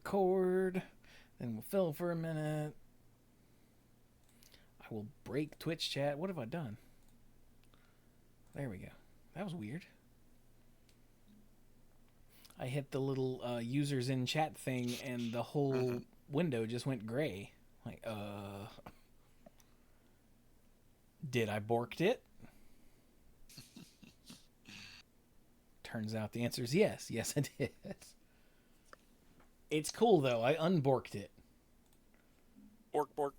record. Then we'll fill for a minute. I will break Twitch chat. What have I done? There we go. That was weird. I hit the little users in chat thing and the whole window just went gray. Like, did I borked it? Turns out the answer is yes. Yes, I did. It's cool, though. I unborked it. Bork, bork.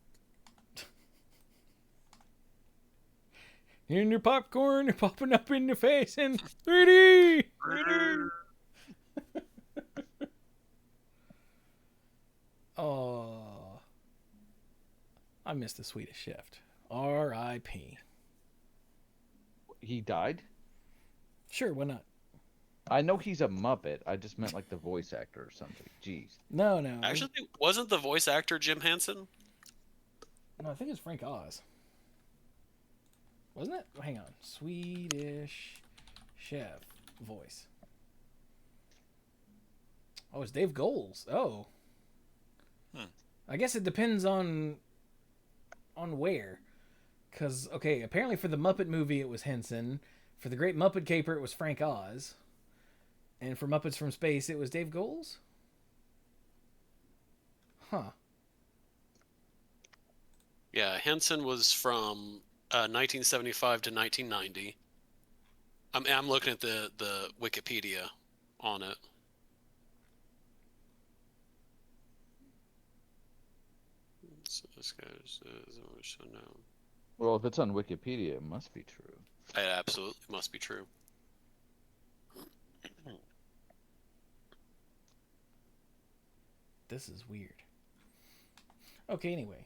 In your popcorn, you're popping up in your face in 3D! 3D! Oh. I missed the Swedish Chef. R.I.P. He died? Sure, why not? I know he's a Muppet. I just meant like the voice actor or something. Jeez. No. Actually, wasn't the voice actor Jim Henson? No, I think it's Frank Oz. Wasn't it? Hang on. Swedish Chef voice. Oh, it's Dave Goelz. Oh. I guess it depends on where. Because, okay, apparently for the Muppet movie it was Henson. For the Great Muppet Caper it was Frank Oz. And for Muppets from Space it was Dave Goelz? Huh. Yeah, Henson was from 1975 to 1990. I'm looking at the Wikipedia on it. So this guy's unknown. Well, if it's on Wikipedia, it must be true. It absolutely must be true. This is weird. Okay, anyway.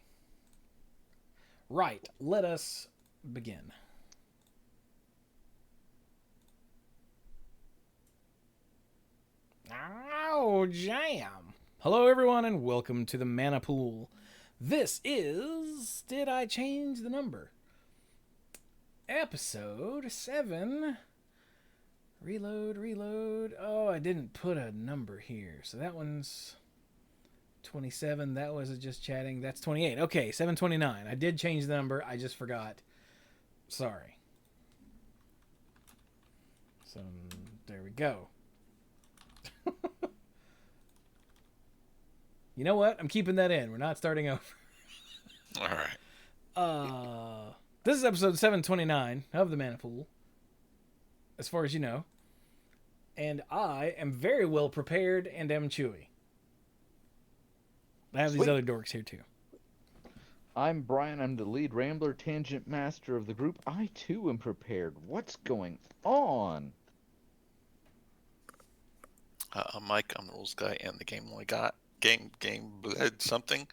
Right, let us begin. Oh, jam! Hello, everyone, and welcome to the Mana Pool. This is... Did I change the number? Episode 7. Reload. Oh, I didn't put a number here. So that one's 27. That was just chatting. That's 28. Okay, 729. I did change the number. I just forgot. Sorry. So, there we go. You know what? I'm keeping that in. We're not starting over. All right. This is episode 729 of the Mana Pool, as far as you know. And I am very well prepared and am chewy. I have these other dorks here too. I'm Brian. I'm the lead rambler, tangent master of the group. I too am prepared. What's going on? I'm Mike. I'm the rules guy and the game only got game bled something,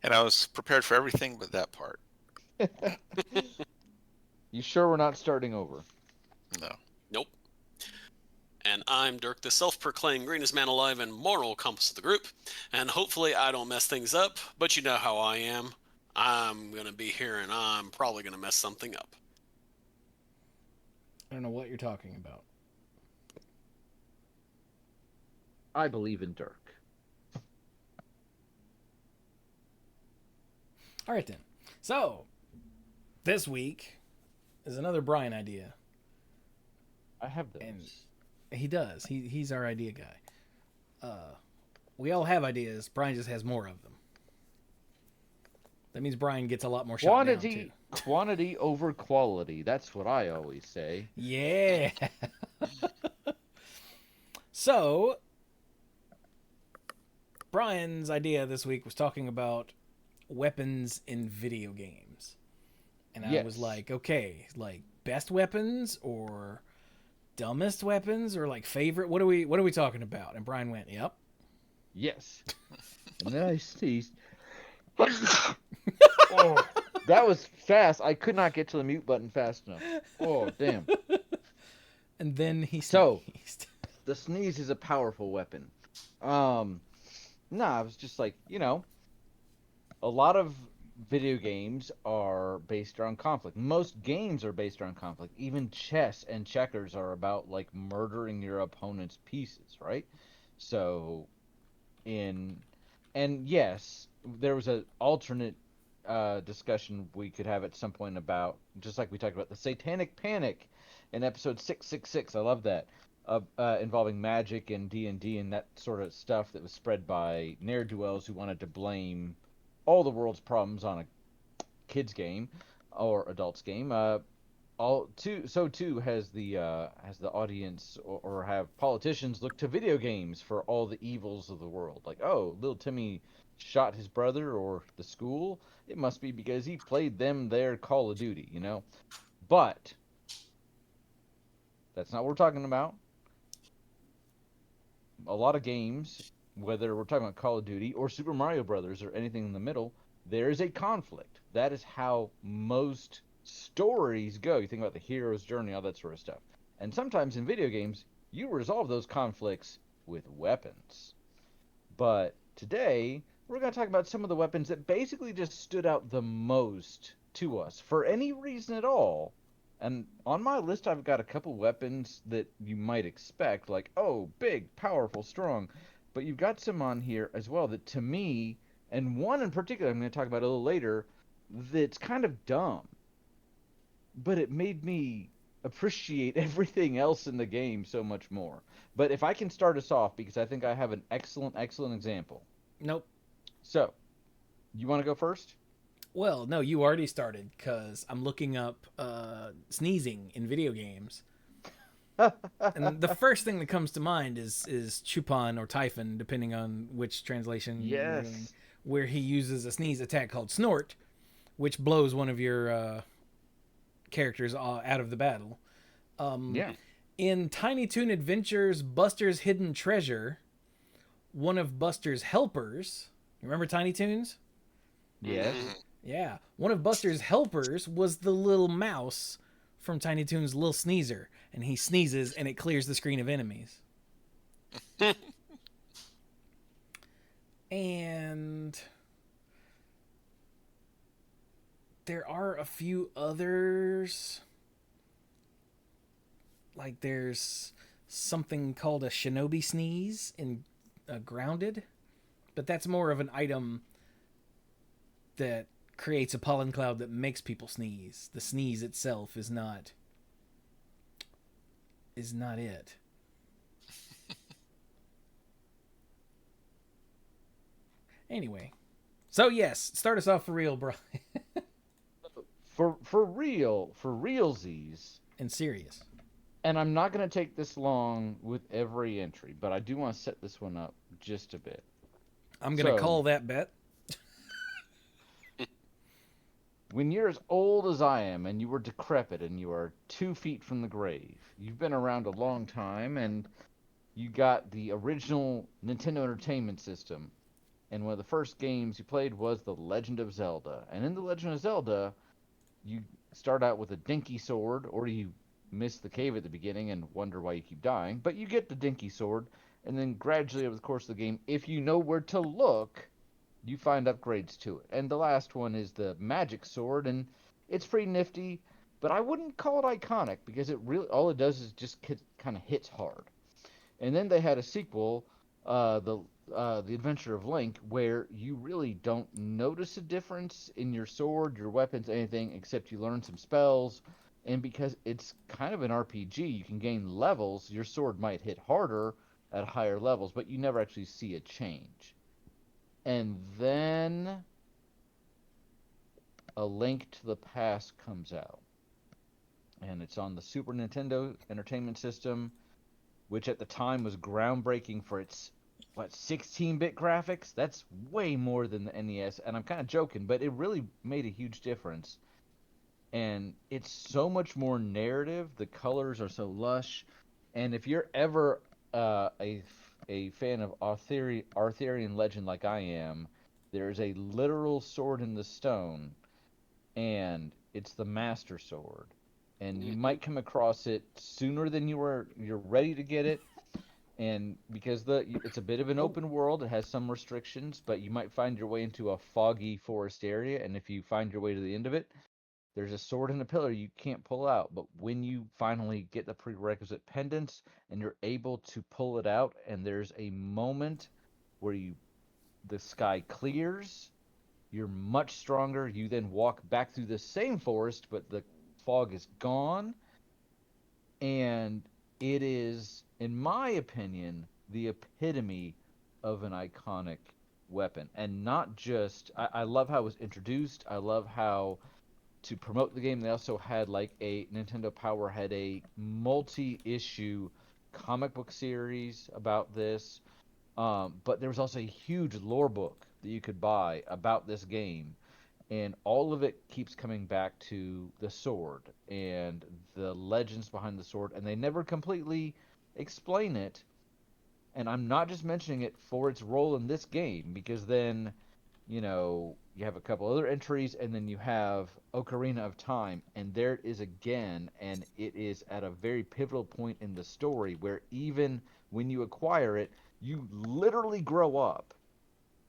and I was prepared for everything but that part. You sure we're not starting over? No. Nope. And I'm Dirk, the self-proclaimed greenest man alive and moral compass of the group. And hopefully I don't mess things up, but you know how I am. I'm going to be here and I'm probably going to mess something up. I don't know what you're talking about. I believe in Dirk. All right, then. So, this week is another Brian idea. I have those. And he does. He's our idea guy. We all have ideas. Brian just has more of them. That means Brian gets a lot more shot down, too. Quantity over quality. That's what I always say. Yeah. So, Brian's idea this week was talking about weapons in video games. And I was like, okay, like best weapons or dumbest weapons or like favorite? What are we talking about? And Brian went, yep. Yes. And then I sneezed. Oh, that was fast. I could not get to the mute button fast enough. Oh, damn. And then he sneezed. So, the sneeze is a powerful weapon. I was just like, a lot of video games are based around conflict. Most games are based around conflict. Even chess and checkers are about, like, murdering your opponent's pieces, right? So, in, and yes, there was an alternate discussion we could have at some point about, just like we talked about the Satanic Panic in episode 666. I love that. Involving magic and D&D and that sort of stuff that was spread by ne'er-do-wells who wanted to blame all the world's problems on a kids game or adults game. So too has the audience, or have politicians look to video games for all the evils of the world. Like, oh, little Timmy shot his brother or the school. It must be because he played them their Call of Duty, you know? But that's not what we're talking about. A lot of games, whether we're talking about Call of Duty or Super Mario Brothers or anything in the middle, there is a conflict. That is how most stories go. You think about the hero's journey, all that sort of stuff. And sometimes in video games, you resolve those conflicts with weapons. But today, we're going to talk about some of the weapons that basically just stood out the most to us for any reason at all. And on my list, I've got a couple weapons that you might expect, like, oh, big, powerful, strong. But you've got some on here as well that, to me, and one in particular I'm going to talk about a little later, that's kind of dumb. But it made me appreciate everything else in the game so much more. But if I can start us off, because I think I have an excellent example. Nope. So, you want to go first? Well, no, you already started, because I'm looking up sneezing in video games. And the first thing that comes to mind is Chupan or Typhon, depending on which translation you're doing, where he uses a sneeze attack called Snort, which blows one of your characters out of the battle. In Tiny Toon Adventures Buster's Hidden Treasure, one of Buster's helpers, remember Tiny Toons? Yes. Yeah. One of Buster's helpers was the little mouse from Tiny Toon's Little Sneezer, and he sneezes and it clears the screen of enemies. And there are a few others. Like there's something called a shinobi sneeze in Grounded, but that's more of an item that creates a pollen cloud that makes people sneeze. The sneeze itself is not it. Anyway, so yes, start us off for real, bro. for realsies. And serious. And I'm not going to take this long with every entry, but I do want to set this one up just a bit. I'm going to call that bet. When you're as old as I am and you were decrepit and you are 2 feet from the grave, you've been around a long time and you got the original Nintendo Entertainment System. And one of the first games you played was The Legend of Zelda. And in The Legend of Zelda, you start out with a dinky sword, or you miss the cave at the beginning and wonder why you keep dying. But you get the dinky sword, and then gradually over the course of the game, if you know where to look, you find upgrades to it. And the last one is the magic sword, and it's pretty nifty, but I wouldn't call it iconic, because it really, all it does is just kind of hits hard. And then they had a sequel, the Adventure of Link, where you really don't notice a difference in your sword, your weapons, anything, except you learn some spells. And because it's kind of an RPG, you can gain levels. Your sword might hit harder at higher levels, but you never actually see a change. And then A Link to the Past comes out. And it's on the Super Nintendo Entertainment System, which at the time was groundbreaking for its 16-bit graphics. That's way more than the NES, and I'm kind of joking, but it really made a huge difference. And it's so much more narrative. The colors are so lush, and if you're ever a fan of Arthurian legend like I am, there's a literal sword in the stone, and it's the Master Sword. And you might come across it sooner than you're ready to get it. And because it's a bit of an open world, it has some restrictions, but you might find your way into a foggy forest area, and if you find your way to the end of it, there's a sword and a pillar you can't pull out. But when you finally get the prerequisite pendants and you're able to pull it out, and there's a moment where the sky clears, you're much stronger. You then walk back through the same forest, but the fog is gone, and it is, in my opinion, the epitome of an iconic weapon. And not just, I love how it was introduced. I love how, to promote the game, they also had like a Nintendo Power had a multi-issue comic book series about this. But there was also a huge lore book that you could buy about this game, and all of it keeps coming back to the sword and the legends behind the sword, and they never completely explain it. And I'm not just mentioning it for its role in this game, because then, you have a couple other entries, and then you have Ocarina of Time, and there it is again, and it is at a very pivotal point in the story where even when you acquire it, you literally grow up.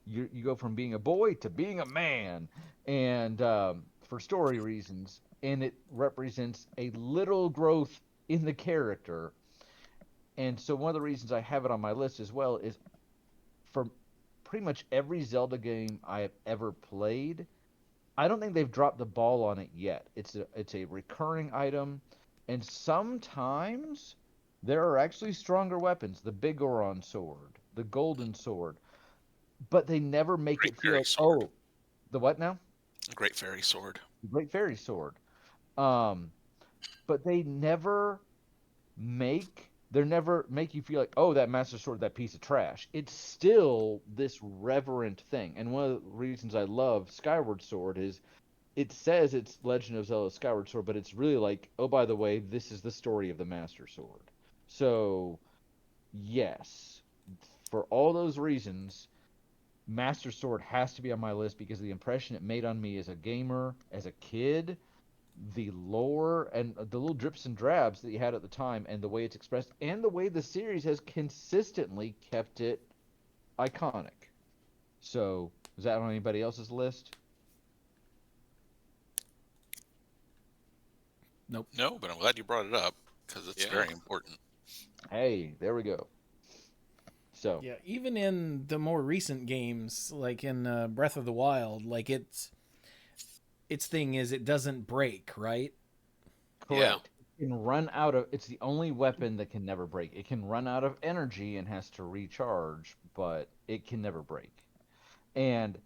You go from being a boy to being a man, and for story reasons, and it represents a little growth in the character. And so one of the reasons I have it on my list as well is, for pretty much every Zelda game I have ever played, I don't think they've dropped the ball on it yet. It's a recurring item, and sometimes there are actually stronger weapons, the Big Goron sword, the Golden Sword, but they never make Great it feel fairy like, sword. oh, the what now? A great fairy sword. The Great Fairy Sword. Um, but they never make you feel like, oh, that Master Sword, that piece of trash. It's still this reverent thing. And one of the reasons I love Skyward Sword is it says it's Legend of Zelda Skyward Sword, but it's really like, oh, by the way, this is the story of the Master Sword. So, yes, for all those reasons, Master Sword has to be on my list because of the impression it made on me as a gamer, as a kid, the lore and the little drips and drabs that you had at the time, and the way it's expressed, and the way the series has consistently kept it iconic. So, is that on anybody else's list? Nope. No, but I'm glad you brought it up because it's Yeah. very important. Hey, there we go. So, Yeah, even in the more recent games, like in Breath of the Wild, like its thing is it doesn't break, right? correct. It can run out of. It's the only weapon that can never break. It can run out of energy and has to recharge, but it can never break. And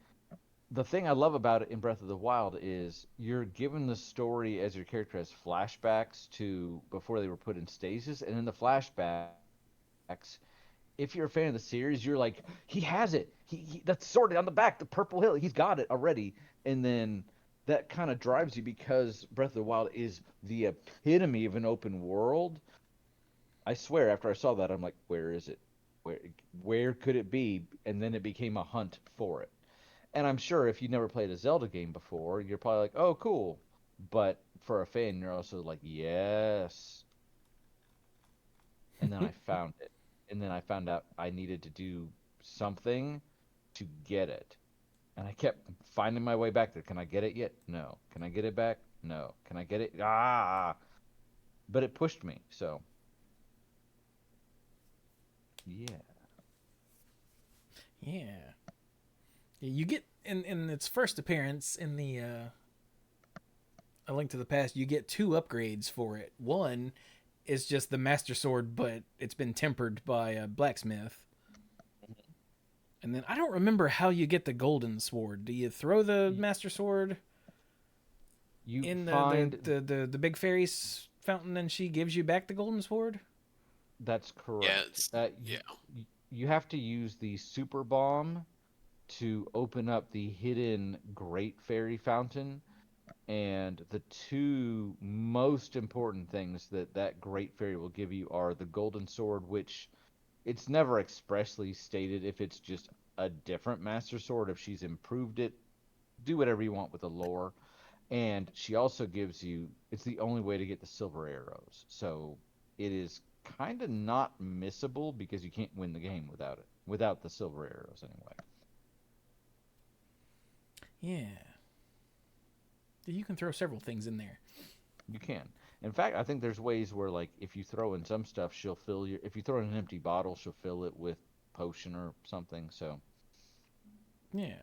the thing I love about it in Breath of the Wild is you're given the story as your character has flashbacks to before they were put in stasis, and in the flashbacks, if you're a fan of the series, you're like, he has it. He that's sword on the back, the purple hill. He's got it already, and then that kind of drives you because Breath of the Wild is the epitome of an open world. I swear, after I saw that, I'm like, where is it? Where where could it be? And then it became a hunt for it. And I'm sure if you never played a Zelda game before, you're probably like, "Oh, cool." But for a fan, you're also like, "Yes." And then I found it. And then I found out I needed to do something to get it. And I kept finding my way back there. Can I get it yet? No. Can I get it back? No. Can I get it? Ah. But it pushed me. So, yeah. Yeah. You get in its first appearance in the A Link to the Past, you get two upgrades for it. One is just the Master Sword, but it's been tempered by a blacksmith. And then I don't remember how you get the Golden Sword. Do you throw the Master Sword You in find the big fairy's fountain, and she gives you back the Golden Sword? that's correct. Yeah. You have to use the super bomb to open up the hidden Great Fairy Fountain. And the two most important things that that Great Fairy will give you are the Golden Sword, which it's never expressly stated if it's just a different Master Sword, if she's improved it. Do whatever you want with the lore. And she also gives you, it's the only way to get the silver arrows. So it is kind of not missable because you can't win the game without it, without the silver arrows anyway. Yeah. You can throw several things in there. You can. In fact, I think there's ways where, like, if you throw in some stuff, she'll fill your. If you throw in an empty bottle, she'll fill it with potion or something. So Yeah.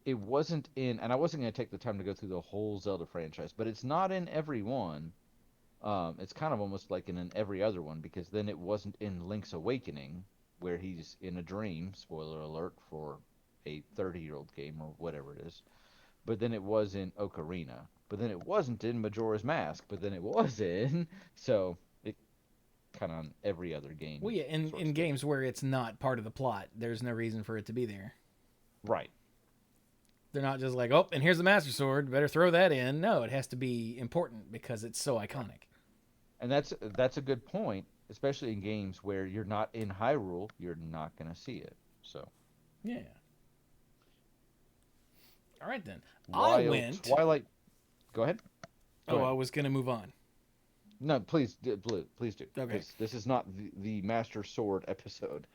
it wasn't in, and I wasn't going to take the time to go through the whole Zelda franchise, but it's not in every one. It's kind of almost like in every other one, because then it wasn't in Link's Awakening, where he's in a dream, spoiler alert for a 30-year-old game or whatever it is, but then it was in Ocarina, but then it wasn't in Majora's Mask, but then it was in, so it kind of on every other game. Well, yeah, in games where it's not part of the plot, there's no reason for it to be there. Right. They're not just like, oh, and here's the Master Sword, better throw that in. No, it has to be important because it's so iconic. And that's a good point, especially in games where you're not in Hyrule, you're not going to see it. So, yeah. All right then. Wild I went. Twilight. Go ahead. Go ahead. I was gonna move on. No, please do. Please do. Okay. This is not the Master Sword episode.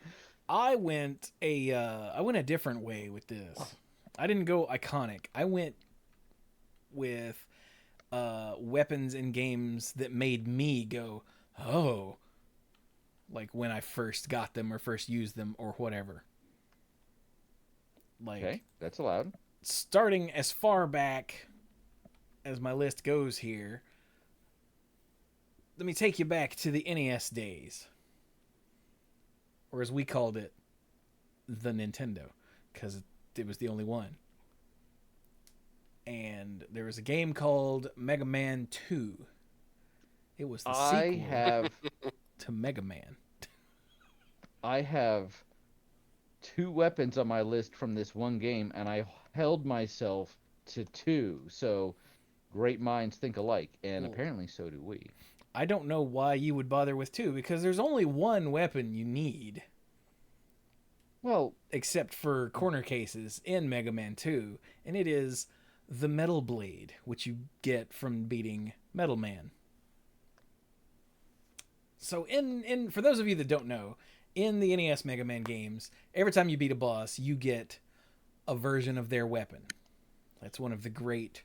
I went a different way with this. I didn't go iconic. I went with weapons in games that made me go, oh, like when I first got them or first used them or whatever. Like, Okay, that's allowed. Starting as far back as my list goes here, let me take you back to the NES days. Or as we called it, the Nintendo, because it was the only one. And there was a game called Mega Man 2. It was the sequel to Mega Man. I have 2 weapons on my list from this one game, and I held myself to 2. So great minds think alike, and apparently so do we. I don't know why you would bother with 2, because there's only one weapon you need. Well, except for corner cases in Mega Man 2, and it is the Metal Blade, which you get from beating Metal Man. So in for those of you that don't know, in the NES Mega Man games, every time you beat a boss, you get a version of their weapon. That's one of the great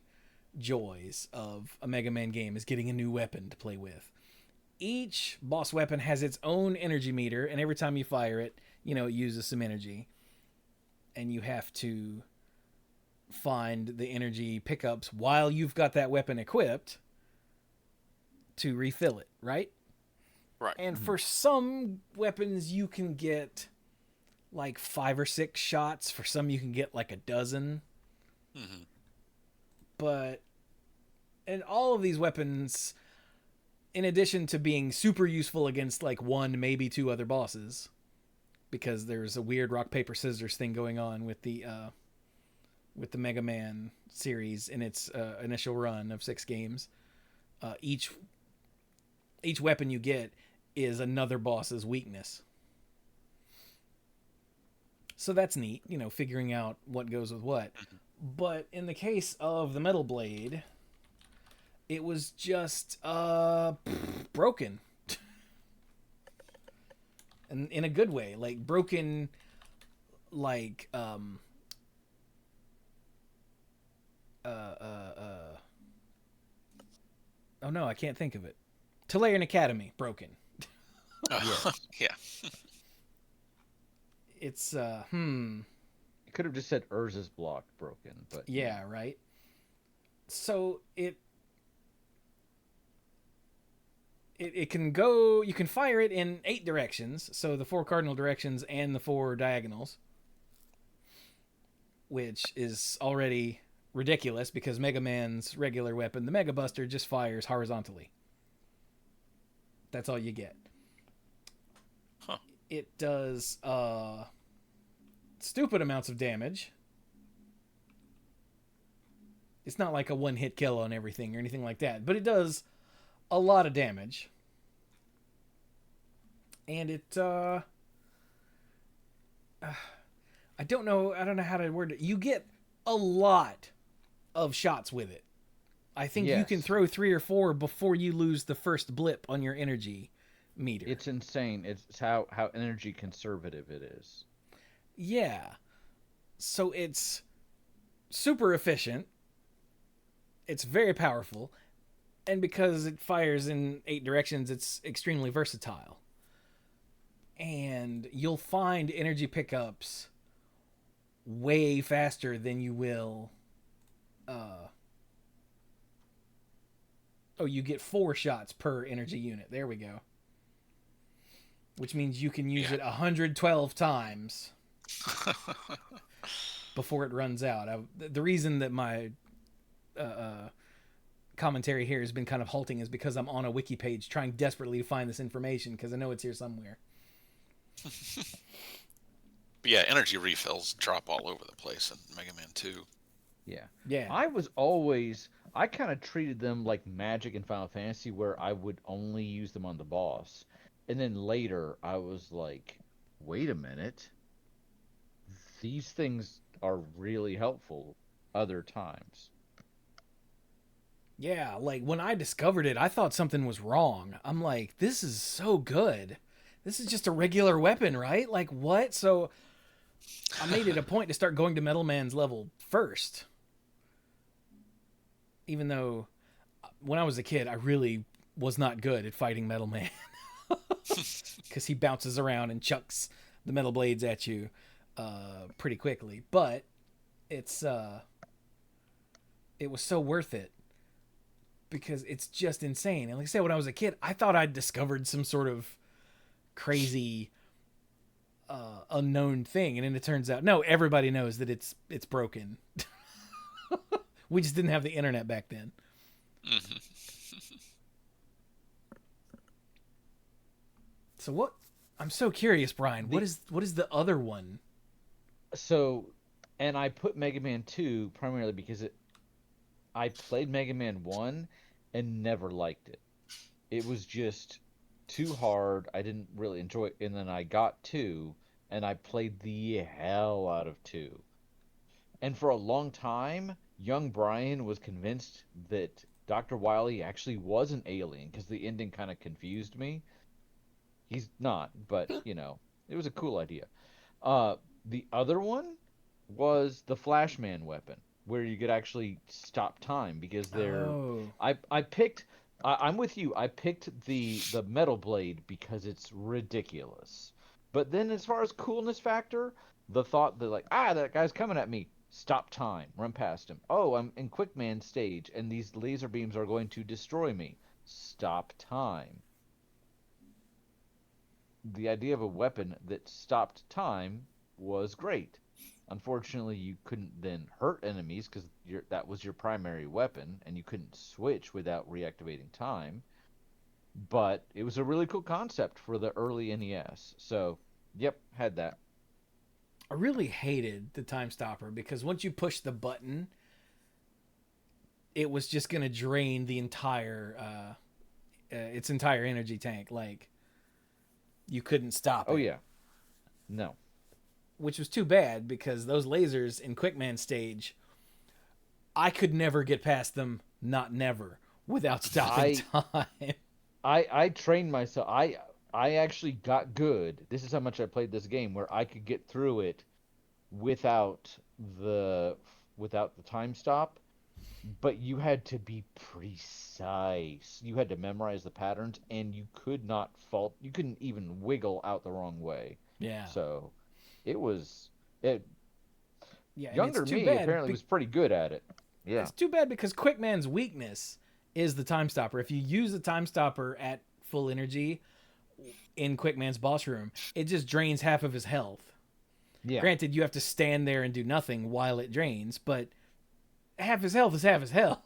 joys of a Mega Man game, is getting a new weapon to play with. Each boss weapon has its own energy meter, and every time you fire it, it uses some energy. And you have to find the energy pickups while you've got that weapon equipped to refill it, right? Right. And for some weapons, you can get like 5 or 6 shots. For some, you can get like a dozen. Mm-hmm. But, and all of these weapons, in addition to being super useful against like 1, maybe 2 other bosses, because there's a weird rock, paper, scissors thing going on with the Mega Man series in its initial run of 6 games. Each weapon you get is another boss's weakness. So that's neat, figuring out what goes with what. But in the case of the Metal Blade, it was just broken. And in a good way, like broken, like oh no, I can't think of it. Tolarian Academy, broken. Yeah. It's You could have just said Urza's block broken, but yeah, right. So it can go, you can fire it in 8 directions, so the 4 cardinal directions and the 4 diagonals, which is already ridiculous because Mega Man's regular weapon, the Mega Buster, just fires horizontally. That's all you get. Huh. It does stupid amounts of damage. It's not like a one-hit kill on everything or anything like that, but it does a lot of damage. And it I don't know how to word it. You get a lot of shots with it. I think you can throw 3 or 4 before you lose the first blip on your energy meter. It's insane. It's how energy conservative it is. Yeah. So it's super efficient. It's very powerful. And because it fires in 8 directions, it's extremely versatile. and you'll find energy pickups way faster than you will. You get 4 shots per energy unit. There we go. Which means you can use it 112 times before it runs out. The reason that my commentary here has been kind of halting is because I'm on a wiki page trying desperately to find this information because I know it's here somewhere. But yeah, energy refills drop all over the place in Mega Man 2. Yeah. I kind of treated them like Magic in Final Fantasy, where I would only use them on the boss. And then later, I was like, wait a minute. These things are really helpful other times. Yeah, like when I discovered it, I thought something was wrong. I'm like, this is so good. This is just a regular weapon, right? Like, what? So I made it a point to start going to Metal Man's level first. Even though when I was a kid, I really was not good at fighting Metal Man. Because he bounces around and chucks the metal blades at you pretty quickly. But it was so worth it. Because it's just insane. And like I said, when I was a kid, I thought I'd discovered some sort of crazy unknown thing. And then it turns out, no, everybody knows that it's broken. We just didn't have the internet back then. Mm-hmm. So what? I'm so curious, Brian. What is the other one? So, and I put Mega Man 2 primarily because I played Mega Man 1 and never liked it. It was just too hard. I didn't really enjoy it. And then I got 2 and I played the hell out of 2. And for a long time, young Brian was convinced that Dr. Wily actually was an alien because the ending kind of confused me. He's not, but, it was a cool idea. The other one was the Flashman weapon, where you could actually stop time because they're... Oh. I'm with you. I picked the metal blade because it's ridiculous. But then as far as coolness factor, the thought that that guy's coming at me. Stop time. Run past him. Oh, I'm in Quickman stage, and these laser beams are going to destroy me. Stop time. The idea of a weapon that stopped time was great. Unfortunately, you couldn't then hurt enemies because that was your primary weapon, and you couldn't switch without reactivating time. But it was a really cool concept for the early NES. So, yep, had that. I really hated the time stopper because once you push the button, it was just going to drain the entire its entire energy tank. Like, you couldn't stop it. Oh, yeah. No. Which was too bad because those lasers in Quickman stage, I could never get past them, not never, without stopping time. I trained myself. I actually got good. This is how much I played this game, where I could get through it without the time stop. But you had to be precise. You had to memorize the patterns, and you could not fault. You couldn't even wiggle out the wrong way. Yeah. So, it. Yeah. Younger me apparently was pretty good at it. Yeah. It's too bad because Quickman's weakness is the time stopper. If you use the time stopper at full energy in Quickman's boss room, it just drains half of his health. Yeah. Granted, you have to stand there and do nothing while it drains, but half his health is half his health.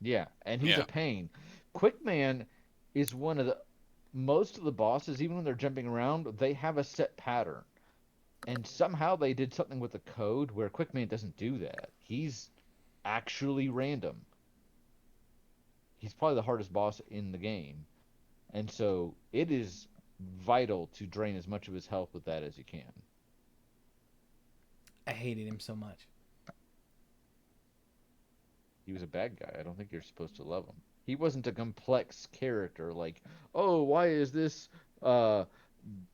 Yeah, and he's a pain. Quickman is one of most of the bosses, even when they're jumping around, they have a set pattern. And somehow they did something with the code where Quickman doesn't do that. He's actually random. He's probably the hardest boss in the game. And so it is vital to drain as much of his health with that as you can. I hated him so much. He was a bad guy. I don't think you're supposed to love him. He wasn't a complex character like, oh, why is this what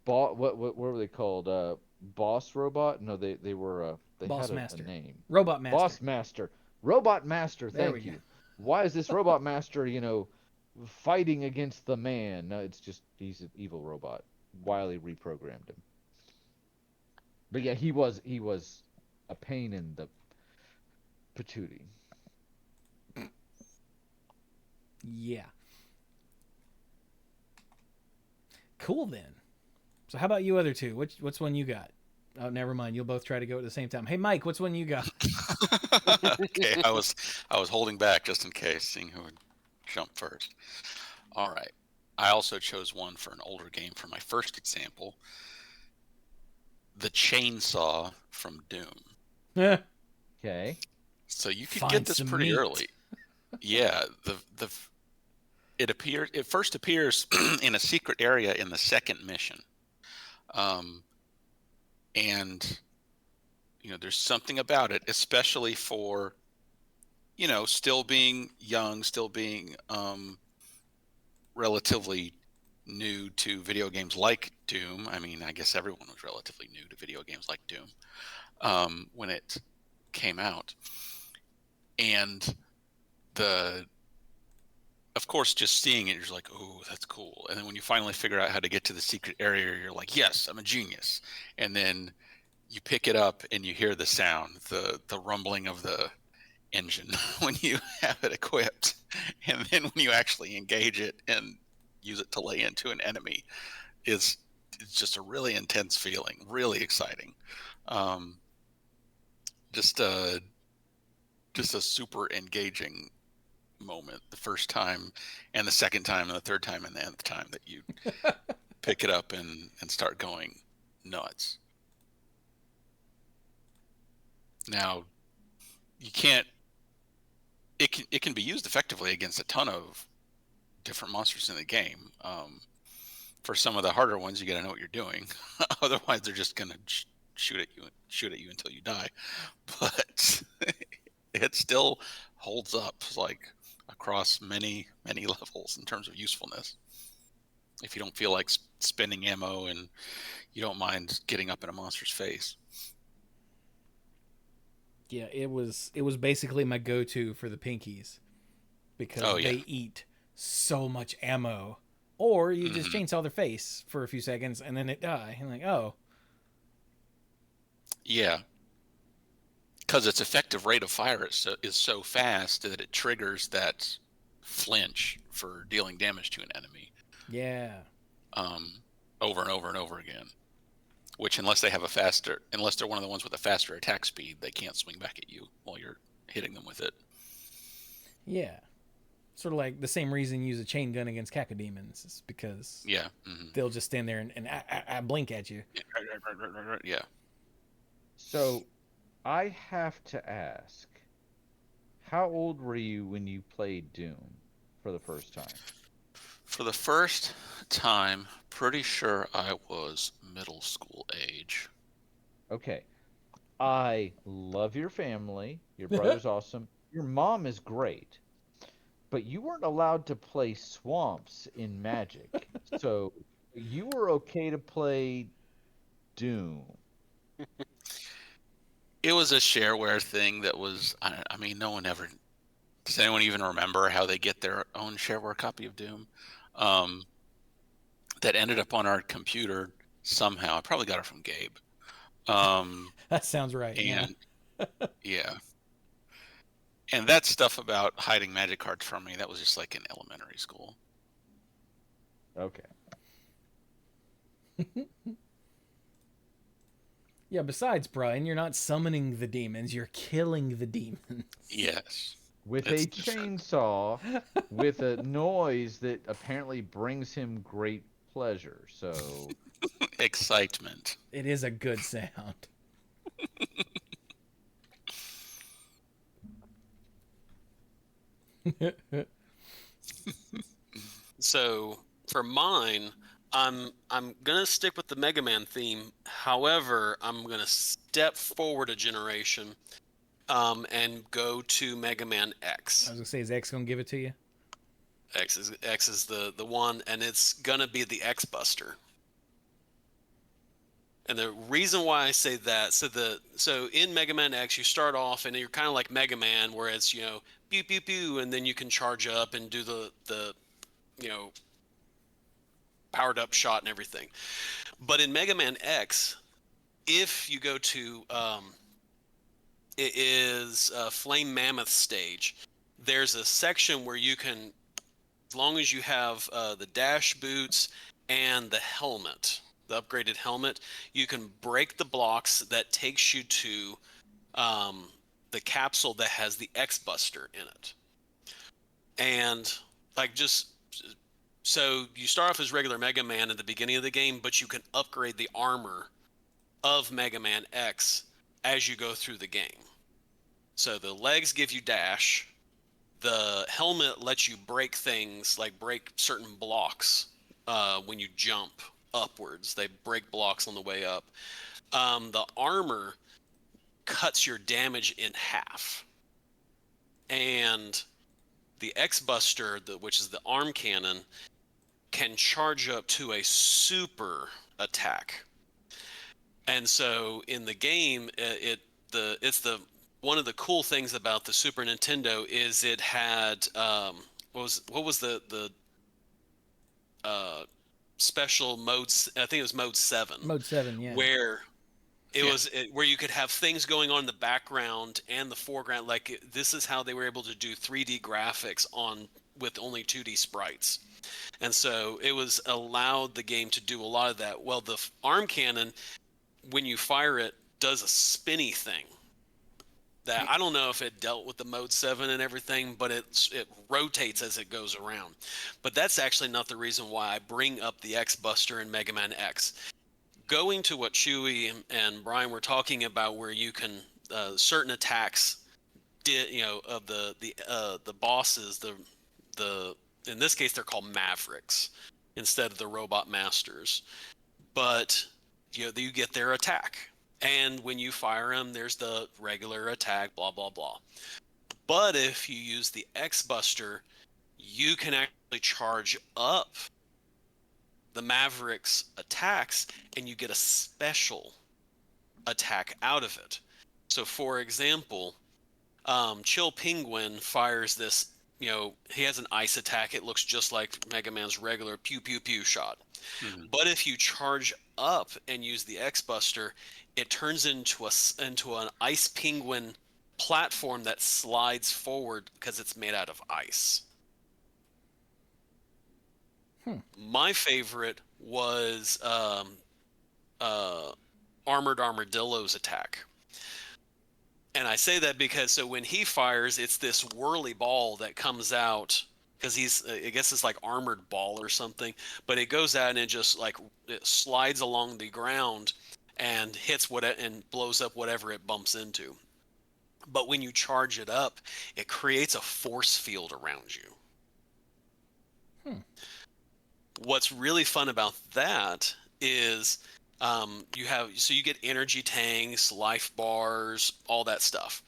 were they called? Boss robot? No, they were they Boss had Master. a name. Robot Master. Boss Master. Robot Master, There thank we you. go. Why is this Robot Master, fighting against the man? No, it's just he's an evil robot. Wily reprogrammed him. But yeah, he was a pain in the patootie. Yeah. Cool then. So how about you other two? What's one you got? Oh, never mind. You'll both try to go at the same time. Hey, Mike, what's one you got? Okay, I was holding back just in case, seeing who would jump first. All right. I also chose one for an older game for my first example. The chainsaw from Doom. Okay. So you could Find get this some pretty meat. early. Yeah, it first appears in a secret area in the second mission. And there's something about it, especially for still being young, still being relatively new to video games like Doom. I mean, I guess everyone was relatively new to video games like Doom when it came out. And of course, just seeing it, you're like, oh, that's cool. And then when you finally figure out how to get to the secret area, you're like, yes, I'm a genius. And then you pick it up and you hear the sound, the rumbling of the engine when you have it equipped. And then when you actually engage it and use it to lay into an enemy, it's just a really intense feeling, really exciting. Just a super engaging moment the first time and the second time and the third time and the nth time that you pick it up and start going nuts. Now, you can't. It can be used effectively against a ton of different monsters in the game. For some of the harder ones, you got to know what you're doing. Otherwise, they're just gonna shoot at you until you die. But it still holds up like across many levels in terms of usefulness. If you don't feel like spending ammo and you don't mind getting up in a monster's face. Yeah, it was basically my go-to for the pinkies because they eat so much ammo. Or you just chainsaw their face for a few seconds and then it die. And like, oh. Yeah. Because its effective rate of fire is so fast that it triggers that flinch for dealing damage to an enemy. Yeah. Over and over and over again. Which, unless they're one of the ones with a faster attack speed, they can't swing back at you while you're hitting them with it. Yeah. Sort of like the same reason you use a chain gun against cacodemons is because they'll just stand there and blink at you. Yeah. So, I have to ask, how old were you when you played Doom for the first time? For the first time, pretty sure I was middle school age. Okay. I love your family. Your brother's awesome. Your mom is great. But you weren't allowed to play swamps in Magic. So you were okay to play Doom. It was a shareware thing that was, I mean, no one ever... Does anyone even remember how they get their own shareware copy of Doom? That ended up on our computer somehow. I probably got it from Gabe. That sounds right. And yeah. And that stuff about hiding magic cards from me, that was just like in elementary school. Okay. Yeah, besides, Brian, you're not summoning the demons, you're killing the demons. Yes. With a chainsaw, with a noise that apparently brings him great pleasure. So excitement. It is a good sound. So for mine, I'm gonna stick with the Mega Man theme. However, I'm gonna step forward a generation, and go to Mega Man X. I was gonna say, is X gonna give it to you? X is the one, and it's gonna be the X Buster. And the reason why I say that, so in Mega Man X, you start off and you're kind of like Mega Man, where it's pew pew pew, and then you can charge up and do the powered up shot and everything. But in Mega Man X, if you go to it is Flame Mammoth stage, there's a section where you can, as long as you have the dash boots and the helmet, the upgraded helmet, you can break the blocks that takes you to the capsule that has the X-Buster in it. And like, just so you start off as regular Mega Man at the beginning of the game, but you can upgrade the armor of Mega Man X as you go through the game. So the legs give you dash. The helmet lets you break things, like break certain blocks when you jump upwards. They break blocks on the way up. The armor cuts your damage in half. And the X-Buster, which is the arm cannon, can charge up to a super attack. And so in the game, one of the cool things about the Super Nintendo is it had what was the special modes? I think it was mode 7. Mode 7, yeah. Where it was where you could have things going on in the background and the foreground. Like, this is how they were able to do 3D graphics with only 2D sprites. And so it was allowed the game to do a lot of that. Well, the arm cannon, when you fire it, does a spinny thing that I don't know if it dealt with the mode 7 and everything, but it rotates as it goes around. But that's actually not the reason why I bring up the X-Buster in Mega Man X. Going to what Chewie and Brian were talking about, where you can certain attacks of the bosses, the in this case they're called Mavericks instead of the Robot Masters, but you get their attack, and when you fire them, there's the regular attack, blah blah blah. But if you use the X-Buster, you can actually charge up the Mavericks attacks, and you get a special attack out of it. So for example, Chill Penguin fires this, he has an ice attack. It looks just like Mega Man's regular pew pew pew shot. Mm-hmm. But if you charge up and use the X-Buster, it turns into an ice penguin platform that slides forward because it's made out of ice. My favorite was Armored Armadillo's attack. And I say that because when he fires, it's this whirly ball that comes out, because I guess it's like armored ball or something, but it goes out and it just it slides along the ground and hits and blows up whatever it bumps into. But when you charge it up, it creates a force field around you. What's really fun about that is you get energy tanks, life bars, all that stuff.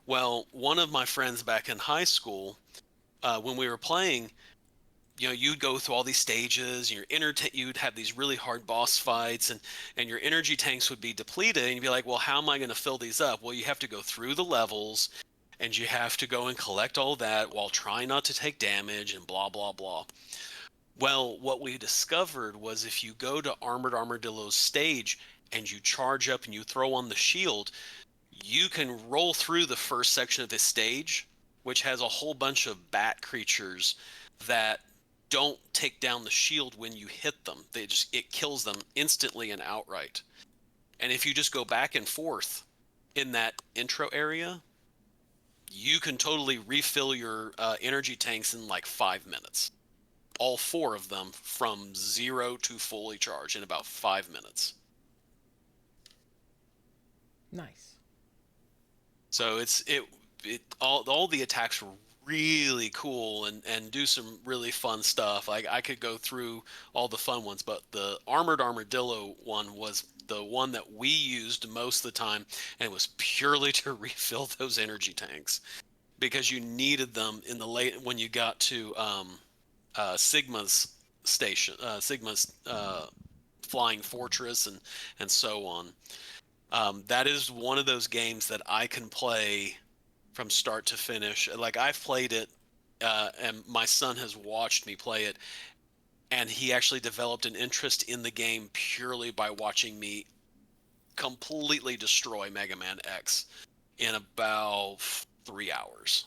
Well, one of my friends back in high school, when we were playing, you'd go through all these stages, you'd have these really hard boss fights, and your energy tanks would be depleted, and you'd be like, well, how am I going to fill these up? Well, you have to go through the levels, and you have to go and collect all that while trying not to take damage and blah, blah, blah. Well, what we discovered was if you go to Armored Armadillo's stage and you charge up and you throw on the shield, you can roll through the first section of this stage, which has a whole bunch of bat creatures that don't take down the shield when you hit them. It kills them instantly and outright. And if you just go back and forth in that intro area, you can totally refill your energy tanks in like 5 minutes. All 4 of them from 0 to fully charged in about 5 minutes. Nice. So all the attacks were really cool and do some really fun stuff. Like, I could go through all the fun ones, but the Armored Armadillo one was the one that we used most of the time, and it was purely to refill those energy tanks because you needed them in the late when you got to Sigma's station, Sigma's flying fortress, and so on. That is one of those games that I can play from start to finish. Like, I've played it, and my son has watched me play it, and he actually developed an interest in the game purely by watching me completely destroy Mega Man X in about 3 hours.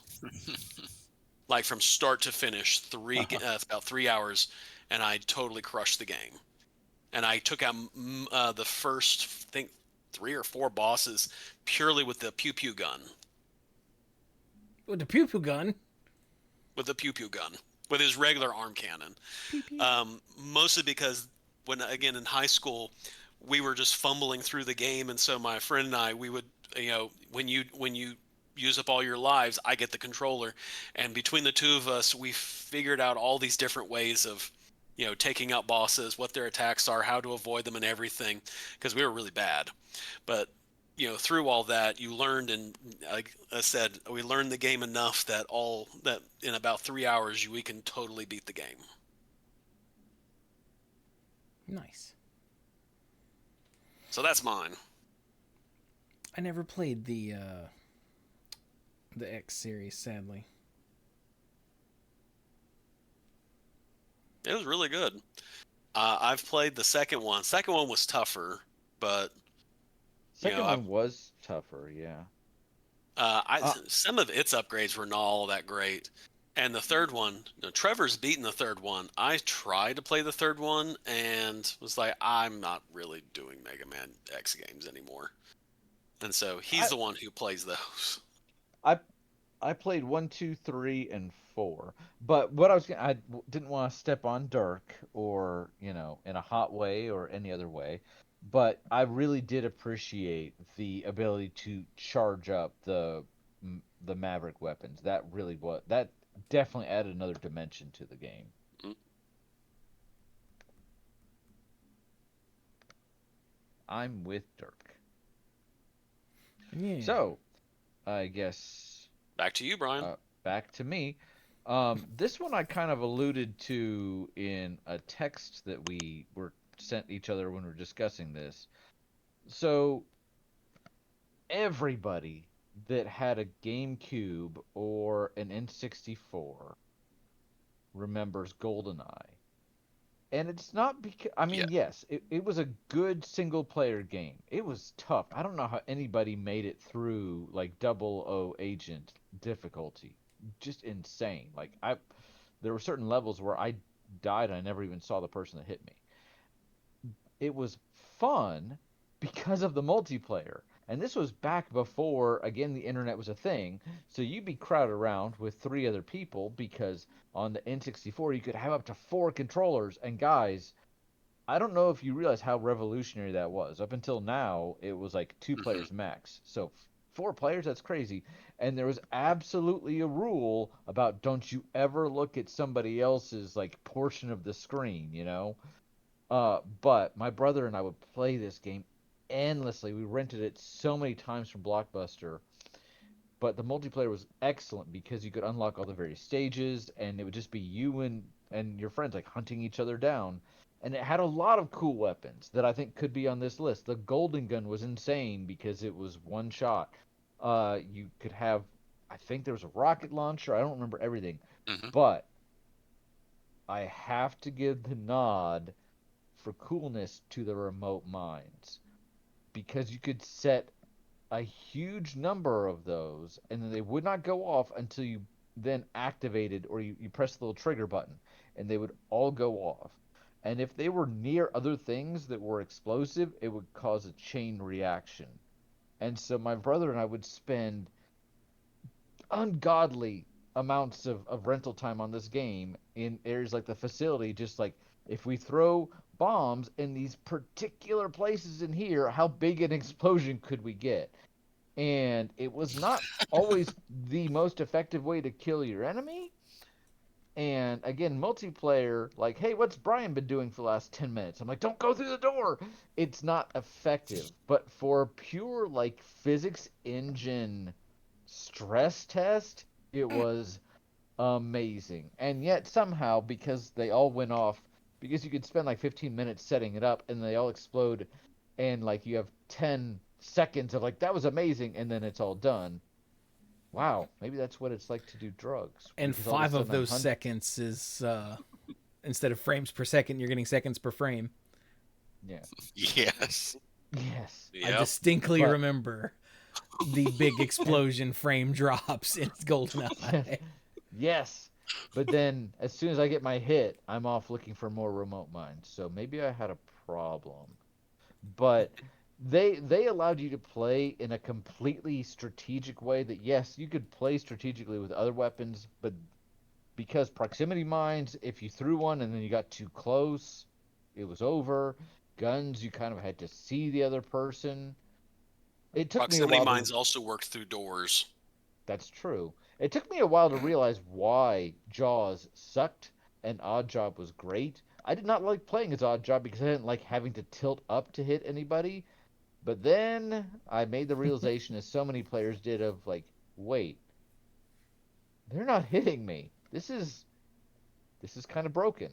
Like from start to finish, about 3 hours, and I totally crushed the game. And I took out the first, I think, 3 or 4 bosses purely with the pew pew gun. With the pew pew gun. With the pew pew gun, with his regular arm cannon. Pew pew. Mostly because when, again, in high school, we were just fumbling through the game, and so my friend and I, we would, when you use up all your lives, I get the controller, and between the two of us, we figured out all these different ways of, taking out bosses, what their attacks are, how to avoid them, and everything, because we were really bad. But through all that, you learned, and like I said, we learned the game enough that in about 3 hours we can totally beat the game. Nice. So that's mine. I never played the X series, sadly. It was really good. I've played the second one. Second one was tougher, but Second one was tougher, yeah. Some of its upgrades were not all that great. And the third one, Trevor's beaten the third one. I tried to play the third one and was like, I'm not really doing Mega Man X games anymore. And so he's the one who plays those. I played 1, 2, 3, and 4. But what I didn't want to step on Dirk or, in a hot way or any other way. But I really did appreciate the ability to charge up the Maverick weapons. That definitely added another dimension to the game. Mm. I'm with Dirk. Yeah. So, I guess back to you, Brian. Back to me. This one I kind of alluded to in a text that we were sent each other when we were discussing this. So everybody that had a GameCube or an N64 remembers GoldenEye. And it's not because, yes, it was a good single player game. It was tough. I don't know how anybody made it through like 00 agent difficulty. Just insane. Like there were certain levels where I died and I never even saw the person that hit me. It was fun because of the multiplayer. And this was back before, again, the internet was a thing. So you'd be crowded around with 3 other people because on the N64 you could have up to 4 controllers. And guys, I don't know if you realize how revolutionary that was. Up until now, it was like 2 players max. So 4 players, that's crazy. And there was absolutely a rule about don't you ever look at somebody else's like portion of the screen, But my brother and I would play this game endlessly. We rented it so many times from Blockbuster. But the multiplayer was excellent because you could unlock all the various stages, and it would just be you and your friends like hunting each other down. And it had a lot of cool weapons that I think could be on this list. The Golden Gun was insane because it was one shot. You could have, I think there was a rocket launcher. I don't remember everything. But I have to give the nod for coolness to the remote mines, because you could set a huge number of those and then they would not go off until you then activated or you press the little trigger button, and they would all go off. And if they were near other things that were explosive, it would cause a chain reaction. And so my brother and I would spend ungodly amounts of rental time on this game in areas like the facility, just like, if we throw bombs in these particular places in here, how big an explosion could we get? And it was not always the most effective way to kill your enemy. And again, multiplayer, like, hey, what's Brian been doing for the last 10 minutes? I'm like, don't go through the door. It's not effective. But for pure, like, physics engine stress test, it was amazing. And yet somehow, because they all went off, because you could spend like 15 minutes setting it up and they all explode, and like you have 10 seconds of like, that was amazing, and then it's all done. Wow, maybe that's what it's like to do drugs. And 5 of those seconds is instead of frames per second, you're getting seconds per frame. Yeah. Yes. Yes. I Yep. distinctly But- remember the big explosion frame drops in GoldenEye. Yes. But then, as soon as I get my hit, I'm off looking for more remote mines. So maybe I had a problem. But they allowed you to play in a completely strategic way. That yes, you could play strategically with other weapons, but because proximity mines, if you threw one and then you got too close, it was over. Guns, you kind of had to see the other person. It took me a Proximity while mines to. also work through doors. That's true. It took me a while to realize why Jaws sucked and Odd Job was great. I did not like playing as Odd Job because I didn't like having to tilt up to hit anybody. But then I made the realization, as so many players did, of like, wait, they're not hitting me. This is kind of broken.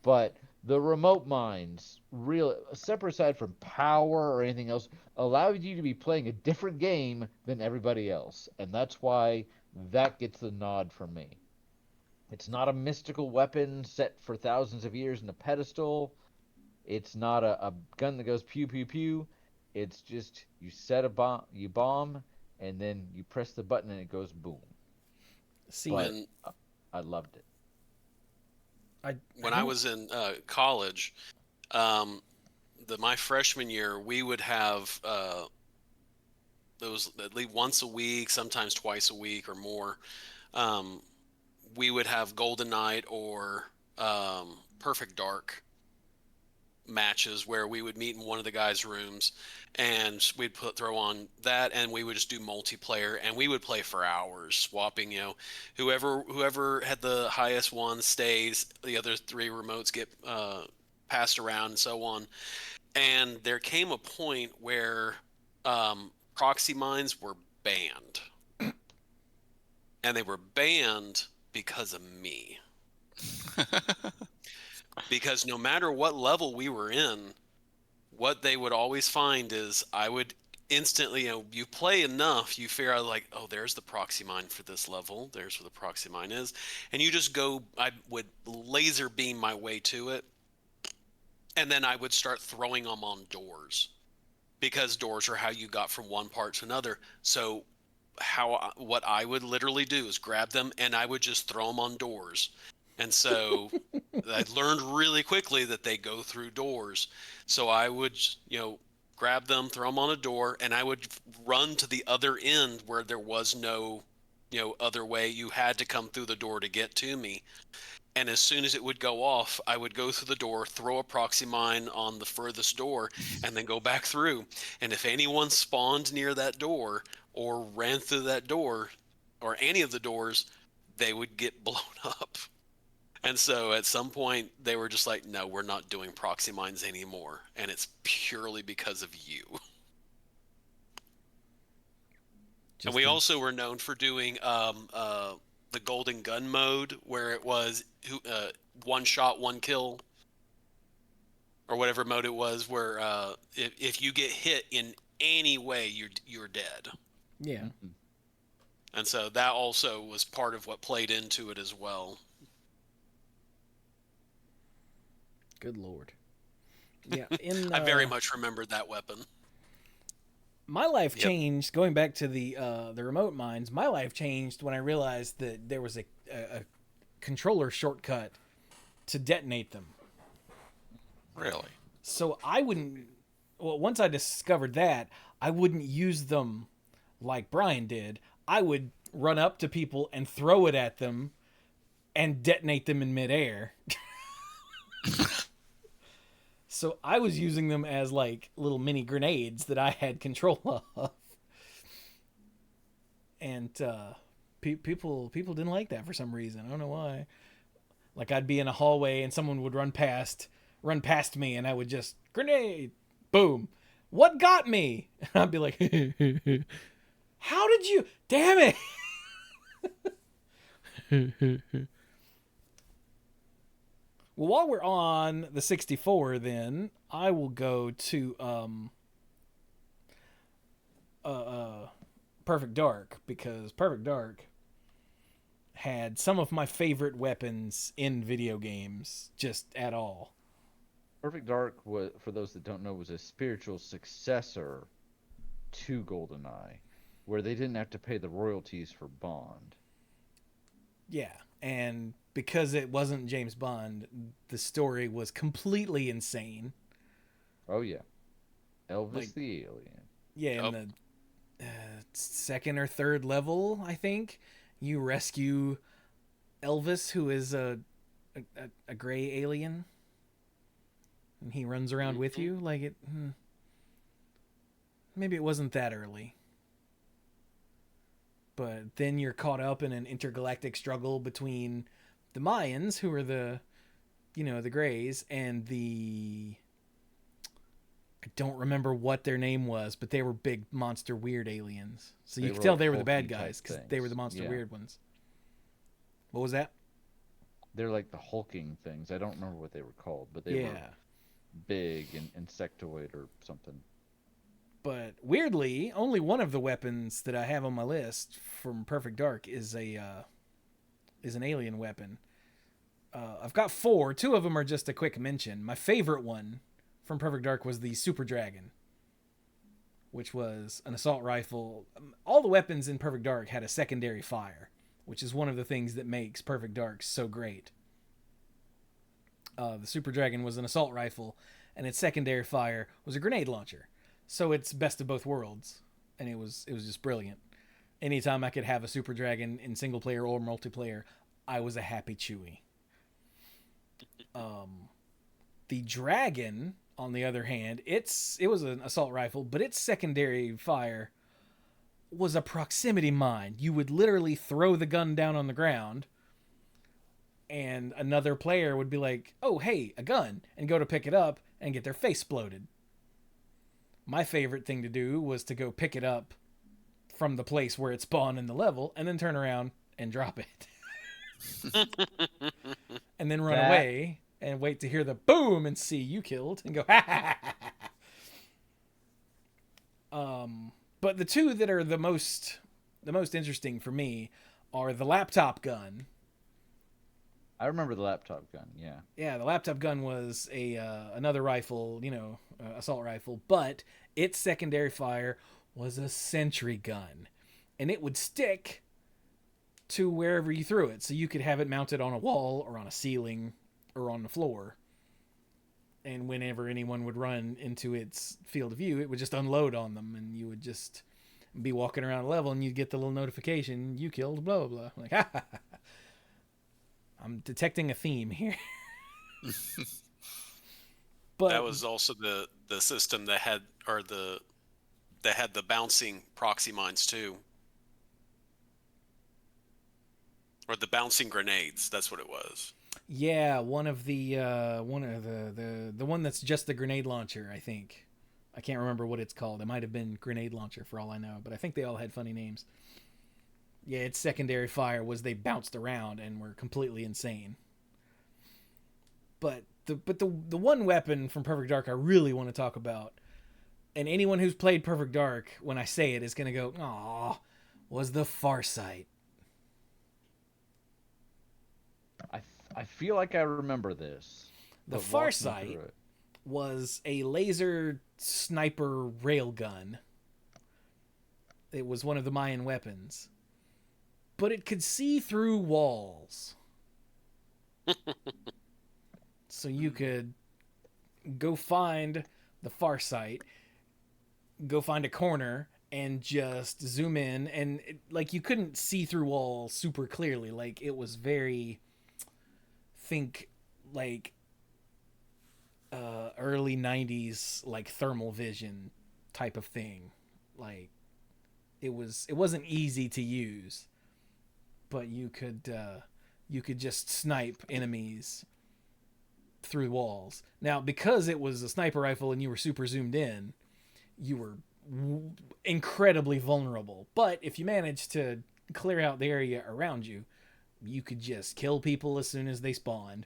But the remote mines, real separate aside from power or anything else, allowed you to be playing a different game than everybody else, and that's why that gets the nod from me. It's not a mystical weapon set for thousands of years in a pedestal. It's not a gun that goes pew pew pew. It's just you set a bomb, you bomb, and then you press the button and it goes boom. See, But When I loved it. when I was in college, my freshman year, we would have those at least once a week, sometimes twice a week or more. Um, we would have Golden Knight or Perfect Dark matches where we would meet in one of the guys' rooms, and we'd throw on that, and we would just do multiplayer, and we would play for hours, swapping. Whoever had the highest one stays. The other three remotes get passed around, and so on. And there came a point where proxy mines were banned, and they were banned because of me. Because no matter what level we were in, what they would always find is I would instantly, you play enough, you figure out like, oh, there's the proxy mine for this level. There's where the proxy mine is. And you just go, I would laser beam my way to it. And then I would start throwing them on doors, because doors are how you got from one part to another. So what I would literally do is grab them and I would just throw them on doors. And so I learned really quickly that they go through doors. So I would, grab them, throw them on a door, and I would run to the other end where there was no, other way. You had to come through the door to get to me. And as soon as it would go off, I would go through the door, throw a proxy mine on the furthest door, and then go back through. And if anyone spawned near that door or ran through that door or any of the doors, they would get blown up. And so at some point, they were just like, no, we're not doing proxy mines anymore. And it's purely because of you. And we also were known for doing the golden gun mode, where it was one shot, one kill, or whatever mode it was, where if you get hit in any way, you're dead. Yeah. And so that also was part of what played into it as well. Good Lord. Yeah. I very much remembered that weapon. My life changed, going back to the remote mines. My life changed when I realized that there was a controller shortcut to detonate them. Really? So I wouldn't. Well, once I discovered that, I wouldn't use them like Brian did. I would run up to people and throw it at them and detonate them in midair. So I was using them as like little mini grenades that I had control of. And people didn't like that for some reason. I don't know why. Like I'd be in a hallway and someone would run past me, and I would just grenade, boom. What got me? And I'd be like, how did you? Damn it! Well, while we're on the 64, then I will go to Perfect Dark, because Perfect Dark had some of my favorite weapons in video games just at all. Perfect Dark, was, for those that don't know, was a spiritual successor to GoldenEye, where they didn't have to pay the royalties for Bond. Yeah, and because it wasn't James Bond, the story was completely insane. Oh yeah, Elvis Like, the alien. Yeah, in the second or third level, I think, you rescue Elvis, who is a gray alien, and he runs around with you. Like it. Maybe it wasn't that early. But then you're caught up in an intergalactic struggle between the Mayans, who are the Greys, and I don't remember what their name was, but they were big monster weird aliens. So you could tell they were the bad guys because they were the monster weird ones. What was that? They're like the hulking things. I don't remember what they were called, but they were big and insectoid or something. But weirdly, only one of the weapons that I have on my list from Perfect Dark is an alien weapon. I've got 4. 2 of them are just a quick mention. My favorite one from Perfect Dark was the Super Dragon, which was an assault rifle. All the weapons in Perfect Dark had a secondary fire, which is one of the things that makes Perfect Dark so great. The Super Dragon was an assault rifle, and its secondary fire was a grenade launcher. So it's best of both worlds, and it was just brilliant. Anytime I could have a Super Dragon in single player or multiplayer, I was a happy Chewie. The Dragon, on the other hand, it was an assault rifle, but its secondary fire was a proximity mine. You would literally throw the gun down on the ground, and another player would be like, "Oh, hey, a gun," and go to pick it up and get their face exploded. My favorite thing to do was to go pick it up from the place where it spawned in the level and then turn around and drop it. And then run away and wait to hear the boom and see you killed and go, ha ha ha ha. But the two that are the most interesting for me are the laptop gun. I remember the laptop gun, yeah. Yeah, the laptop gun was another rifle, assault rifle, but its secondary fire was a sentry gun. And it would stick to wherever you threw it. So you could have it mounted on a wall or on a ceiling or on the floor. And whenever anyone would run into its field of view, it would just unload on them, and you would just be walking around a level and you'd get the little notification, you killed blah, blah, blah. Like, ha ha ha. I'm detecting a theme here. But that was also the system that had the bouncing proxy mines too, or the bouncing grenades. That's what it was. Yeah, one that's just the grenade launcher. I think I can't remember what it's called. It might have been grenade launcher for all I know, but I think they all had funny names. Yeah, its secondary fire was they bounced around and were completely insane. But the one weapon from Perfect Dark I really want to talk about, and anyone who's played Perfect Dark, when I say it, is going to go, "Aw," was the Farsight. I feel like I remember this. The Farsight was a laser sniper railgun. It was one of the Mayan weapons. But it could see through walls. So you could go find the Farsight, go find a corner, and just zoom in. And you couldn't see through walls super clearly. Like, it was very, early 90s, thermal vision type of thing. Like, it wasn't easy to use. But you could just snipe enemies through walls. Now, because it was a sniper rifle and you were super zoomed in, you were incredibly vulnerable. But if you managed to clear out the area around you, you could just kill people as soon as they spawned.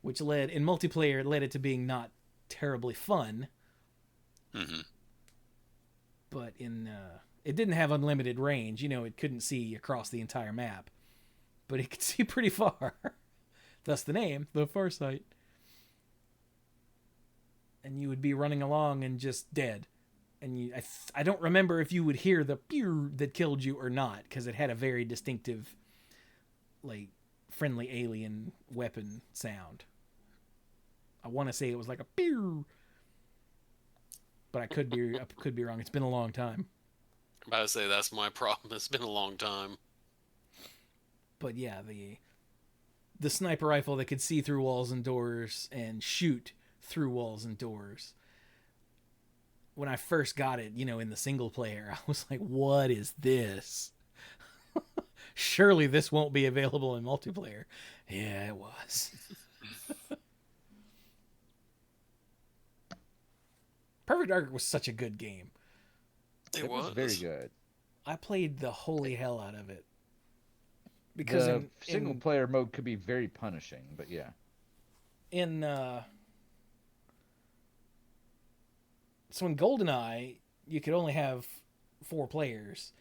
Which in multiplayer, led it to being not terribly fun. Mm-hmm. but it didn't have unlimited range. It couldn't see across the entire map, but it could see pretty far. Thus the name, the Farsight. And you would be running along and just dead. And I don't remember if you would hear the pew that killed you or not, because it had a very distinctive, like, friendly alien weapon sound. I want to say it was like a pew, but I could be wrong. It's been a long time. I'm about to say that's my problem. It's been a long time. But yeah, the sniper rifle that could see through walls and doors and shoot through walls and doors. When I first got it, in the single player, I was like, what is this? Surely this won't be available in multiplayer. Yeah, it was. Perfect Dark was such a good game. It was very good. I played the holy hell out of it. Because the single player mode could be very punishing, but yeah. So in GoldenEye, you could only have 4 players,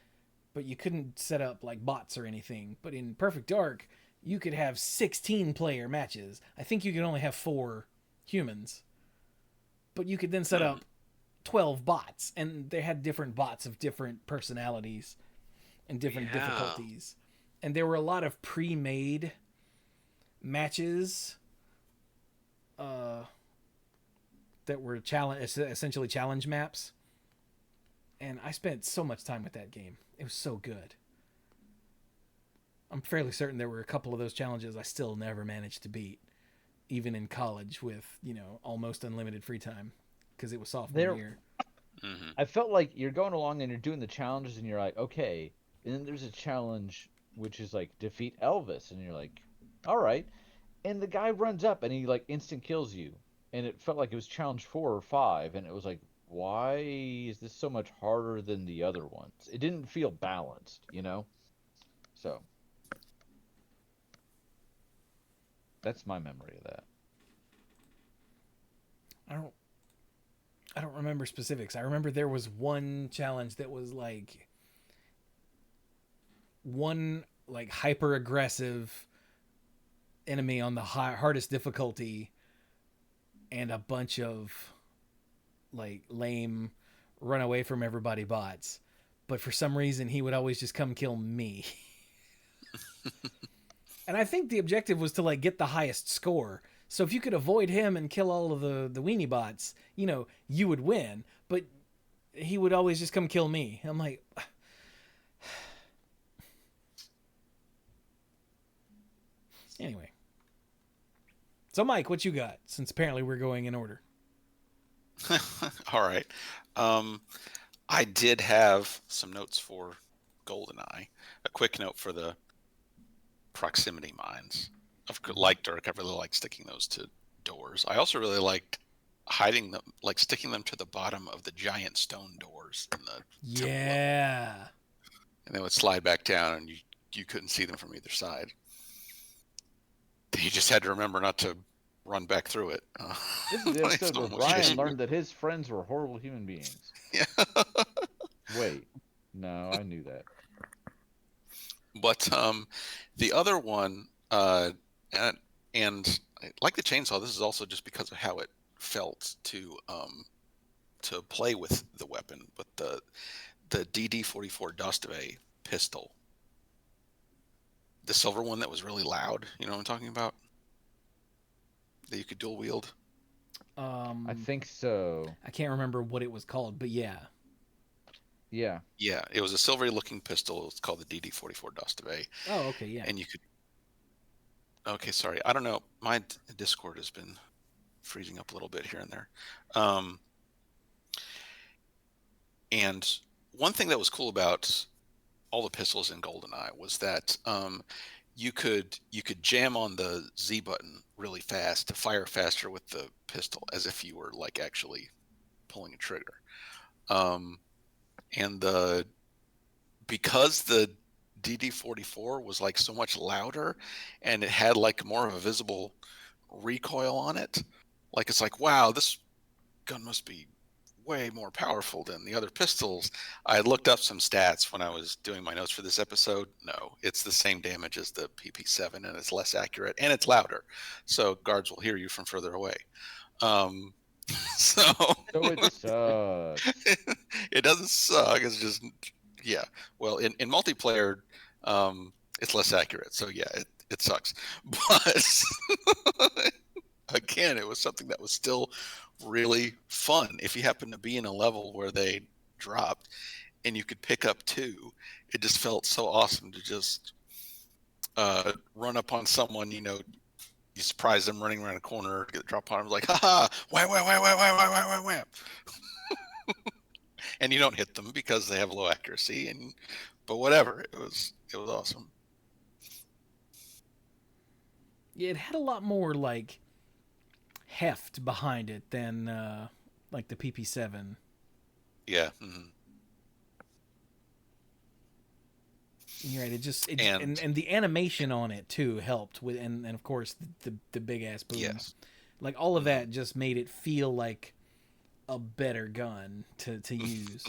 but you couldn't set up like bots or anything. But in Perfect Dark, you could have 16-player matches. I think you could only have 4 humans, but you could then set up 12 bots, and they had different bots of different personalities and different difficulties. And there were a lot of pre-made matches that were essentially challenge maps. And I spent so much time with that game. It was so good. I'm fairly certain there were a couple of those challenges I still never managed to beat, even in college with, almost unlimited free time, because it was sophomore year. Mm-hmm. I felt like you're going along and you're doing the challenges and you're like, okay. And then there's a challenge which is like defeat Elvis, and you're like, all right. And the guy runs up and he like instant kills you. And it felt like it was challenge 4 or 5, and it was like, why is this so much harder than the other ones? It didn't feel balanced, So that's my memory of that. I don't remember specifics. I remember there was one challenge that was like one like hyper aggressive enemy on the hardest difficulty, and a bunch of like lame run away from everybody bots. But for some reason he would always just come kill me. And I think the objective was to like get the highest score. So if you could avoid him and kill all of the weenie bots, you would win. But he would always just come kill me. I'm like... Anyway. So, Mike, what you got? Since apparently we're going in order. All right. I did have some notes for GoldenEye. A quick note for the proximity mines. Like Dirk, I really liked sticking those to doors. I also really liked hiding them, like sticking them to the bottom of the giant stone doors in the yeah. And they would slide back down, and you couldn't see them from either side. You just had to remember not to run back through it. This is the episode where Brian learned that his friends were horrible human beings. Yeah. Wait, no, I knew that. But the other one, and like the chainsaw, this is also just because of how it felt to play with the weapon. But the DD-44 Dostoevsky pistol, the silver one that was really loud, you know what I'm talking about? That you could dual wield? I think so. I can't remember what it was called, but yeah. Yeah. Yeah, it was a silvery looking pistol. It's called the DD-44 Dostoevsky. Oh, okay, yeah. And you could... Okay, sorry. I don't know. My Discord has been freezing up a little bit here and there. And one thing that was cool about all the pistols in GoldenEye was that you could jam on the Z button really fast to fire faster with the pistol, as if you were like actually pulling a trigger. And because the DD-44 was like so much louder, and it had like more of a visible recoil on it, like it's like, wow, this gun must be way more powerful than the other pistols. I looked up some stats when I was doing my notes for this episode. No, it's the same damage as the PP7, and it's less accurate, and it's louder, so guards will hear you from further away. So it sucks. it doesn't suck. It's just, yeah. Well, in multiplayer, it's less accurate. So yeah, it sucks. But again, it was something that was still really fun. If you happen to be in a level where they dropped and you could pick up two, it just felt so awesome to just run up on someone, you surprise them running around a corner, get a drop on them, like, haha, wham, wham, wham, wham, wham, wham, wham, wham. And you don't hit them because they have low accuracy, but whatever, it was awesome. Yeah, it had a lot more like heft behind it than like the PP7. Yeah. Mm-hmm. You're right. And the animation on it too helped with, and of course the big ass boom. Yes. Like all of that just made it feel like a better gun to use.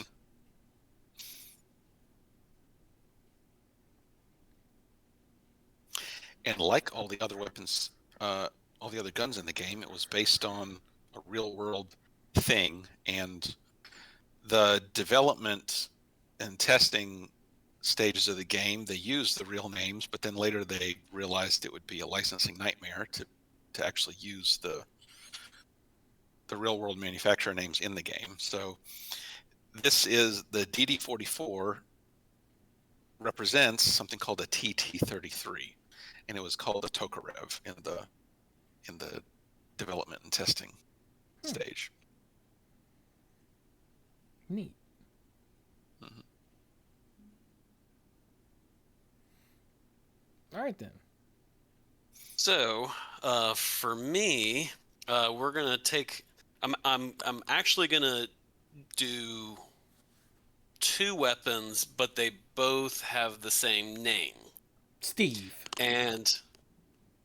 And like all the other weapons, all the other guns in the game, it was based on a real world thing, and the development and testing stages of the game, they used the real names, but then later they realized it would be a licensing nightmare to actually use the real world manufacturer names in the game. So this is the DD44 represents something called a TT33, and it was called a Tokarev in the development and testing stage. Neat. Mm-hmm. All right then. So, for me, we're gonna take. I'm actually gonna do two weapons, but they both have the same name. Steve. And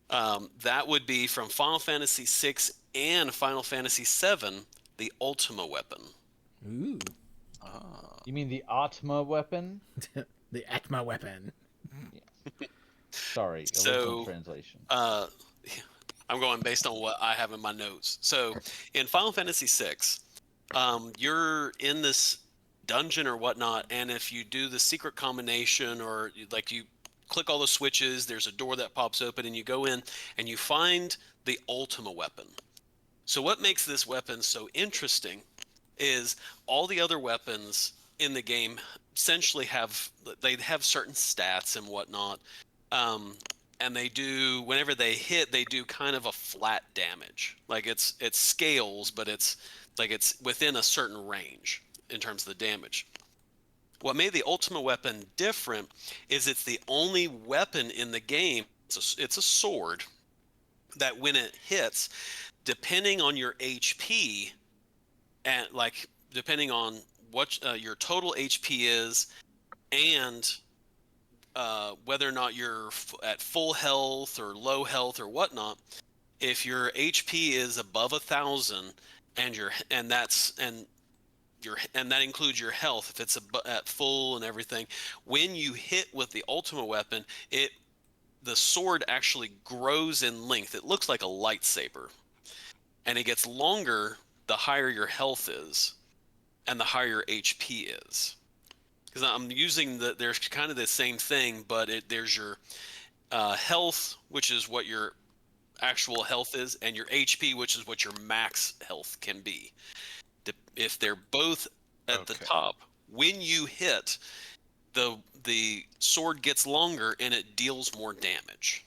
that would be from Final Fantasy VI and Final Fantasy VII, the Ultima weapon. Ooh. You mean the Atma weapon? The Atma weapon. Yes. Sorry, So, original translation. I'm going based on what I have in my notes. So, in Final Fantasy VI, you're in this dungeon or whatnot, and if you do the secret combination, or like you click all the switches, there's a door that pops open, and you go in and you find the Ultima weapon. So what makes this weapon so interesting is all the other weapons in the game essentially have certain stats and whatnot, and they do, whenever they hit, they do kind of a flat damage. Like it's scales, but it's within a certain range in terms of the damage. What made the Ultima weapon different is it's the only weapon in the game. It's a sword that when it hits, depending on your HP, and like depending on what your total HP is, and whether or not you're at full health or low health or whatnot, if your HP is above 1,000 and that includes your health, if it's at full and everything, when you hit with the Ultima weapon, the sword actually grows in length. It looks like a lightsaber, and it gets longer the higher your health is and the higher your HP is. Because I'm using there's kind of the same thing, but there's your health, which is what your actual health is, and your HP, which is what your max health can be. If they're both at the top, when you hit, the sword gets longer and it deals more damage.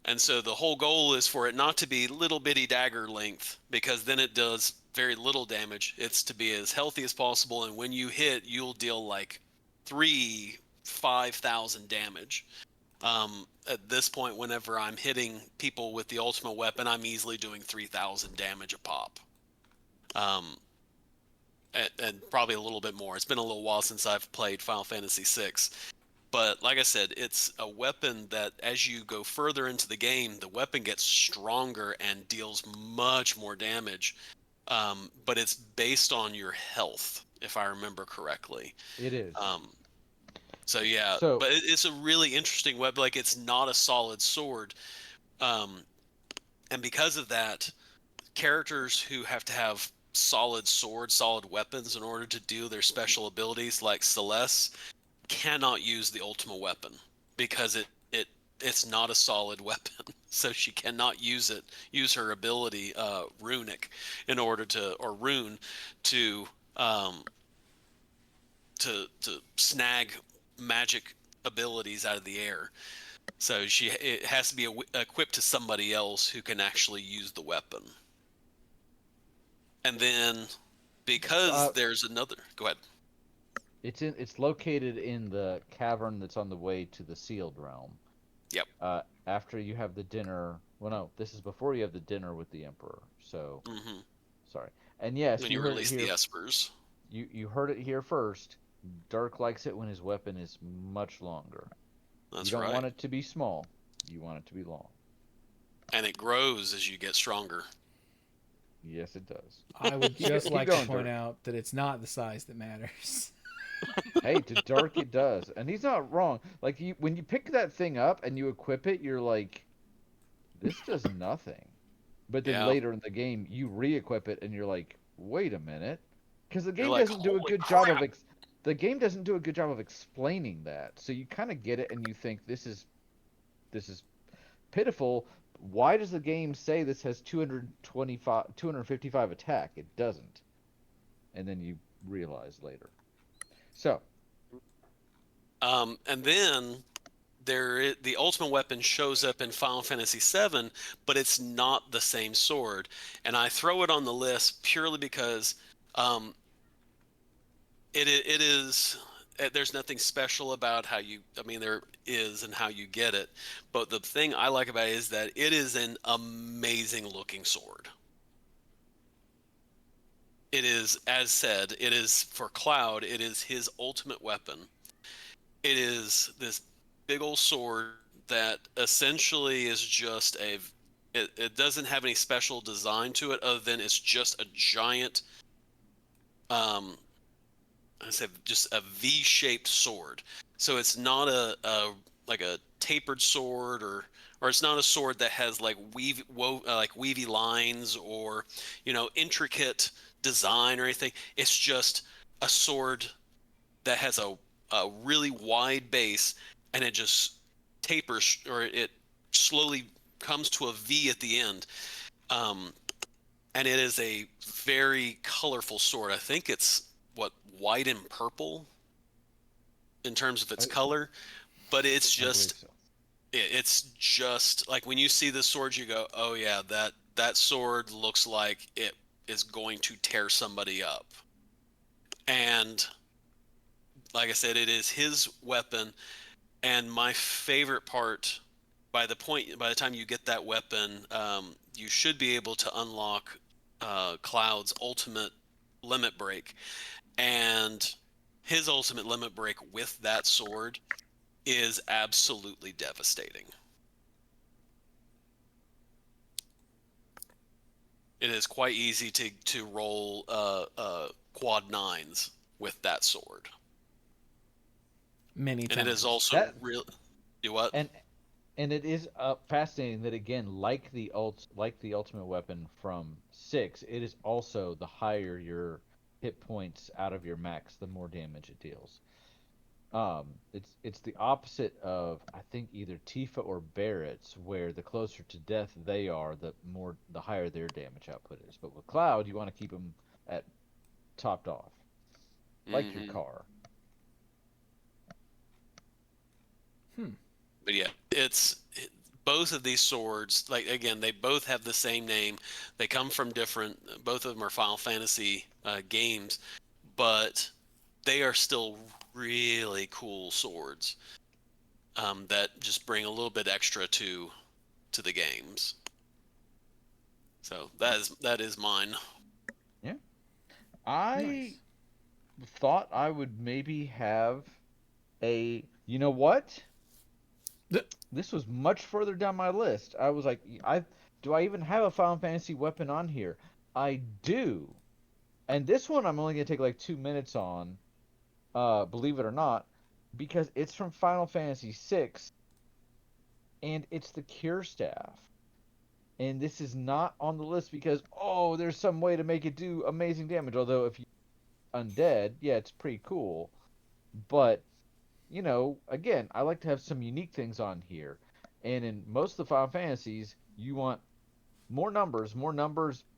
And so the whole goal is for it not to be little bitty dagger length, because then it does very little damage. It's to be as healthy as possible, and when you hit, you'll deal like 5,000 damage. At this point, whenever I'm hitting people with the Ultima weapon, I'm easily doing 3,000 damage a pop. And probably a little bit more. It's been a little while since I've played Final Fantasy VI. But like I said, it's a weapon that as you go further into the game, the weapon gets stronger and deals much more damage. but it's based on your health, if I remember correctly. It is. So yeah, So- but it's a really interesting weapon. Like, it's not a solid sword, and because of that, characters who have to have solid swords, solid weapons in order to do their special abilities, like Celeste, cannot use the ultimate weapon because it's not a solid weapon. So she cannot use her ability, runic, in order to, or rune, to snag magic abilities out of the air. So it has to be equipped to somebody else who can actually use the weapon. And then, because there's another, go ahead. It's located in the cavern that's on the way to the sealed realm. Yep. After you have the dinner. Well, no, this is before you have the dinner with the Emperor. So, sorry. And yes, When you you heard release it here. the espers. You heard it here first. Dirk likes it when his weapon is much longer. That's you don't right. want it to be small. You want it to be long. And it grows as you get stronger. Yes, it does. I would just Keep like going, to point Dirk. out that it's not the size that matters. Hey, to Dirk it does, and he's not wrong. Like when you pick that thing up and you equip it, you're like, this does nothing. But then Yeah. later in the game, you re-equip it, and you're like, wait a minute, because the game like, doesn't do a "Holy good job crap." of the game doesn't do a good job of explaining that. So you kind of get it, and you think this is pitiful. Why does the game say this has 255 attack? It doesn't. And then you realize later. So, And then the ultimate weapon shows up in Final Fantasy VII, but it's not the same sword. And I throw it on the list purely because it is. There's nothing special about how you. I mean, there is, and how you get it. But the thing I like about it is that it is an amazing looking sword. It is, as said, it is for Cloud. It is his ultimate weapon. It is this big old sword that essentially is just it doesn't have any special design to it other than it's just a giant, I said just a V-shaped sword. So it's not like a tapered sword, or it's not a sword that has like weavy lines, or intricate design or anything. It's just a sword that has a really wide base, and it just tapers, or it slowly comes to a V at the end. And it is a very colorful sword. I think it's white and purple in terms of its color, but it's just it's just like when you see this sword, you go, oh yeah, that sword looks like it is going to tear somebody up. And like I said, it is his weapon. And my favorite part, by the time you get that weapon, you should be able to unlock Cloud's ultimate limit break. And his ultimate limit break with that sword is absolutely devastating. It is quite easy to roll quad 9s with that sword. Many times. And it is also real. Do what? And it is fascinating that, again, like the ultimate weapon from 6, it is also the higher your hit points out of your max, the more damage it deals. It's the opposite of, I think, either Tifa or Barrett's, where the closer to death they are, the higher their damage output is. But with Cloud, you want to keep them at topped off, like your car. But yeah, both of these swords, like, again, they both have the same name. They come from both of them are Final Fantasy games, but they are still really cool swords that just bring a little bit extra to the games. So that is mine. Yeah. I thought I would maybe have you know what? This was much further down my list. I was like, do I even have a Final Fantasy weapon on here? I do. And this one I'm only going to take like 2 minutes on, believe it or not, because it's from Final Fantasy VI, and it's the Cure Staff. And this is not on the list because, oh, there's some way to make it do amazing damage. Although if you undead, yeah, it's pretty cool. But, again, I like to have some unique things on here. And in most of the Final Fantasies, you want more numbers,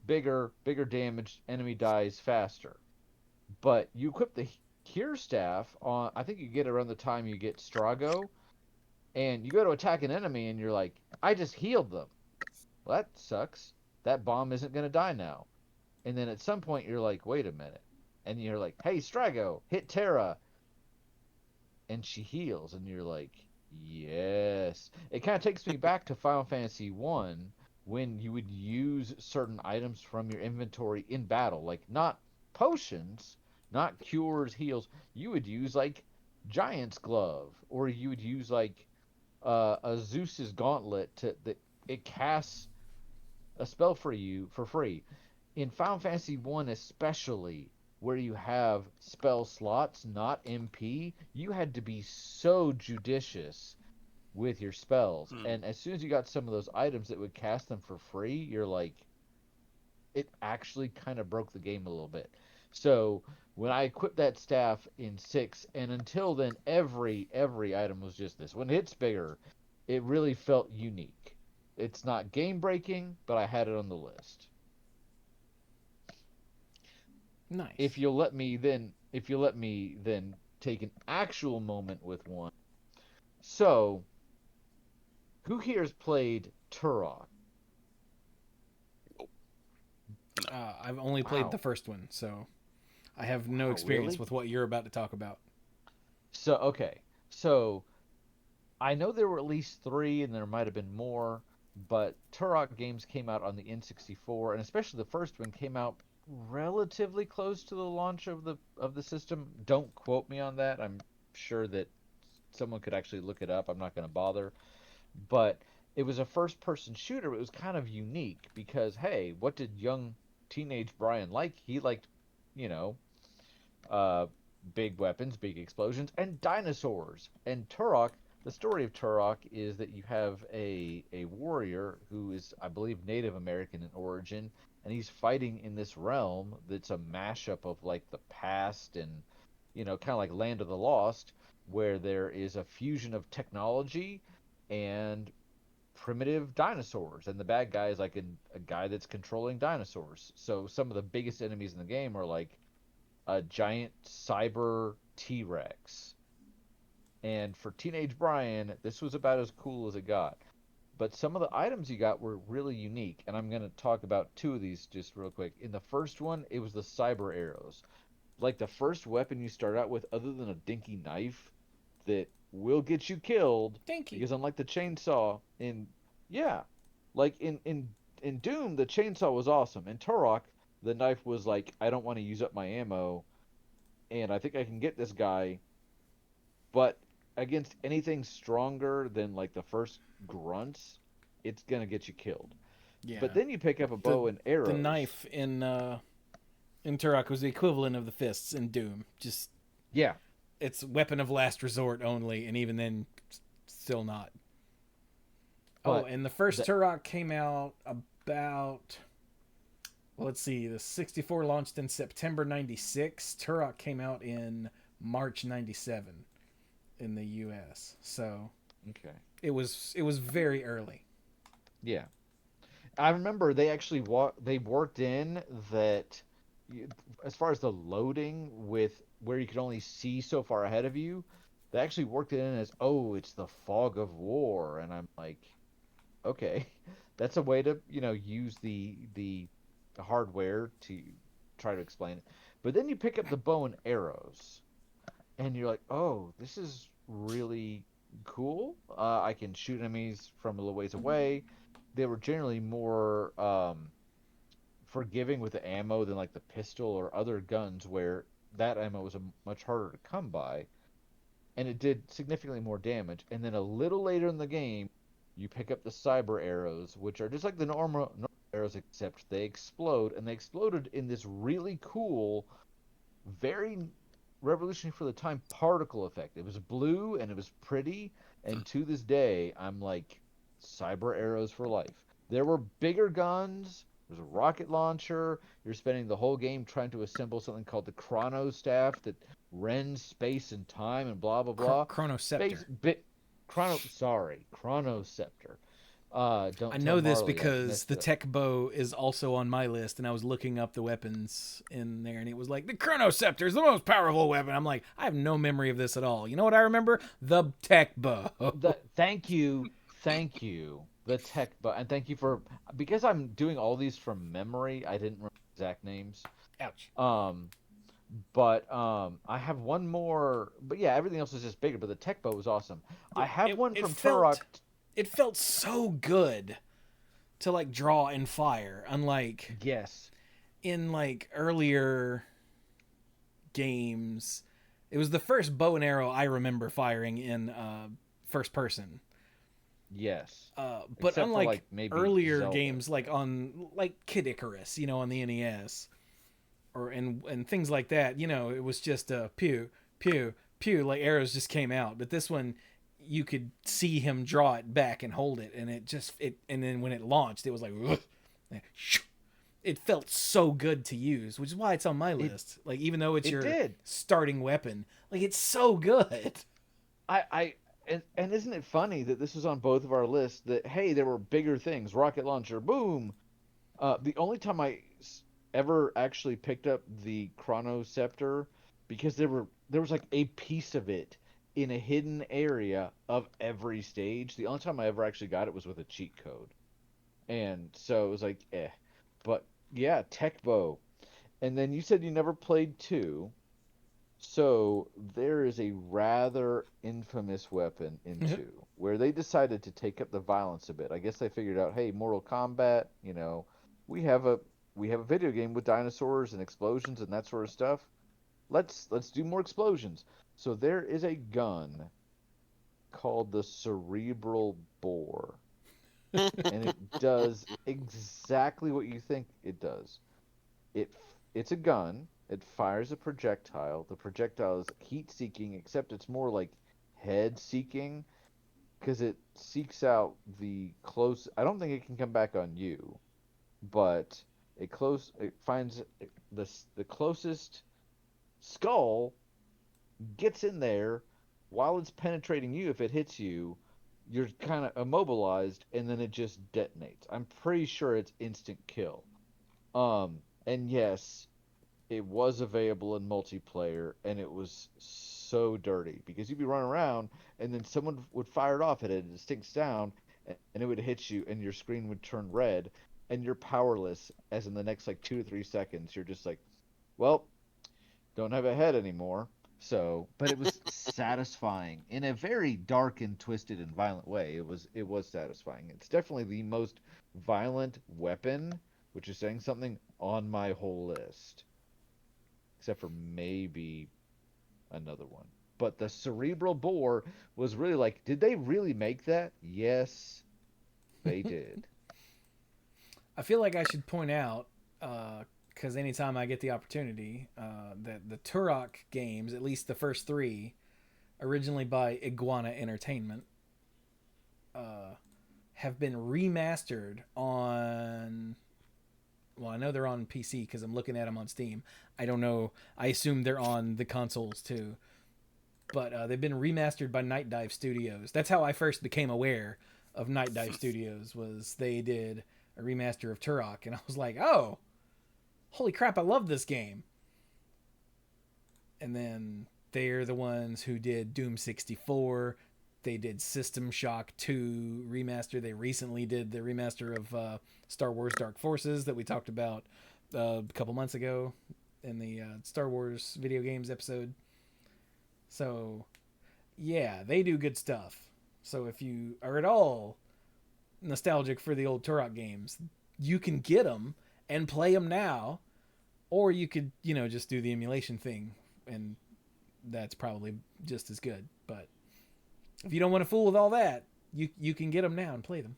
bigger damage, enemy dies faster. But you equip the Cure Staff on, I think you get around the time you get Strago, and you go to attack an enemy and you're like, I just healed them. Well, that sucks. That bomb isn't going to die now. And then at some point you're like, wait a minute. And you're like, hey, Strago, hit Terra. And she heals. And you're like, yes. It kind of takes me back to Final Fantasy 1 when you would use certain items from your inventory in battle. Like, not potions, not cures, heals. You would use, like, Giant's Glove. Or you would use, like, a Zeus's Gauntlet that it casts a spell for you for free. In Final Fantasy 1 especially, where you have spell slots, not MP, you had to be so judicious with your spells. And as soon as you got some of those items that would cast them for free, you're like, it actually kind of broke the game a little bit. So when I equipped that staff in 6, and until then every item was just this. When it hits bigger, it really felt unique. It's not game breaking, but I had it on the list. Nice. If you'll let me then take an actual moment with one. So, who here has played Turok? I've only played Wow. the first one, so I have no experience really? with what you're about to talk about. So, okay. So, I know there were at least 3, and there might have been more, but Turok games came out on the N64, and especially the first one came out relatively close to the launch of the system. Don't quote me on that. I'm sure that someone could actually look it up. I'm not going to bother. But it was a first-person shooter. It was kind of unique because, hey, what did young teenage Brian like? He liked, you know, uh, big weapons, big explosions, and dinosaurs. And Turok, the story of Turok is that you have a warrior who is, I believe, Native American in origin, and he's fighting in this realm that's a mashup of like the past and, kind of like Land of the Lost, where there is a fusion of technology and primitive dinosaurs, and the bad guy is like a guy that's controlling dinosaurs. So some of the biggest enemies in the game are like a giant cyber T-Rex. And for Teenage Brian, this was about as cool as it got. But some of the items you got were really unique, and I'm going to talk about 2 of these just real quick. In the first one, it was the cyber arrows. Like the first weapon you start out with, other than a dinky knife that will get you killed, Dinky. because unlike the chainsaw yeah, like in Doom, the chainsaw was awesome. In Turok, the knife was like, I don't want to use up my ammo, and I think I can get this guy, but against anything stronger than like the first grunts, it's gonna get you killed. Yeah. But then you pick up a bow and arrows. The knife in Turok was the equivalent of the fists in Doom. Just Yeah. it's weapon of last resort only, and even then, still not. But and the first Turok came out about. Well, let's see. The 64 launched in September '96. Turok came out in March '97 in the U.S. So okay. it was very early. Yeah. I remember they actually they worked in that as far as the loading with where you could only see so far ahead of you, they actually worked it in as, oh, it's the fog of war, and I'm like, okay, that's a way to use the hardware to try to explain it. But then you pick up the bow and arrows, and you're like, oh, this is really cool. I can shoot enemies from a little ways away. They were generally more forgiving with the ammo than like the pistol or other guns, where that ammo was much harder to come by, and it did significantly more damage. And then a little later in the game, you pick up the cyber arrows, which are just like the arrows, except they explode, and they exploded in this really cool, very revolutionary for the time particle effect. It was blue and it was pretty, and to this day, I'm like, cyber arrows for life. There were bigger guns. There's a rocket launcher. You're spending the whole game trying to assemble something called the Chrono Staff that rends space and time and blah blah blah. Chronoceptor. Chronoceptor. Don't I tell know this Marley I because messed the it up. tech bow is also on my list, and I was looking up the weapons in there, and it was like, the Chronoceptor is the most powerful weapon. I'm like, I have no memory of this at all. You know what I remember? The tech bow. Thank you. The tech bow, and thank you for, because I'm doing all these from memory. I didn't remember exact names. Ouch. But I have one more. But yeah, everything else is just bigger. But the tech bow was awesome. I have one from Turok. It felt so good to like draw and fire, unlike Yes. in like earlier games. It was the first bow and arrow I remember firing in first person. Yes. But Except for, unlike like, maybe earlier Zelda. games, like on like Kid Icarus, you know, on the NES, or and things like that, you know, it was just a pew pew pew, like arrows just came out. But this one, you could see him draw it back and hold it, and and then when it launched, it was like, it felt so good to use, which is why it's on my list. Like, even though it's your starting weapon, like, it's so good. And isn't it funny that this was on both of our lists? That, hey, there were bigger things, rocket launcher, boom. The only time I ever actually picked up the Chronoceptor, because there was like a piece of it in a hidden area of every stage. The only time I ever actually got it was with a cheat code. And so it was like, eh. But yeah, tech bow. And then you said you never played 2. So there is a rather infamous weapon in 2 where they decided to take up the violence a bit. I guess they figured out, hey, Mortal Kombat, you know, we have a video game with dinosaurs and explosions and that sort of stuff. Let's do more explosions. So there is a gun called the Cerebral Bore. And it does exactly what you think it does. It's a gun. It fires a projectile. The projectile is heat-seeking, except it's more like head-seeking, because it seeks out the close. I don't think it can come back on you, but it finds the closest skull, gets in there while it's penetrating you. If it hits you, you're kind of immobilized, and then it just detonates. I'm pretty sure it's instant kill. And yes, it was available in multiplayer, and it was so dirty because you'd be running around, and then someone would fire it off at a distinct sound, and it would hit you, and your screen would turn red, and you're powerless. As in the next like 2 to 3 seconds, you're just like, well, don't have a head anymore. So, but it was satisfying in a very dark and twisted and violent way. It was satisfying. It's definitely the most violent weapon, which is saying something, on my whole list. Except for maybe another one. But the Cerebral Bore was really like, did they really make that? Yes, they did. I feel like I should point out, because anytime I get the opportunity, that the Turok games, at least the first 3, originally by Iguana Entertainment, have been remastered on... Well, I know they're on PC because I'm looking at them on Steam. I don't know. I assume they're on the consoles too. But they've been remastered by Night Dive Studios. That's how I first became aware of Night Dive Studios, was they did a remaster of Turok. And I was like, oh, holy crap, I love this game. And then they're the ones who did Doom 64. They did System Shock 2 remaster. They recently did the remaster of Star Wars Dark Forces that we talked about a couple months ago in the Star Wars video games episode. So, yeah, they do good stuff. So if you are at all nostalgic for the old Turok games, you can get them and play them now. Or you could, you know, just do the emulation thing, and that's probably just as good. But if you don't want to fool with all that, you can get them now and play them.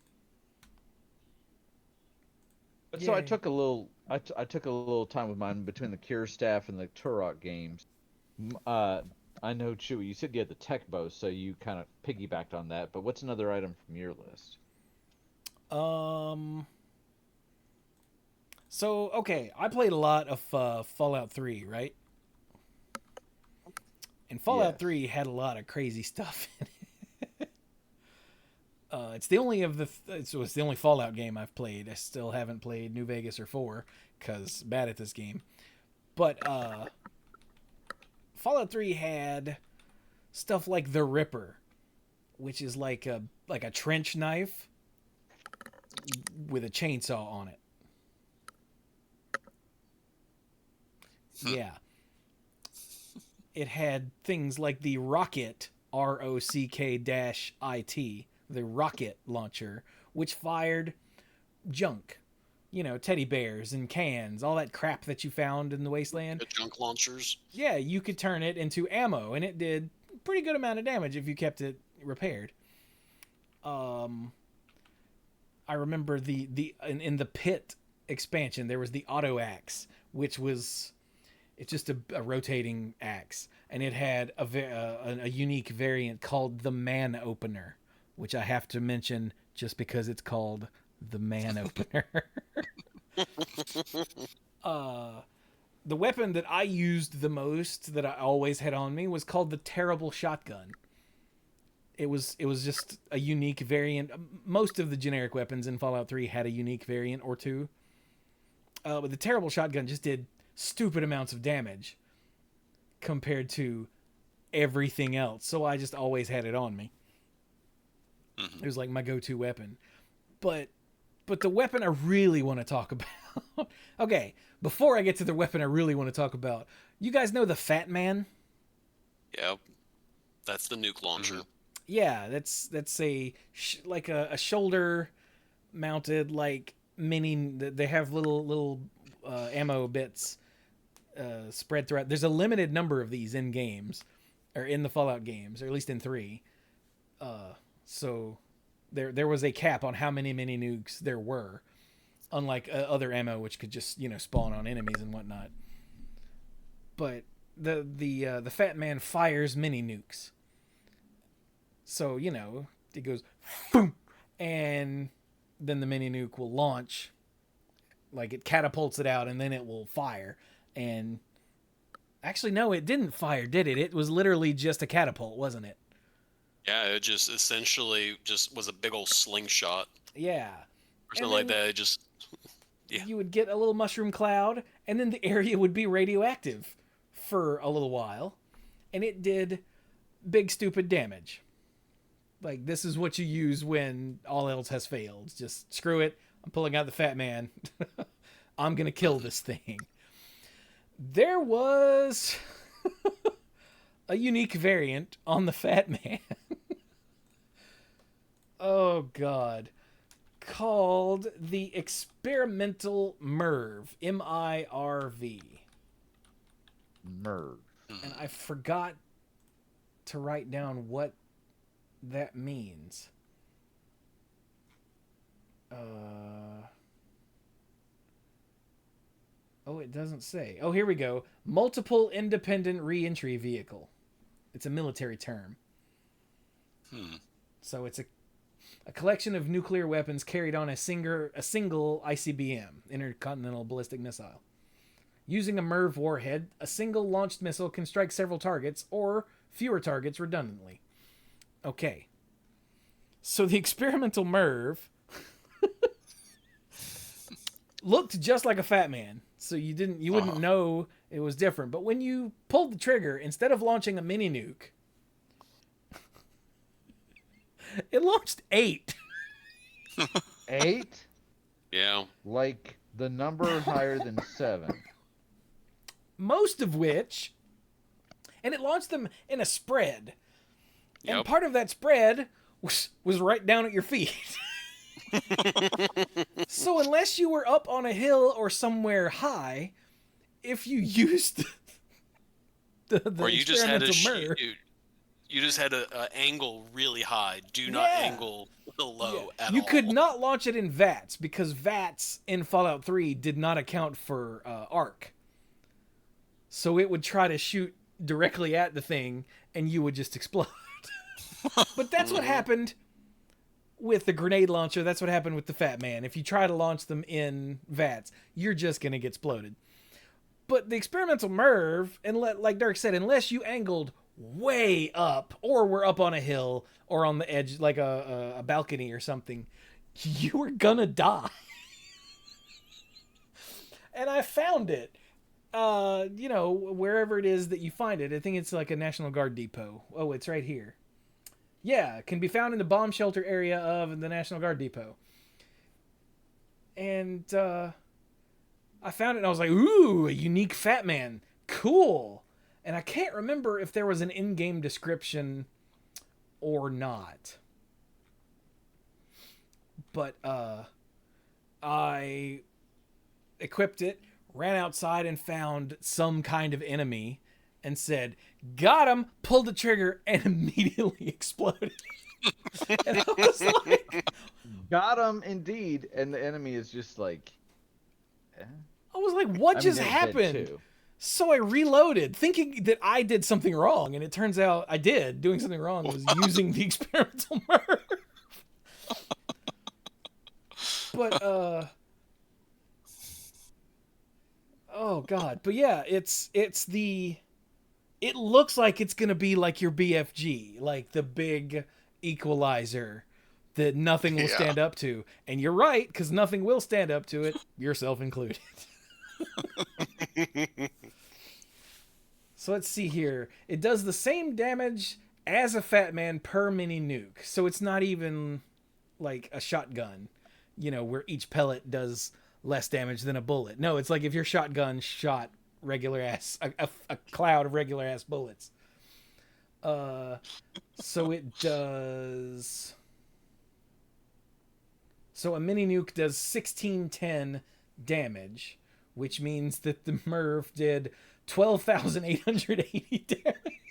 So I Yay. took a little I took a little time with mine between the Cure staff and the Turok games. I know, Chewy, you said you had the tech bow, so you kind of piggybacked on that. But what's another item from your list? So okay, I played a lot of Fallout 3, right? And Fallout Yes. 3 had a lot of crazy stuff in it. It's the only it's the only Fallout game I've played. I still haven't played New Vegas or 4 because bad at this game. But Fallout 3 had stuff like the Ripper, which is like a trench knife with a chainsaw on it. Yeah. It had things like the Rocket, ROCK-IT, the rocket launcher, which fired junk. You know, teddy bears and cans, all that crap that you found in the wasteland. The junk launchers. Yeah, you could turn it into ammo, and it did a pretty good amount of damage if you kept it repaired. I remember in the Pit expansion, there was the auto axe, which was it's just a rotating axe, and it had a unique variant called the Man Opener, which I have to mention just because it's called the Man Opener. The weapon that I used the most, that I always had on me, was called the Terrible Shotgun. It was just a unique variant. Most of the generic weapons in Fallout 3 had a unique variant or two. But the Terrible Shotgun just did stupid amounts of damage compared to everything else. So I just always had it on me. Mhm. It was like my go-to weapon. But the weapon I really want to talk about... Okay, before I get to the weapon I really want to talk about, you guys know the Fat Man? Yep. That's the nuke launcher. Yeah, that's a shoulder mounted like mini. They have little ammo bits spread throughout. There's a limited number of these in games, or in the Fallout games, or at least in 3. So there was a cap on how many mini nukes there were, unlike other ammo which could just spawn on enemies and whatnot. But the Fat Man fires mini nukes. So, it goes boom, and then the mini nuke will launch. Like, it catapults it out, and then it will fire. And actually, no, it didn't fire, did it? It was literally just a catapult, wasn't it? Yeah, it just essentially just was a big old slingshot Yeah. or something like that. It just, yeah. You would get a little mushroom cloud, and then the area would be radioactive for a little while. And it did big, stupid damage. Like, this is what you use when all else has failed. Just screw it. I'm pulling out the Fat Man. I'm going to kill this thing. There was a unique variant on the Fat Man. Oh, God. Called the Experimental MIRV. MIRV. Merv. And I forgot to write down what that means. Oh, it doesn't say. Oh, here we go. Multiple Independent Reentry Vehicle. It's a military term. So it's a collection of nuclear weapons carried on a single ICBM, Intercontinental Ballistic Missile. Using a MIRV warhead, a single launched missile can strike several targets or fewer targets redundantly. Okay. So the experimental MIRV looked just like a Fat Man. So you wouldn't know it was different. But when you pulled the trigger, instead of launching a mini nuke, it launched 8. 8? Yeah. Like the number higher than 7. Most of which, and it launched them in a spread. Yep. And part of that spread was right down at your feet. So unless you were up on a hill or somewhere high, if you used the Or you just had a experimental MIRV, You just had to angle really high. Do not Yeah. angle low at all. You could not launch it in VATS because VATS in Fallout 3 did not account for arc. So it would try to shoot directly at the thing and you would just explode. But that's what happened with the grenade launcher. That's what happened with the Fat Man. If you try to launch them in VATS, you're just going to get exploded. But the experimental MIRV, and like Dirk said, unless you angled way up or were up on a hill or on the edge, like a balcony or something, you were going to die. And I found it. Wherever it is that you find it. I think it's like a National Guard depot. Oh, it's right here. Yeah, it can be found in the bomb shelter area of the National Guard depot. And I found it and I was like, ooh, a unique Fat Man. Cool. And I can't remember if there was an in-game description or not. But I equipped it, ran outside and found some kind of enemy and said, got him, pulled the trigger, and immediately exploded. And I was like... Got him, indeed. And the enemy is just like... I was like, what just happened? So I reloaded, thinking that I did something wrong, and it turns out I did. Doing something wrong was using the experimental MIRV. But, oh, God. But, yeah, it looks like it's going to be like your BFG, like the big equalizer that nothing will stand up to. And you're right, because nothing will stand up to it, yourself included. So let's see here. It does the same damage as a Fat Man per mini nuke. So it's not even like a shotgun, where each pellet does less damage than a bullet. No, it's like if your shotgun shot regular ass, a cloud of regular ass bullets. So it does... So a mini nuke does 1610 damage, which means that the MIRV did 12,880 damage.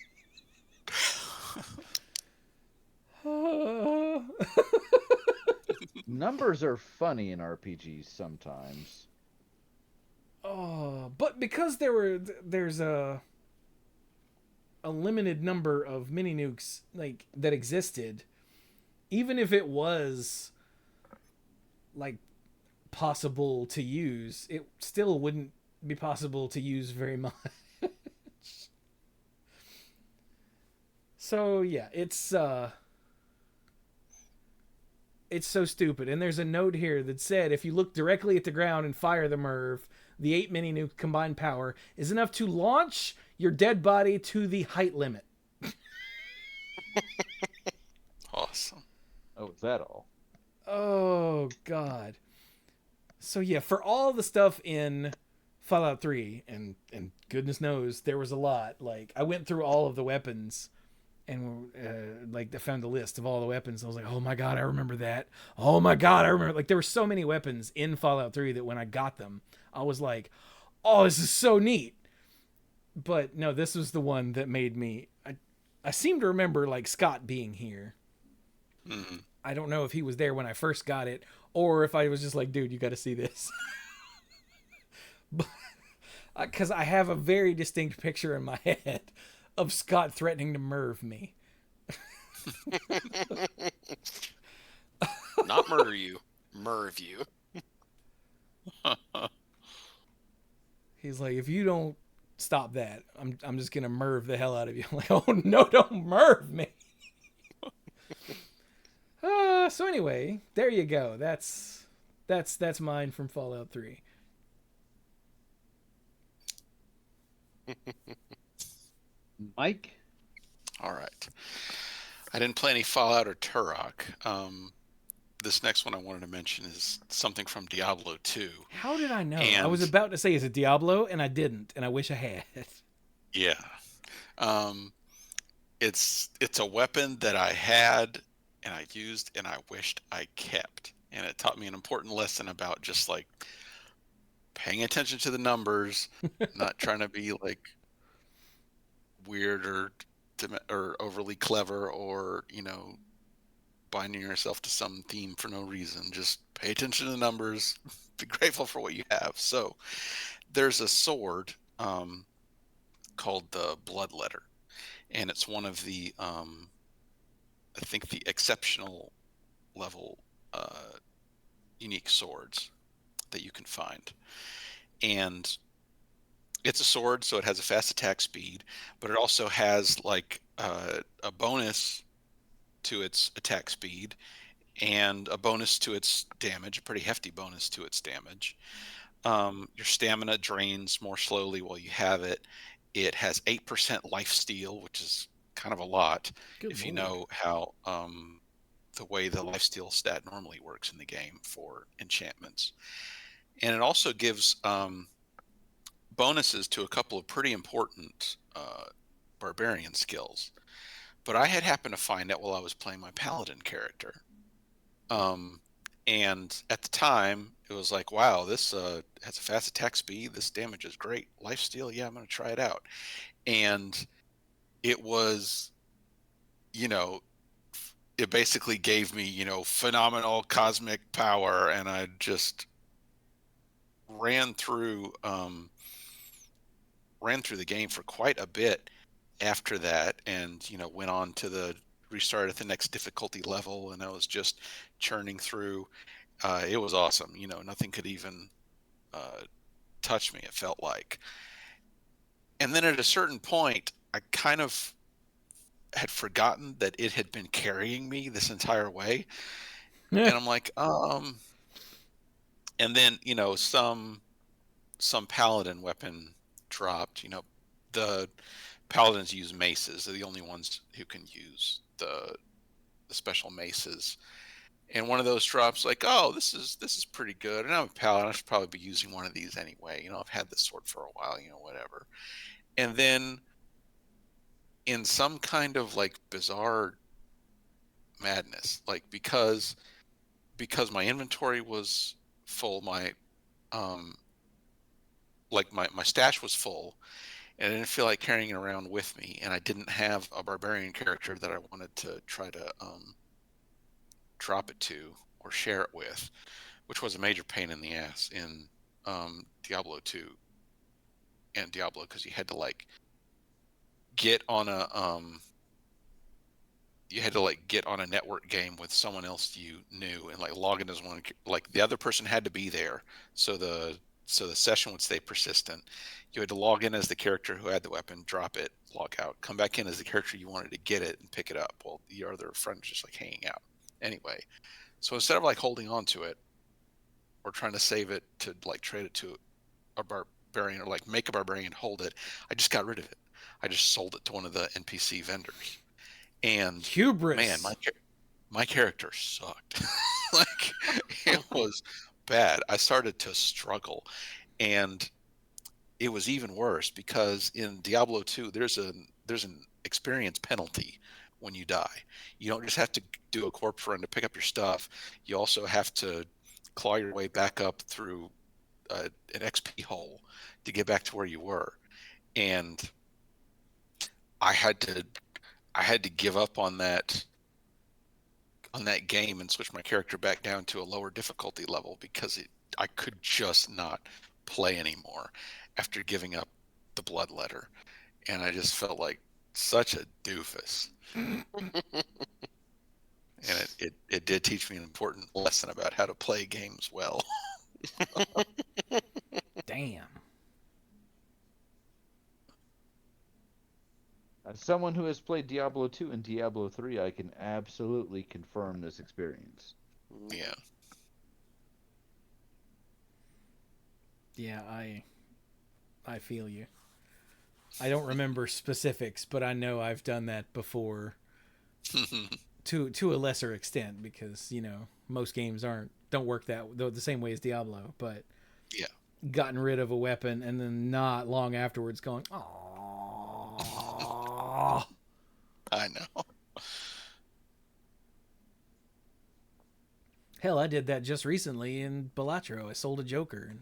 Numbers are funny in RPGs sometimes. Oh, but because there's a limited number of mini nukes like that existed, even if it was like possible to use, it still wouldn't be possible to use very much. So yeah, it's so stupid. And there's a note here that said if you look directly at the ground and fire the MIRV, the 8 mini nuke combined power is enough to launch your dead body to the height limit. Awesome. Oh, is that all? Oh, God. So, yeah, for all the stuff in Fallout 3, and goodness knows there was a lot, like, I went through all of the weapons and, I found a list of all the weapons. I was like, oh, my God, I remember that. Oh, my God, I remember. Like, there were so many weapons in Fallout 3 that when I got them, I was like, oh, this is so neat. But, no, this was the one that made me... I seem to remember, like, Scott being here. Mm-hmm. I don't know if he was there when I first got it, or if I was just like, dude, you got to see this. Because I have a very distinct picture in my head of Scott threatening to MIRV me. Not murder you, MIRV you. He's like, if you don't stop that, I'm just going to MIRV the hell out of you. I'm like, oh, no, don't MIRV me. So anyway, there you go. That's mine from Fallout 3. Mike? All right. I didn't play any Fallout or Turok. This next one I wanted to mention is something from Diablo 2. How did I know? I was about to say, is it Diablo? And I didn't, and I wish I had. Yeah. It's a weapon that I had and I used and I wished I kept. And it taught me an important lesson about just like paying attention to the numbers, not trying to be like weird or or overly clever or, binding yourself to some theme for no reason. Just pay attention to the numbers, be grateful for what you have. So there's a sword called the Blood Letter, and it's one of the, I think, the exceptional level unique swords that you can find. And it's a sword, so it has a fast attack speed, but it also has like a bonus to its attack speed and a bonus to its damage, a pretty hefty bonus to its damage. Your stamina drains more slowly while you have it. It has 8% life steal, which is kind of a lot. Good if you lord. know how the way the life steal stat normally works in the game for enchantments. And it also gives bonuses to a couple of pretty important barbarian skills. But I had happened to find out while I was playing my paladin character. And at the time, it was like, wow, this has a fast attack speed. This damage is great. Lifesteal, yeah, I'm going to try it out. And it was, it basically gave me, phenomenal cosmic power. And I just ran through the game for quite a bit after that, and went on to the restart at the next difficulty level, and I was just churning through. It was awesome. Nothing could even touch me, it felt like. And then at a certain point, I kind of had forgotten that it had been carrying me this entire way. And I'm like, and then, some paladin weapon dropped. The paladins use maces. They're the only ones who can use the special maces. And one of those drops, like, oh, this is pretty good. And I'm a paladin. I should probably be using one of these anyway. I've had this sword for a while, whatever. And then in some kind of like bizarre madness, like because my inventory was full, my stash was full, and I didn't feel like carrying it around with me, and I didn't have a barbarian character that I wanted to try to drop it to or share it with, which was a major pain in the ass in Diablo 2 and Diablo, because you had to like get on a network game with someone else you knew and like log in as one. Like the other person had to be there, so the session would stay persistent. You had to log in as the character who had the weapon, drop it, log out, come back in as the character you wanted to get it and pick it up. Well, your other friend was just like hanging out. Anyway, so instead of like holding on to it or trying to save it to like trade it to a barbarian or like make a barbarian hold it, I just got rid of it. I just sold it to one of the NPC vendors. And hubris. Man, my character sucked. Like it was bad. I started to struggle, and it was even worse because in Diablo 2 there's an experience penalty when you die. You don't just have to do a corpse run to pick up your stuff. You also have to claw your way back up through an XP hole to get back to where you were. And I had to give up on that game and switch my character back down to a lower difficulty level because I could just not play anymore after giving up the Blood Letter. And I just felt like such a doofus. And it did teach me an important lesson about how to play games well. Damn. As someone who has played Diablo 2 and Diablo 3, I can absolutely confirm this experience. Yeah. Yeah, I feel you. I don't remember specifics, but I know I've done that before to a lesser extent because, most games don't work the same way as Diablo, but yeah, gotten rid of a weapon and then not long afterwards going, "Aww." I know. Hell, I did that just recently in Balatro. I sold a Joker,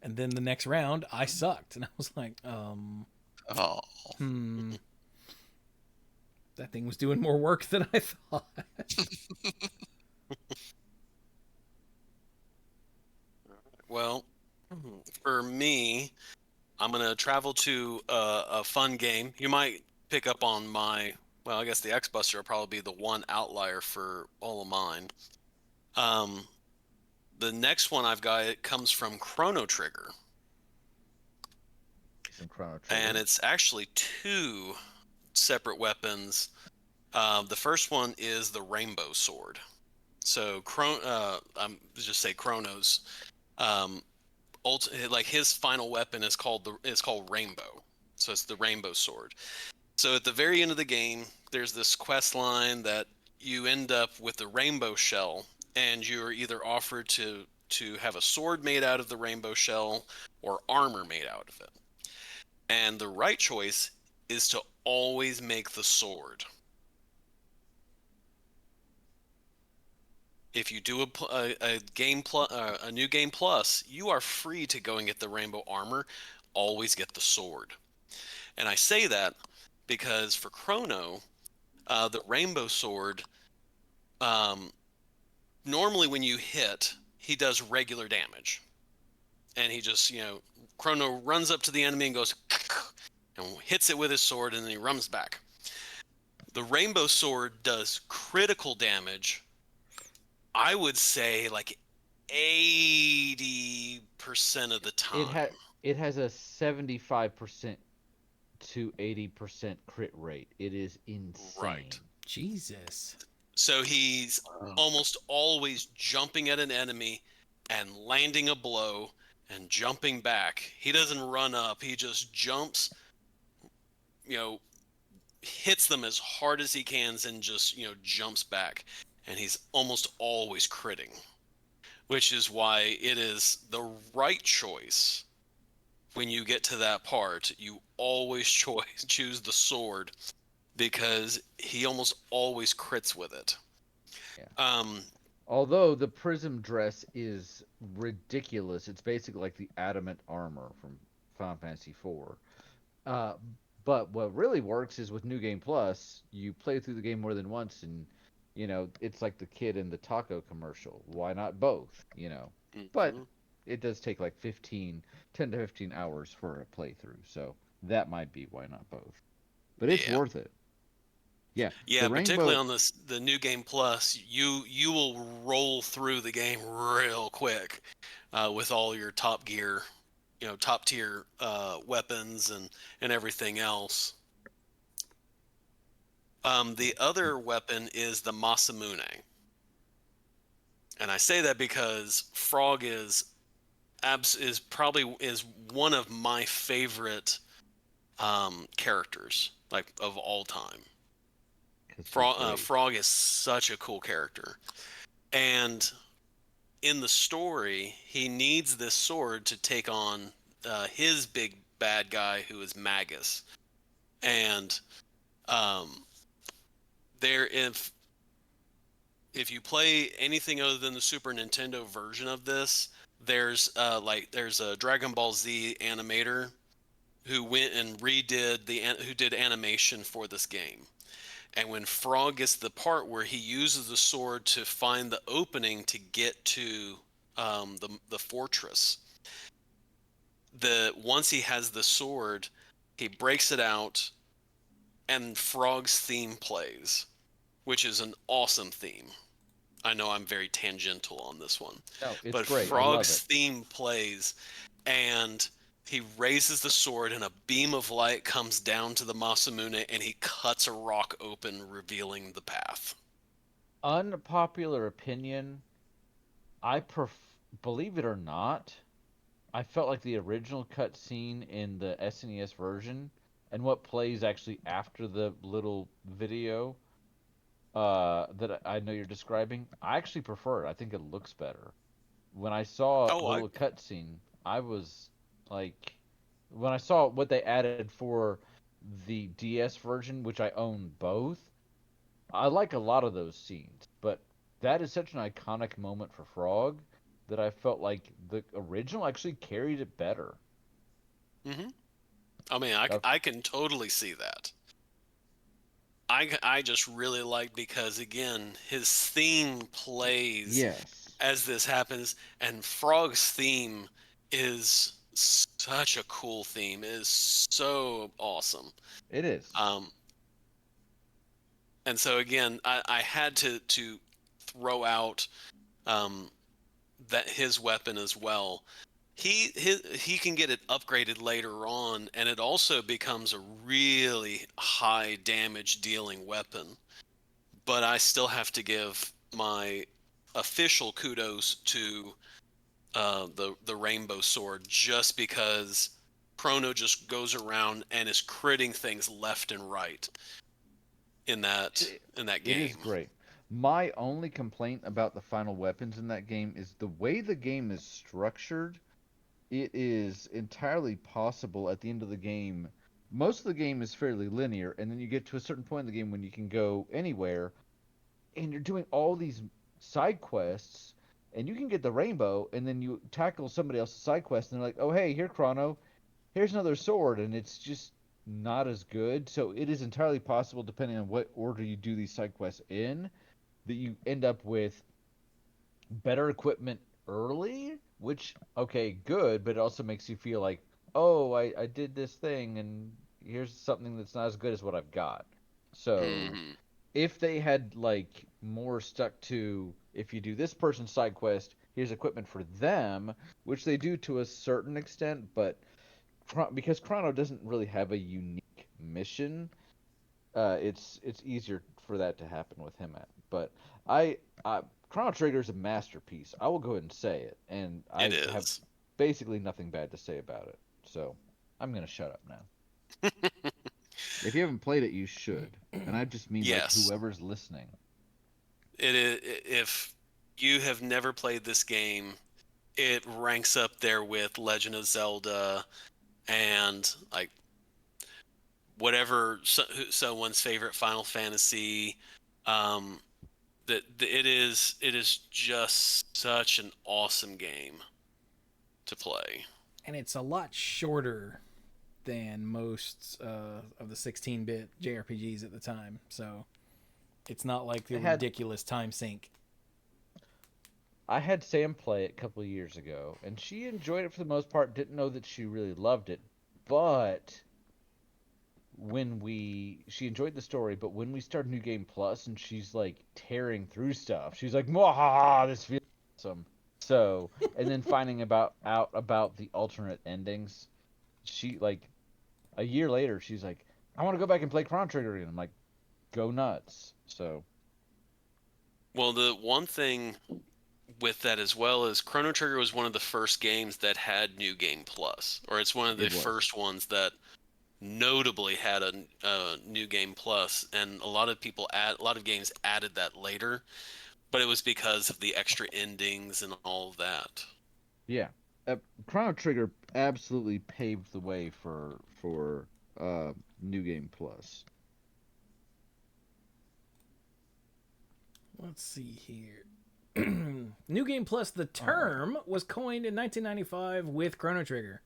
and then the next round I sucked, and I was like, Oh. That thing was doing more work than I thought. Well, for me, I'm gonna travel to a fun game. You might pick up on my. Well, I guess the X-Buster will probably be the one outlier for all of mine. Um, the next one I've got, it comes from Chrono Trigger. Some Chrono Trigger. And it's actually two separate weapons. The first one is the Rainbow Sword. So, I'm just say Chronos. Like his final weapon is called Rainbow. So it's the Rainbow Sword. So at the very end of the game, there's this quest line that you end up with the rainbow shell, and you're either offered to have a sword made out of the rainbow shell or armor made out of it. And the right choice is to always make the sword. If you do a new game plus, you are free to go and get the rainbow armor. Always get the sword. And I say that because for Chrono, the rainbow sword, normally when you hit, he does regular damage. And he just, Chrono runs up to the enemy and goes and hits it with his sword, and then he runs back. The rainbow sword does critical damage, I would say like 80% of the time. It has a 75% to 80% crit rate. It is insane. Right. Jesus. So he's almost always jumping at an enemy and landing a blow and jumping back. He doesn't run up. He just jumps, hits them as hard as he can and just, jumps back. And he's almost always critting, which is why it is the right choice. When you get to that part, you always choose the sword because he almost always crits with it. Yeah. Although the prism dress is ridiculous, it's basically like the adamant armor from Final Fantasy IV. But what really works is with New Game Plus, you play through the game more than once, and it's like the kid in the taco commercial. Why not both? Mm-hmm. But it does take like 10 to 15 hours for a playthrough, so that might be why not both. But it's worth it. Yeah. Yeah, particularly on the New Game Plus, you will roll through the game real quick with all your top gear, top tier weapons and everything else. The other weapon is the Masamune. And I say that because Frog is probably one of my favorite characters, like, of all time. Frog is such a cool character. And in the story, he needs this sword to take on his big bad guy, who is Magus. And if you play anything other than the Super Nintendo version of this, there's a Dragon Ball Z animator who went and who did animation for this game. And when Frog gets the part where he uses the sword to find the opening to get to the fortress, once he has the sword, he breaks it out, and Frog's theme plays, which is an awesome theme. I know I'm very tangential on this one. No, it's but great. Frog's theme plays, and he raises the sword, and a beam of light comes down to the Masamune, and he cuts a rock open, revealing the path. Unpopular opinion, believe it or not, I felt like the original cutscene in the SNES version and what plays actually after the little video that I know you're describing, I actually prefer it. I think it looks better. When I saw the little cutscene, I was like, when I saw what they added for the DS version, which I own both, I like a lot of those scenes. But that is such an iconic moment for Frog that I felt like the original actually carried it better. Mm-hmm. I mean, I can totally see that. I just really like, because again, his theme plays Yes, as this happens, and Frog's theme is such a cool theme. It is so awesome. it is. And so again, I had to throw out that his weapon as well. He can get it upgraded later on, and it also becomes a really high damage dealing weapon. But I still have to give my official kudos to the rainbow sword, just because Chrono just goes around and is critting things left and right in that It is game. great. My only complaint about the final weapons in that game is the way the game is structured. It is entirely possible at the end of the game. Most of the game is fairly linear, and then you get to a certain point in the game when you can go anywhere, and you're doing all these side quests, and you can get the rainbow, and then you tackle somebody else's side quest, and they're like, "Oh, hey, here, Chrono, here's another sword," and it's just not as good. So it is entirely possible, depending on what order you do these side quests in, that you end up with better equipment early, which, okay, good, but it also makes you feel like, oh, I did this thing, and here's something that's not as good as what I've got. So Hmm. if they had like more stuck to, if you do this person's side quest, here's equipment for them, which they do to a certain extent, but because Chrono doesn't really have a unique mission, it's easier for that to happen with him. But I, I Chrono Trigger is a masterpiece. I will go ahead and say it, and It I have is. basically nothing bad to say about it. So I'm gonna shut up now. If you haven't played it, you should, and I just mean like Yes. whoever's listening. It is, if you have never played this game, it ranks up there with Legend of Zelda and like whatever someone's favorite Final Fantasy. Um, it is just such an awesome game to play. And it's a lot shorter than most of the 16-bit JRPGs at the time. So it's not like the I had ridiculous time sink. I had Sam play it a couple of years ago, and she enjoyed it for the most part. Didn't know that she really loved it, but she enjoyed the story, but when we started New Game Plus and she's like tearing through stuff, she's like, "Mwahaha, this feels awesome." So, and then finding out about the alternate endings, she like a year later, she's like, "I want to go back and play Chrono Trigger again." I'm like, "Go nuts!" So, Well, the one thing with that as well is Chrono Trigger was one of the first games that had New Game Plus, or it's one of the it was. first ones that notably had a New Game Plus, and a lot of games added that later, but it was because of the extra endings and all of that. Yeah, Chrono Trigger absolutely paved the way for New Game Plus. Let's see here. New Game Plus, the term was coined in 1995 with Chrono Trigger.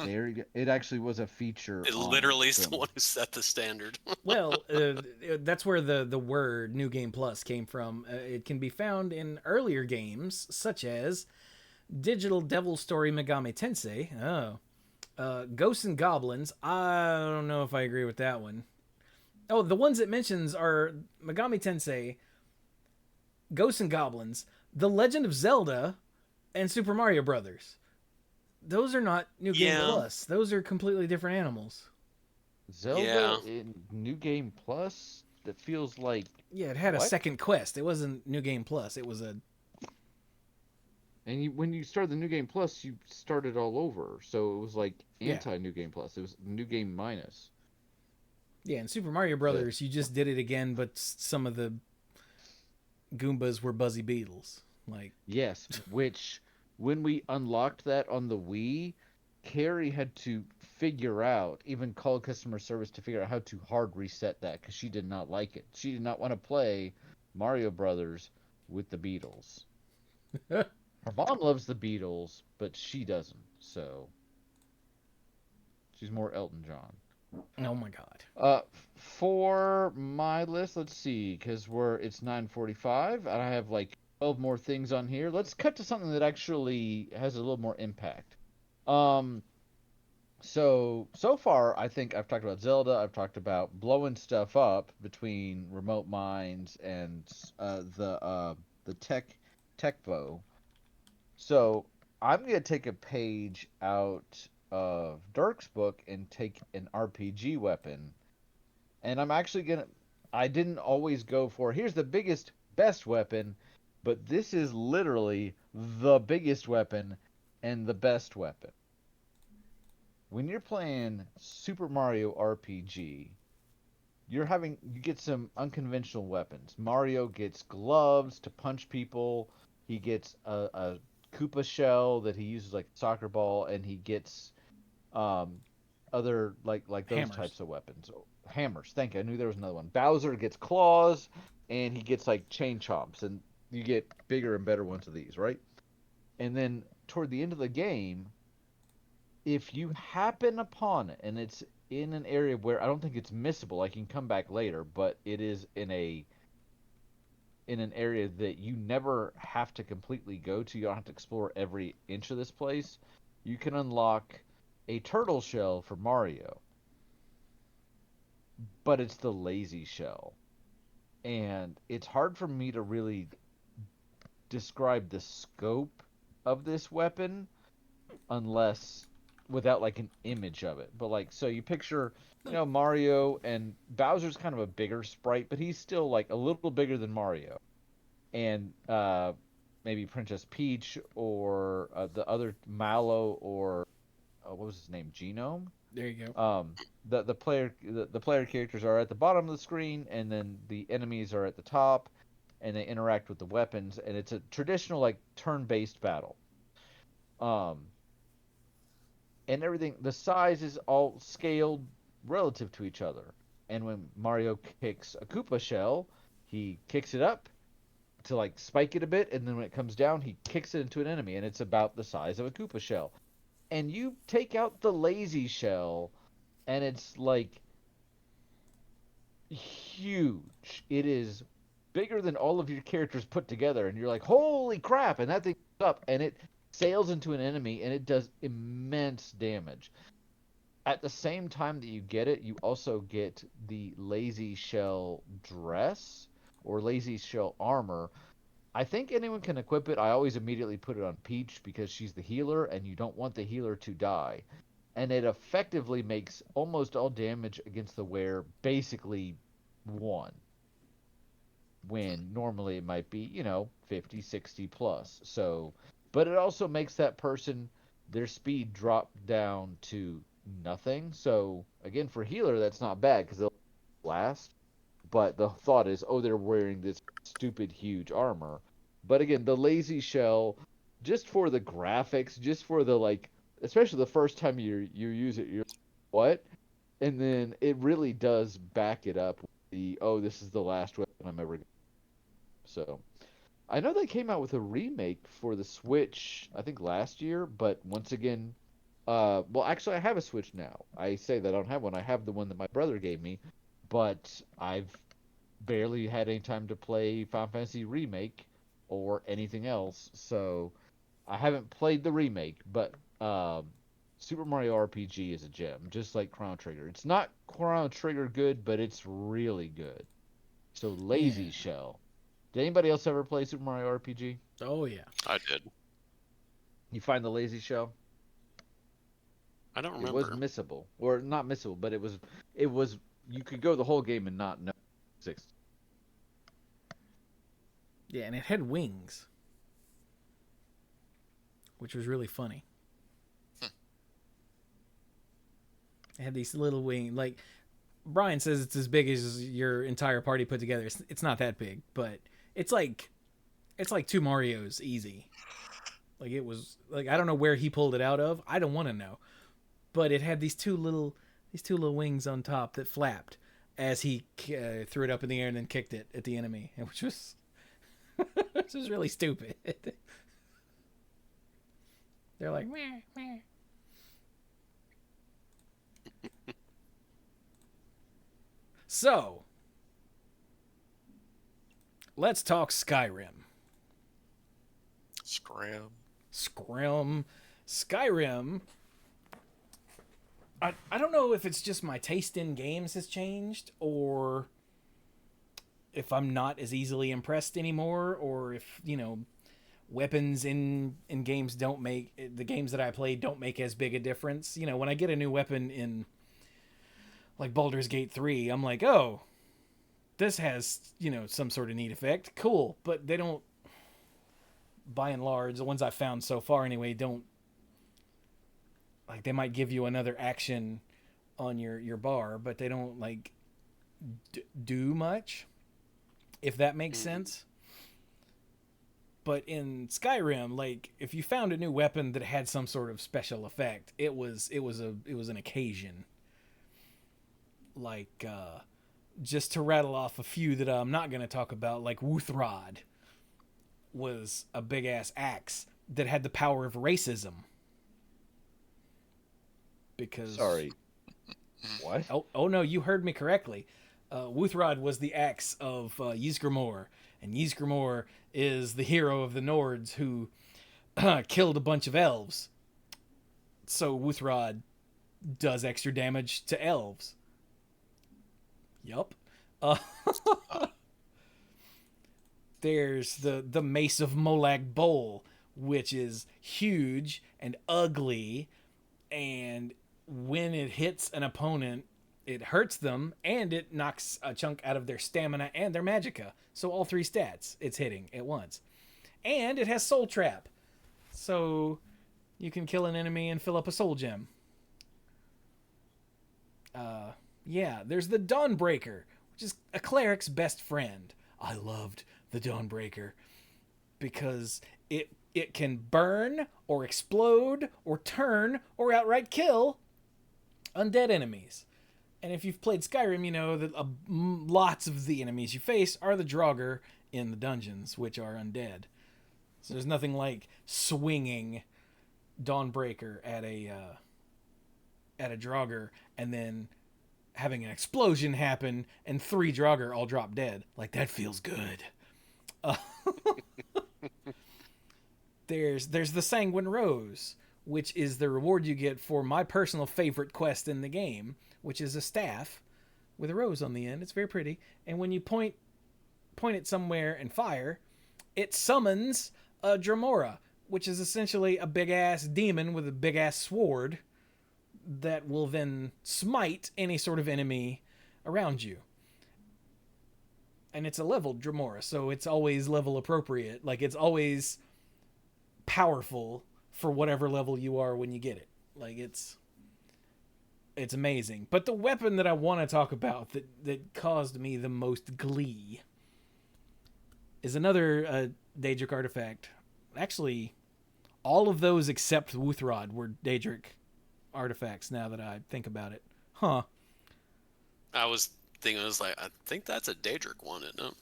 There you go. It actually was a feature. It on literally is the film. one who set the standard. Well, that's where the word New Game Plus came from. It can be found in earlier games, such as Digital Devil Story Megami Tensei. Ghosts and Goblins. I don't know if I agree with that one. Oh, the ones it mentions are Megami Tensei, Ghosts and Goblins, The Legend of Zelda, and Super Mario Brothers. Those are not New Game Yeah. Plus. Those are completely different animals. Zelda in New Game Plus. That feels like Yeah, it had a what? second quest. It wasn't New Game Plus. It was a And when you started the New Game Plus, you started all over. So it was like Yeah. anti New Game Plus. It was New Game Minus. yeah. In Super Mario Brothers, you just did it again, but some of the Goombas were Buzzy Beetles. Like Yes, which when we unlocked that on the Wii, Carrie had to figure out, even call customer service to figure out how to hard reset that because she did not like it. She did not want to play Mario Brothers with the Beatles. Her mom loves the Beatles, but she doesn't. So She's more Elton John. Oh my god. For my list, let's see, because it's 9:45, and I have like 12 more things on here. Let's cut to something that actually has a little more impact. So far, I think I've talked about Zelda. I've talked about blowing stuff up between remote mines and the tech bow. So I'm gonna take a page out of Dirk's book and take an RPG weapon. And I'm actually gonna. I didn't always go for here's the biggest, best weapon, but this is literally the biggest weapon and the best weapon. When you're playing Super Mario RPG, you get some unconventional weapons. Mario gets gloves to punch people. He gets a Koopa shell that he uses like a soccer ball, and he gets other like those Hammers. types of weapons. Hammers. Thank you. I knew there was another one. Bowser gets claws, and he gets like chain chomps, and you get bigger and better ones of these, right? And then toward the end of the game, if you happen upon it, and it's in an area where I don't think it's missable, I can come back later, but it is in an area that you never have to completely go to. You don't have to explore every inch of this place. You can unlock a turtle shell for Mario, but it's the lazy shell. And it's hard for me to really describe the scope of this weapon unless without like an image of it. But like, so you picture, Mario, and Bowser's kind of a bigger sprite, but he's still like a little bigger than Mario. And maybe Princess Peach, or the other Mallow, or what was his name, Genome? There you go. The player characters are at the bottom of the screen, and then the enemies are at the top, and they interact with the weapons, and it's a traditional like turn-based battle. And everything, the size is all scaled relative to each other. And when Mario kicks a Koopa shell, he kicks it up to like spike it a bit, and then when it comes down, he kicks it into an enemy, and it's about the size of a Koopa shell. And you take out the lazy shell, and it's like huge. It is bigger than all of your characters put together, and you're like, holy crap! And that thing goes up, and it sails into an enemy, and it does immense damage. At the same time that you get it, you also get the lazy shell dress or lazy shell armor. I think anyone can equip it. I always immediately put it on Peach because she's the healer, and you don't want the healer to die. And it effectively makes almost all damage against the wearer basically 1. When normally it might be, 50, 60 plus. So, but it also makes that person, their speed drop down to nothing. So, again, for healer, that's not bad because they'll last. But the thought is, oh, they're wearing this stupid huge armor. But again, the lazy shell, just for the graphics, just for the like, especially the first time you use it, you're like, what? And then it really does back it up with this is the last weapon I'm ever going to. So, I know they came out with a remake for the Switch, I think last year, but once again, well, actually, I have a Switch now. I say that I don't have one. I have the one that my brother gave me, but I've barely had any time to play Final Fantasy Remake or anything else, so I haven't played the remake, but Super Mario RPG is a gem, just like Chrono Trigger. It's not Chrono Trigger good, but it's really good. So, Lazy Shell. Did anybody else ever play Super Mario RPG? Oh yeah, I did. You find the Lazy Shell? I don't remember. It was missable, or not missable, but it was. You could go the whole game and not know. 6. yeah, and it had wings, which was really funny. It had these little wings, like Brian says, it's as big as your entire party put together. It's not that big, but it's like 2 Marios easy. Like it was like, I don't know where he pulled it out of. I don't want to know, but it had these two little wings on top that flapped as he threw it up in the air and then kicked it at the enemy, which was really stupid. They're like meh, meh. So, let's talk Skyrim. Skyrim. I don't know if it's just my taste in games has changed, or if I'm not as easily impressed anymore, or if, weapons in games don't make... The games that I play don't make as big a difference. When I get a new weapon in, like, Baldur's Gate 3, I'm like, oh, this has, some sort of neat effect. Cool. But they don't... By and large, the ones I've found so far anyway, don't... Like, they might give you another action on your bar, but they don't, like, do much, if that makes sense. But in Skyrim, like, if you found a new weapon that had some sort of special effect, it was an occasion. Like, just to rattle off a few that I'm not going to talk about, like Wuthrod was a big-ass axe that had the power of racism. Because... Sorry. What? Oh no, you heard me correctly. Wuthrod was the axe of Ysgramor, and Ysgramor is the hero of the Nords who killed a bunch of elves. So Wuthrod does extra damage to elves. Yup. There's the Mace of Molag Bol, which is huge and ugly, and when it hits an opponent, it hurts them, and it knocks a chunk out of their stamina and their magicka. So all 3 stats it's hitting at once. And it has Soul Trap. So you can kill an enemy and fill up a soul gem. Yeah, there's the Dawnbreaker, which is a cleric's best friend. I loved the Dawnbreaker because it can burn or explode or turn or outright kill undead enemies. And if you've played Skyrim, you know that lots of the enemies you face are the Draugr in the dungeons, which are undead. So there's nothing like swinging Dawnbreaker at a Draugr and then having an explosion happen and 3 Draugr all drop dead. Like, that feels good. There's the Sanguine Rose, which is the reward you get for my personal favorite quest in the game, which is a staff with a rose on the end. It's very pretty. And when you point it somewhere and fire, it summons a Dramora, which is essentially a big-ass demon with a big-ass sword that will then smite any sort of enemy around you. And it's a leveled Dramora, so it's always level appropriate. Like, it's always powerful for whatever level you are when you get it. Like, it's amazing. But the weapon that I want to talk about that caused me the most glee is another Daedric artifact. Actually, all of those except Wuthrod were Daedric artifacts, now that I think about it. Huh. I was like, I think that's a Daedric one, isn't it?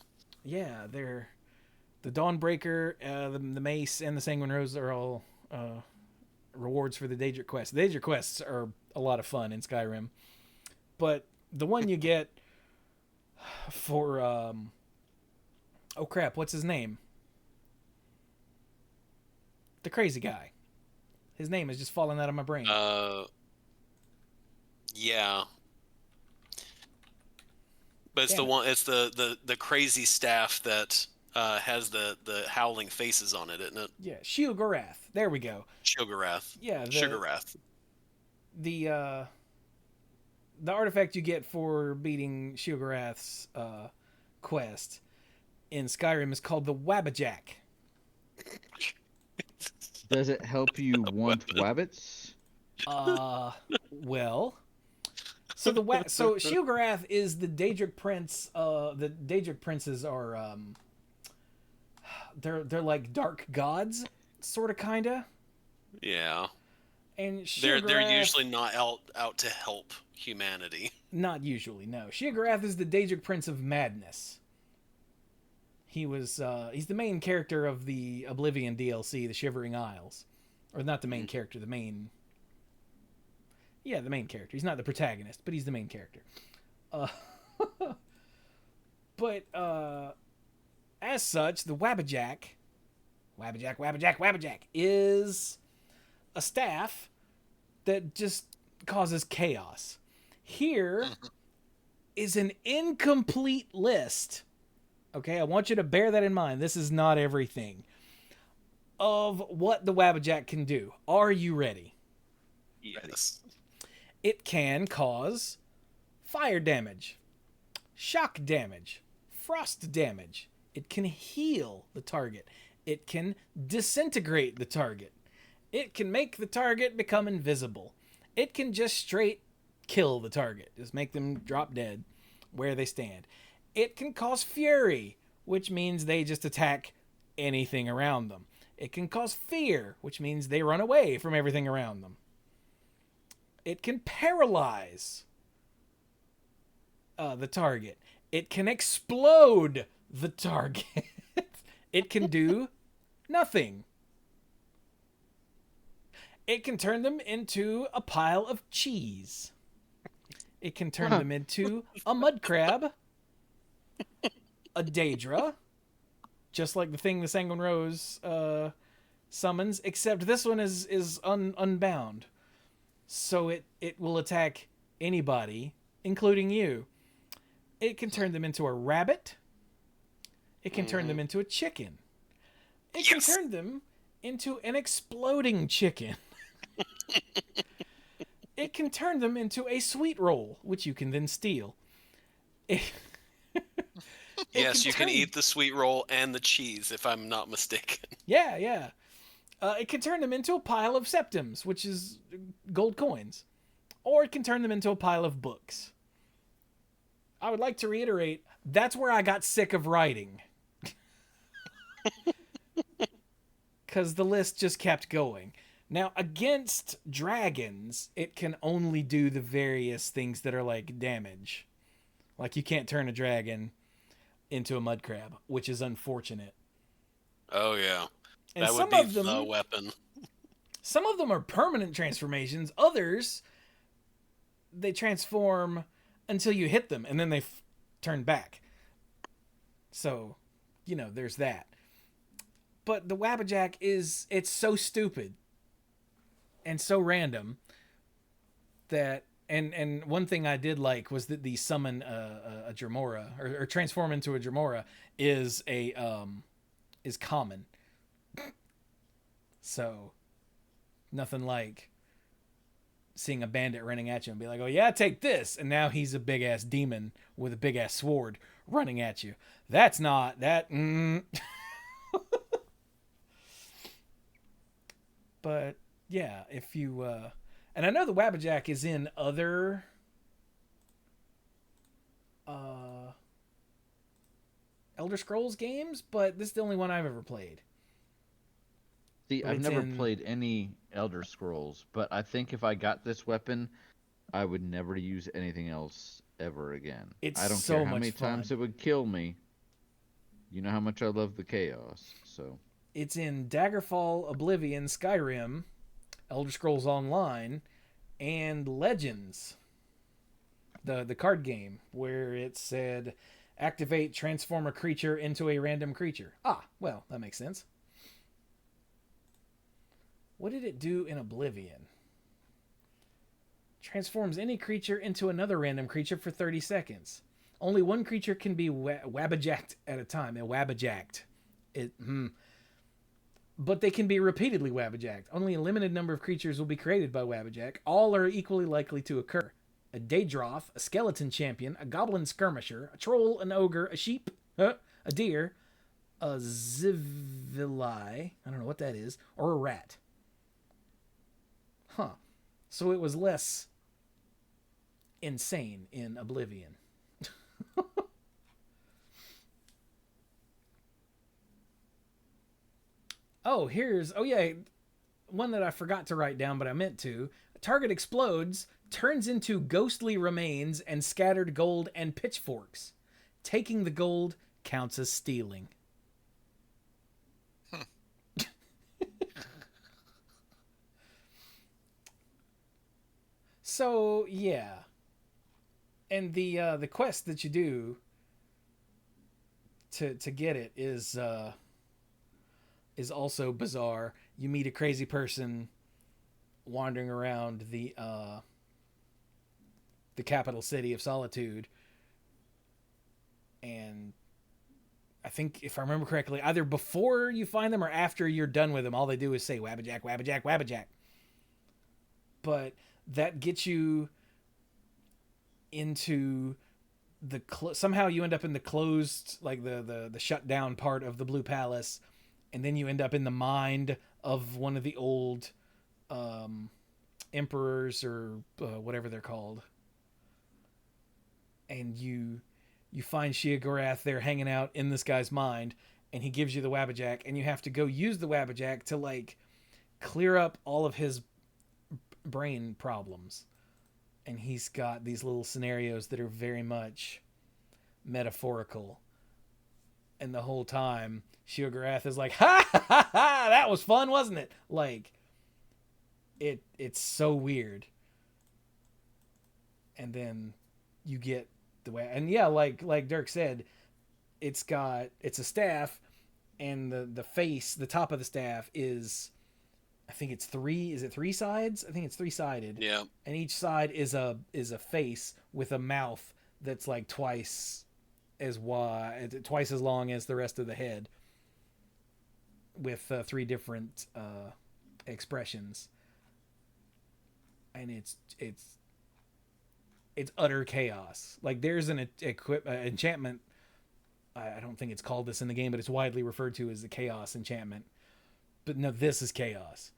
Yeah, they're... The Dawnbreaker, the Mace, and the Sanguine Rose are all rewards for the Daedric quests. The Daedric quests are a lot of fun in Skyrim. But the one you get for... oh crap, what's his name? The crazy guy. His name is just falling out of my brain. Yeah. But it's the crazy staff that has the howling faces on it, isn't it? Yeah, Sheogorath. There we go. Sheogorath. Yeah, Sugarwrath. The artifact you get for beating Sheogorath's quest in Skyrim is called the Wabbajack. Does it help you want wabbits? Well, so Sheogorath is the Daedric prince. The Daedric princes are they're like dark gods, sort of, kinda. Yeah. And they're usually not out to help humanity. Not usually, no. Sheogorath is the Daedric Prince of Madness. He's the main character of the Oblivion DLC, the Shivering Isles. Or not the main character, the main character. He's not the protagonist, but he's the main character. But as such, the Wabbajack is a staff that just causes chaos. Here is an incomplete list. Okay, I want you to bear that in mind. This is not everything of what the Wabbajack can do. Are you ready? Yes. It can cause fire damage, shock damage, frost damage. It can heal the target. It can disintegrate the target. It can make the target become invisible. It can just straight kill the target. Just make them drop dead where they stand. It can cause fury, which means they just attack anything around them. It can cause fear, which means they run away from everything around them. It can paralyze the target. It can explode the target. It can do nothing. It can turn them into a pile of cheese. It can turn them into a mud crab, a Daedra, just like the thing the Sanguine Rose summons, except this one is unbound. So it will attack anybody, including you. It can turn them into a rabbit. It can turn them into a chicken. It can turn them into an exploding chicken. It can turn them into a sweet roll, which you can then steal. Yes, you can eat the sweet roll and the cheese, if I'm not mistaken. Yeah, yeah. It can turn them into a pile of septims, which is gold coins. Or it can turn them into a pile of books. I would like to reiterate, that's where I got sick of writing. Because the list just kept going. Now, against dragons, it can only do the various things that are like damage. Like, you can't turn a dragon into a mud crab, which is unfortunate. Oh, yeah. And that would be the weapon. Some of them are permanent transformations. Others, they transform until you hit them, and then they turn back. So, there's that. But the Wabbajack it's so stupid and so random that, and one thing I did like was that the summon a Dremora or transform into a Dremora is common. So nothing like seeing a bandit running at you and be like, oh yeah, take this. And now he's a big ass demon with a big ass sword running at you. That's not that. But yeah, if you, and I know the Wabbajack is in other, Elder Scrolls games, but this is the only one I've ever played. See, I've never played any Elder Scrolls, but I think if I got this weapon, I would never use anything else ever again. I don't care how many times it would kill me. You know how much I love the chaos, so. It's in Daggerfall, Oblivion, Skyrim, Elder Scrolls Online, and Legends. The card game where it said, activate, transform a creature into a random creature. Ah, well, that makes sense. What did it do in Oblivion? Transforms any creature into another random creature for 30 seconds. Only one creature can be wabbajacked at a time. Wabbajacked. But they can be repeatedly wabbajacked. Only a limited number of creatures will be created by Wabbajack. All are equally likely to occur. A Daedroth, a skeleton champion, a goblin skirmisher, a troll, an ogre, a sheep, a deer, a zivili, I don't know what that is, or a rat. Huh. So it was less insane in Oblivion. Oh, one that I forgot to write down, but I meant to. A target explodes, turns into ghostly remains and scattered gold and pitchforks. Taking the gold counts as stealing. So, yeah. And the quest that you do to get it is also bizarre. You meet a crazy person wandering around the capital city of Solitude, and I think, if I remember correctly, either before you find them or after you're done with them, all they do is say Wabbajack, Wabbajack, Wabbajack. But that gets you into somehow you end up in the closed, like the shut down part of the Blue Palace, and then you end up in the mind of one of the old emperors, or whatever they're called, and you find Sheogorath there hanging out in this guy's mind, and he gives you the Wabbajack, and you have to go use the Wabbajack to like clear up all of his brain problems. And he's got these little scenarios that are very much metaphorical. And the whole time, Sheogorath is like, ha ha ha ha, that was fun, wasn't it? Like, it's so weird. And then you get the way, and yeah, like Dirk said, it's a staff, and the face, the top of the staff is, I think it's three sides? I think it's three-sided. Yeah. And each side is a face with a mouth that's like twice as long as the rest of the head, with three different expressions. And it's utter chaos. Like, there's an enchantment. I don't think it's called this in the game, but it's widely referred to as the chaos enchantment. But no, this is chaos.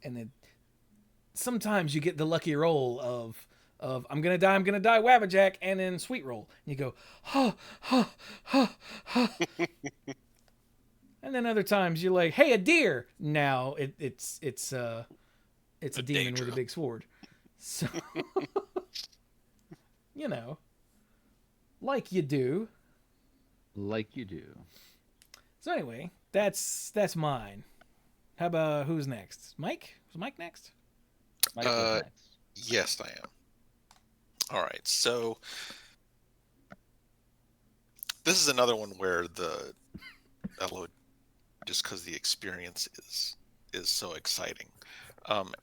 And then sometimes you get the lucky roll of I'm gonna die, Wabbajack, and then sweet roll. And you go, ha, ha, ha, ha. And then other times you're like, hey, a deer. Now it's a demon with a big sword. So you know, like you do. Like you do. So anyway, that's mine. How about who's next? Mike? Was Mike next? Mike is next. Yes, I am. All right, so this is another one where the LO, just because the experience is so exciting,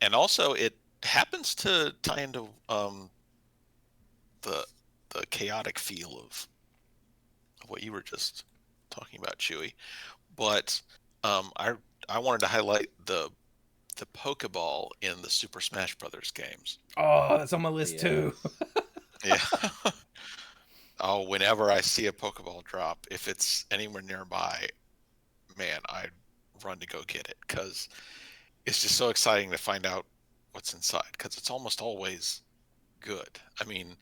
and also it happens to tie into the chaotic feel of what you were just talking about, Chewy. But I wanted to highlight the Pokeball in the Super Smash Brothers games. Oh, that's on my list too. Yeah. Oh, whenever I see a Pokeball drop, if it's anywhere nearby, man, I run to go get it, because it's just so exciting to find out what's inside, because it's almost always good. I mean,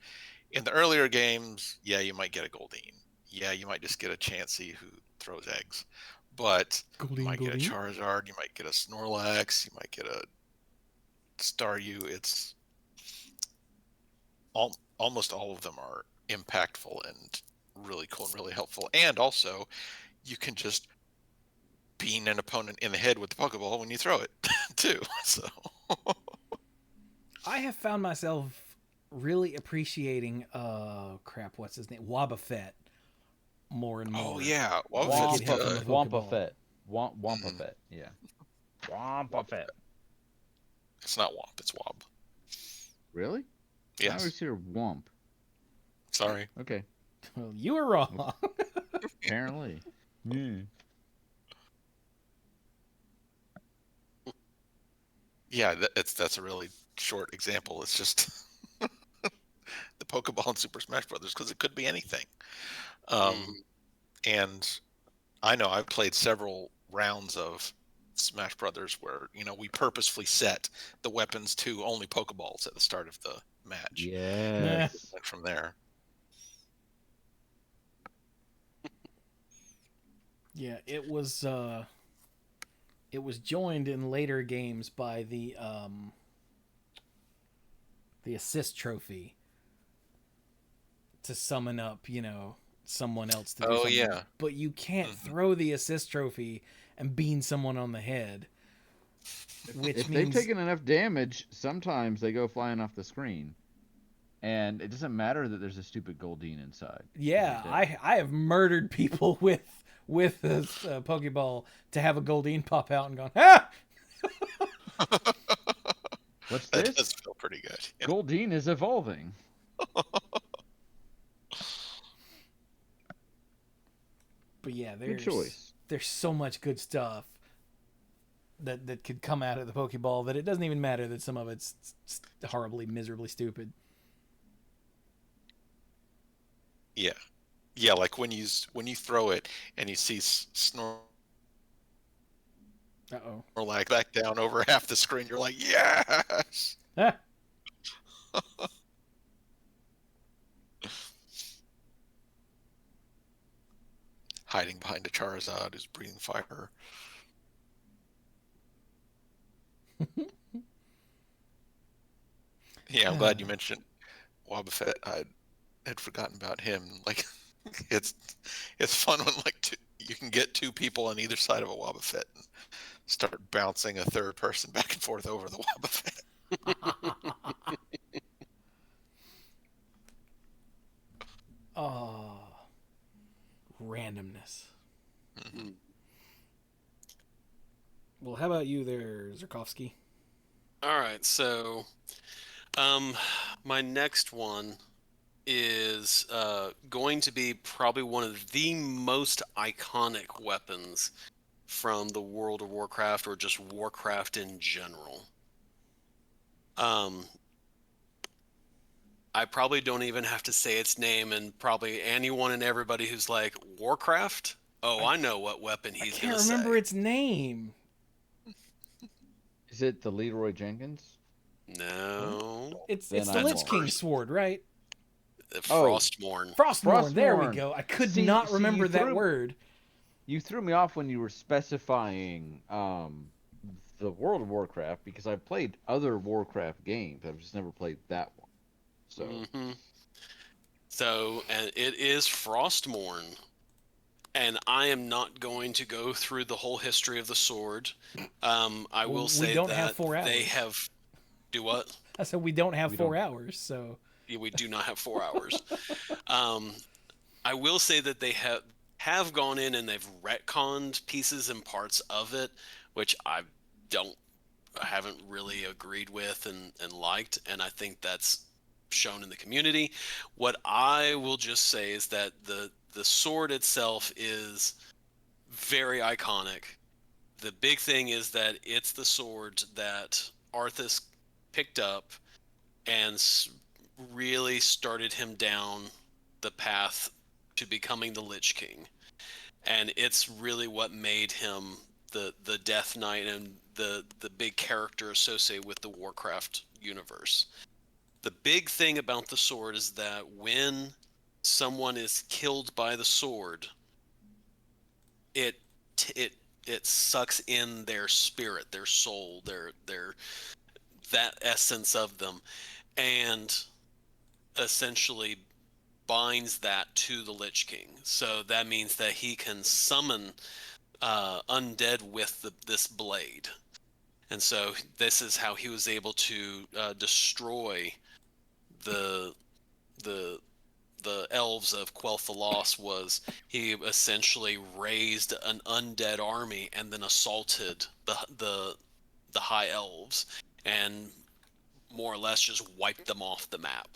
in the earlier games, yeah, you might get a Goldeen. Yeah, you might just get a Chansey who throws eggs. But you might get a Charizard, you might get a Snorlax, you might get a Staryu. It's almost all of them are impactful and really cool and really helpful. And also, you can just bean an opponent in the head with the Pokeball when you throw it, too. So I have found myself really appreciating, what's his name? Wobbuffet. More and more. Oh yeah, Wobbuffet. Wobbuffet. Yeah. Wobbuffet. It's not Womp, it's Wob. Really? Yes. I always hear Womp. Sorry. Okay. Well, you were wrong. Apparently. Yeah, that's a really short example. It's just the Pokeball in Super Smash Brothers, because it could be anything. And I know I've played several rounds of Smash Brothers where, we purposefully set the weapons to only Pokeballs at the start of the match. Yes. And from there. Yeah, it was joined in later games by the assist trophy to summon up, someone else to do something. Yeah. But you can't throw the assist trophy and bean someone on the head. which If means they've taken enough damage, sometimes they go flying off the screen. And it doesn't matter that there's a stupid Goldeen inside. yeah, I have murdered people with this Pokeball to have a Goldeen pop out and gone, ah! What's That this? does feel pretty good. Yeah. Goldeen is evolving. But yeah, Good choice. there's so much good stuff that could come out of the Pokeball that it doesn't even matter that some of it's horribly, miserably stupid. Yeah. Yeah, like when you throw it and you see Uh-oh. Snorlax back down over half the screen, you're like, yes! Ah! Hiding behind a Charizard who's breathing fire. Yeah, I'm glad you mentioned Wobbuffet. I had forgotten about him. Like, it's fun when you can get two people on either side of a Wobbuffet and start bouncing a third person back and forth over the Wobbuffet. Oh, randomness. Mm-hmm. Well, how about you there, Zerkovsky? All right, so my next one is going to be probably one of the most iconic weapons from the World of Warcraft or just Warcraft in general. I probably don't even have to say its name, and probably anyone and everybody who's like, Warcraft? Oh, I know what weapon he's I going can't to remember say. its name. Is it the Leroy Jenkins? No. It's Then the I Lich won't. King sword, right? Frostmourne. Frostmourne. There we Frostmourne. go. I could See- not see, remember you that threw- word. You threw me off when you were specifying the World of Warcraft because I've played other Warcraft games. I've just never played that one. So Mm-hmm. So, and it is Frostmourne. And I am not going to go through the whole history of the sword. I will we say don't that have 4 they hours. have. Do what? I said we don't have We 4 don't. hours, so Yeah, we do not have 4 hours. I will say that they have gone in and they've retconned pieces and parts of it, which I haven't really agreed with and liked, and I think that's shown in the community. What I will just say is that the sword itself is very iconic. The big thing is that it's the sword that Arthas picked up and really started him down the path to becoming the Lich King. And it's really what made him the Death Knight and the big character associated with the Warcraft universe. The big thing about the sword is that when someone is killed by the sword, it sucks in their spirit, their soul, their that essence of them, and essentially binds that to the Lich King. So that means that he can summon undead with this blade. And so this is how he was able to destroy the elves of Quel'Tha the Lost. Was he essentially raised an undead army and then assaulted the high elves and more or less just wiped them off the map.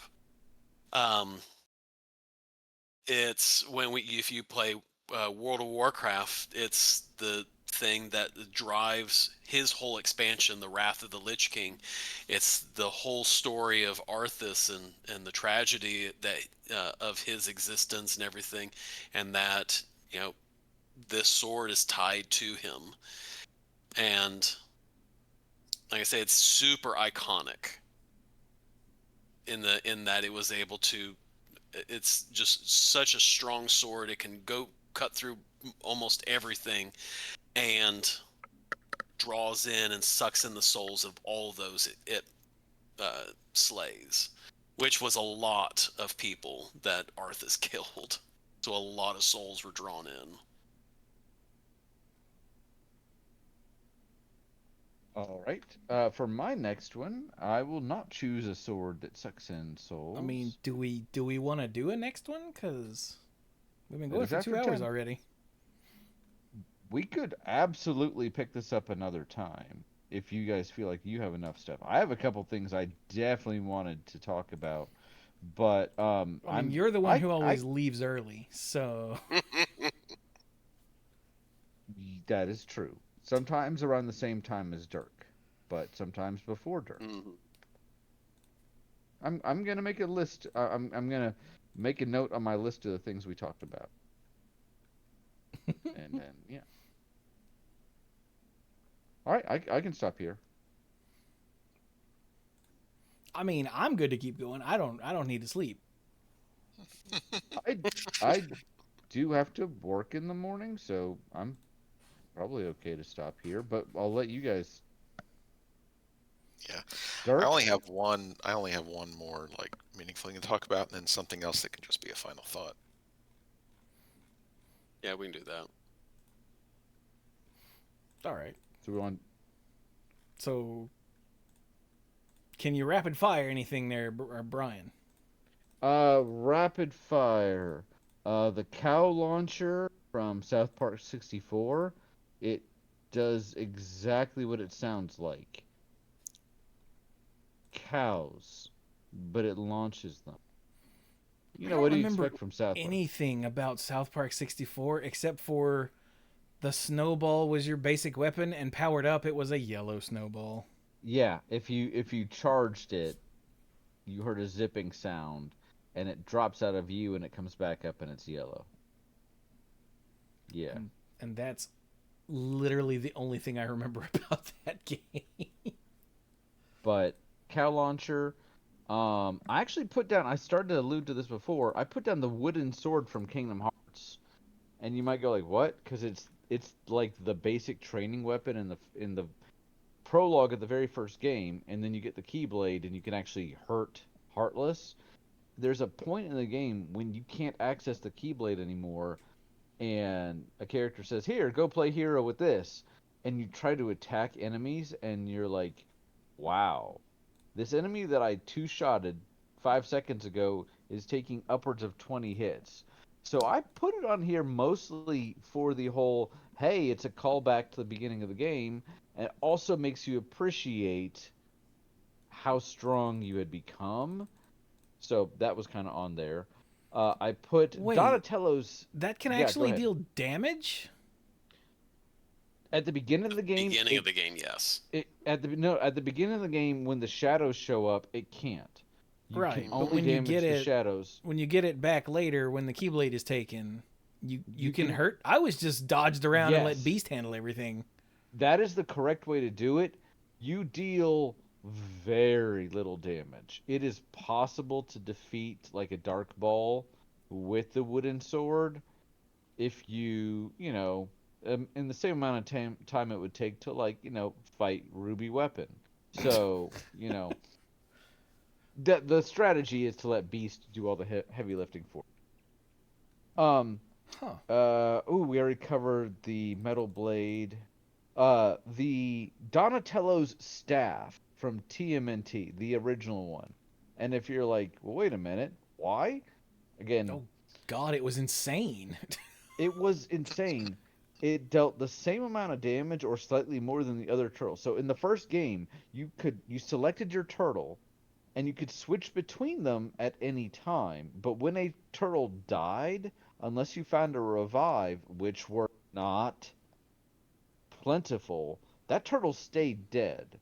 It's if you play World of Warcraft, it's the thing that drives his whole expansion, the Wrath of the Lich King. It's the whole story of Arthas and the tragedy that of his existence and everything, and that this sword is tied to him. And like I say, it's super iconic in that it was able to. It's just such a strong sword. It can go cut through almost everything and draws in and sucks in the souls of all those it slays, which was a lot of people that Arthas killed. So a lot of souls were drawn in. All right. For my next one, I will not choose a sword that sucks in souls. I mean, do we want to do a next one? Because we've been It going is for after 2 hours 10. already. We could absolutely pick this up another time if you guys feel like you have enough stuff. I have a couple things I definitely wanted to talk about, but I mean, you're the one who always leaves early, so that is true. Sometimes around the same time as Dirk, but sometimes before Dirk. Mhm. I'm gonna make a list. I'm gonna make a note on my list of the things we talked about, and then yeah. All right, I can stop here. I mean, I'm good to keep going. I don't need to sleep. I do have to work in the morning, so I'm probably okay to stop here. But I'll let you guys. Yeah. Dirk? I only have one. I only have one more like meaningful thing to talk about, and then something else that can just be a final thought. Yeah, we can do that. All right. So we want. So, can you rapid fire anything there, Brian? Rapid fire. The cow launcher from South Park 64. It does exactly what it sounds like. Cows, but it launches them. You know, I what don't do you remember expect from South Park? anything about South Park 64 except for the snowball was your basic weapon, and powered up it was a yellow snowball. Yeah, if you charged it, you heard a zipping sound, and it drops out of you, and it comes back up, and it's yellow. Yeah. And that's literally the only thing I remember about that game. But cow launcher, I actually put down. I started to allude to this before. I put down the wooden sword from Kingdom Hearts, and you might go like, "What?" Because it's like the basic training weapon in the prologue of the very first game, and then you get the Keyblade, and you can actually hurt Heartless. There's a point in the game when you can't access the Keyblade anymore, and a character says, "Here, go play hero with this," and you try to attack enemies, and you're like, "Wow, this enemy that I two-shotted 5 seconds ago is taking upwards of 20 hits." So I put it on here mostly for the whole, hey, it's a callback to the beginning of the game, and it also makes you appreciate how strong you had become. So that was kind of on there. I put Wait, Donatello's. that can Yeah, go actually ahead. deal damage? At the beginning of the game, Beginning of the game, yes. at the beginning of the game when the shadows show up, it can't. You Right, can but only when you damage get the it, shadows. when you get it back later, when the Keyblade is taken, you can can- hurt. I was just dodged around and let Yes. Beast handle everything. That is the correct way to do it. You deal very little damage. It is possible to defeat like a dark ball with the wooden sword if you in the same amount of time it would take to fight Ruby Weapon. So, the strategy is to let Beast do all the heavy lifting for you. Huh. We already covered the Metal Blade. The Donatello's staff from TMNT, the original one. And if you're like, well, wait a minute, why? Again, Oh God, it was insane. it was insane. It dealt the same amount of damage or slightly more than the other turtles. So in the first game, you selected your turtle and you could switch between them at any time. But when a turtle died, unless you found a revive, which were not plentiful, that turtle stayed dead.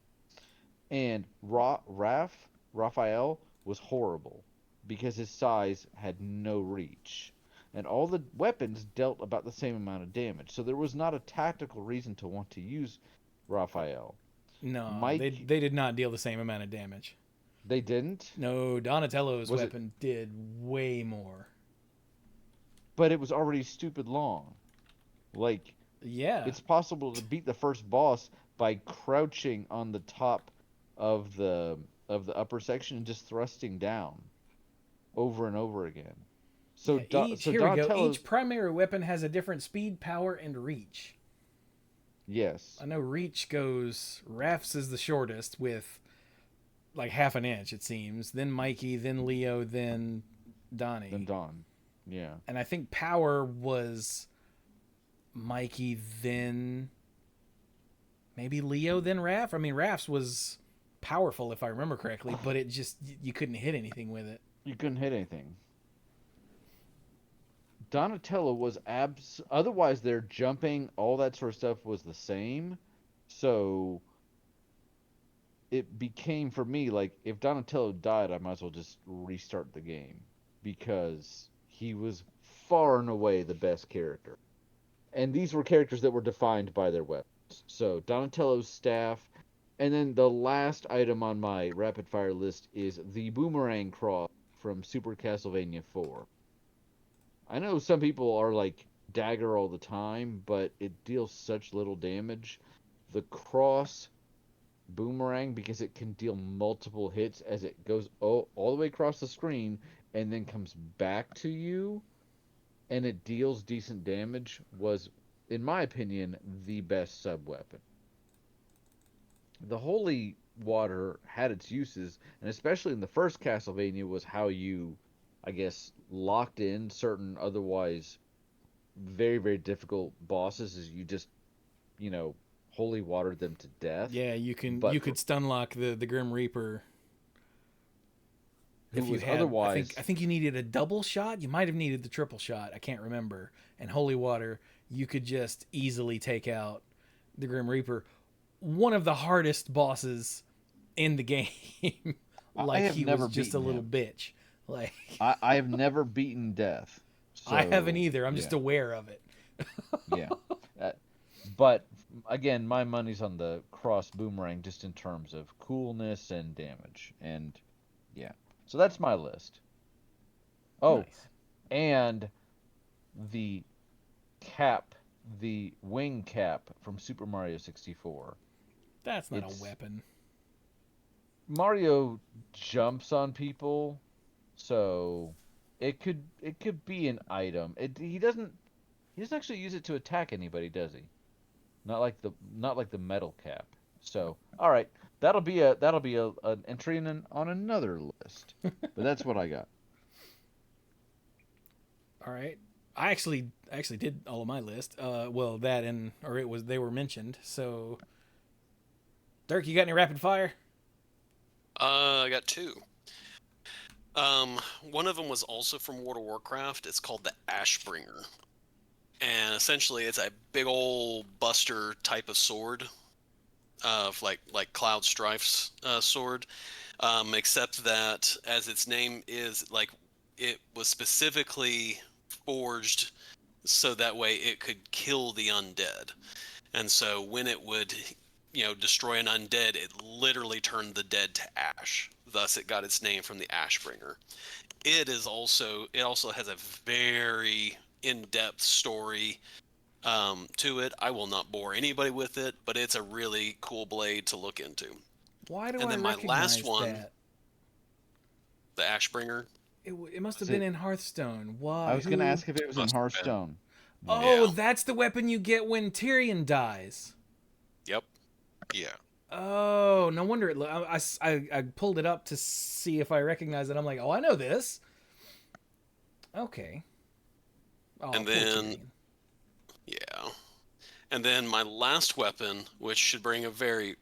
And Raphael was horrible because his size had no reach. And all the weapons dealt about the same amount of damage. So there was not a tactical reason to want to use Raphael. No, Mike, they did not deal the same amount of damage. they didn't, No, Donatello's Was it- weapon did way more. but it was already stupid long. Like, Yeah. it's possible to beat the first boss by crouching on the top of the upper section and just thrusting down over and over again. So Yeah, here we go. Donatello's, Each primary weapon has a different speed, power, and reach. Yes. I know Reach goes, Raph's is the shortest with like half an inch, it seems. Then Mikey, then Leo, then Donnie. Then Don. Yeah. And I think Power was Mikey, then maybe Leo, then Raph. I mean, Raph's was powerful if I remember correctly, but it just, you couldn't hit anything with it. You couldn't hit anything. Donatello was otherwise their jumping, all that sort of stuff was the same. So it became for me like if Donatello died, I might as well just restart the game because he was far and away the best character. And these were characters that were defined by their weapons. So Donatello's staff, and then the last item on my rapid fire list is the boomerang cross from Super Castlevania 4. I know some people are like dagger all the time, but it deals such little damage. The cross boomerang, because it can deal multiple hits as it goes all the way across the screen and then comes back to you, and it deals decent damage, was, in my opinion, the best sub-weapon. The holy water had its uses, and especially in the first Castlevania was how you, I guess, locked in certain otherwise very, very difficult bosses is you just, holy watered them to death. Yeah, you could stun lock the Grim Reaper. If you had, otherwise, I think you needed a double shot. You might have needed the triple shot. I can't remember. And holy water, you could just easily take out the Grim Reaper, one of the hardest bosses in the game. Like he was just a little bitch. Like I have never beaten death. So, I haven't either. I'm just aware of it. Yeah. But again, my money's on the cross boomerang just in terms of coolness and damage. And yeah. So that's my list. Oh, nice. And the cap, the wing cap from Super Mario 64. That's not a weapon. Mario jumps on people, so it could be an item. He doesn't actually use it to attack anybody, does he? Not like the metal cap. So, all right, that'll be an entry on another list. But that's what I got. All right. I actually did all of my list. Well, that they were mentioned. So, Dirk, you got any rapid fire? I got two. One of them was also from World of Warcraft. It's called the Ashbringer. And essentially it's a big old buster type of sword. Of like Cloud Strife's sword. Except that, as its name is, like, it was specifically forged so that way it could kill the undead. And so when it would, destroy an undead, it literally turned the dead to ash. Thus, it got its name from the Ashbringer. It also has a very in-depth story to it. I will not bore anybody with it, but it's a really cool blade to look into. Why do and I then my recognize last one, that? The Ashbringer. It must have been in Hearthstone. Why? I was going to ask if it was in Must have been. Hearthstone. Oh, Yeah. that's the weapon you get when Tyrion dies. Yep. Yeah. Oh, no wonder I pulled it up to see if I recognize it. I'm like, oh, I know this. Okay. Oh, And poor then- Tyrion. Yeah. And then my last weapon, which should bring a very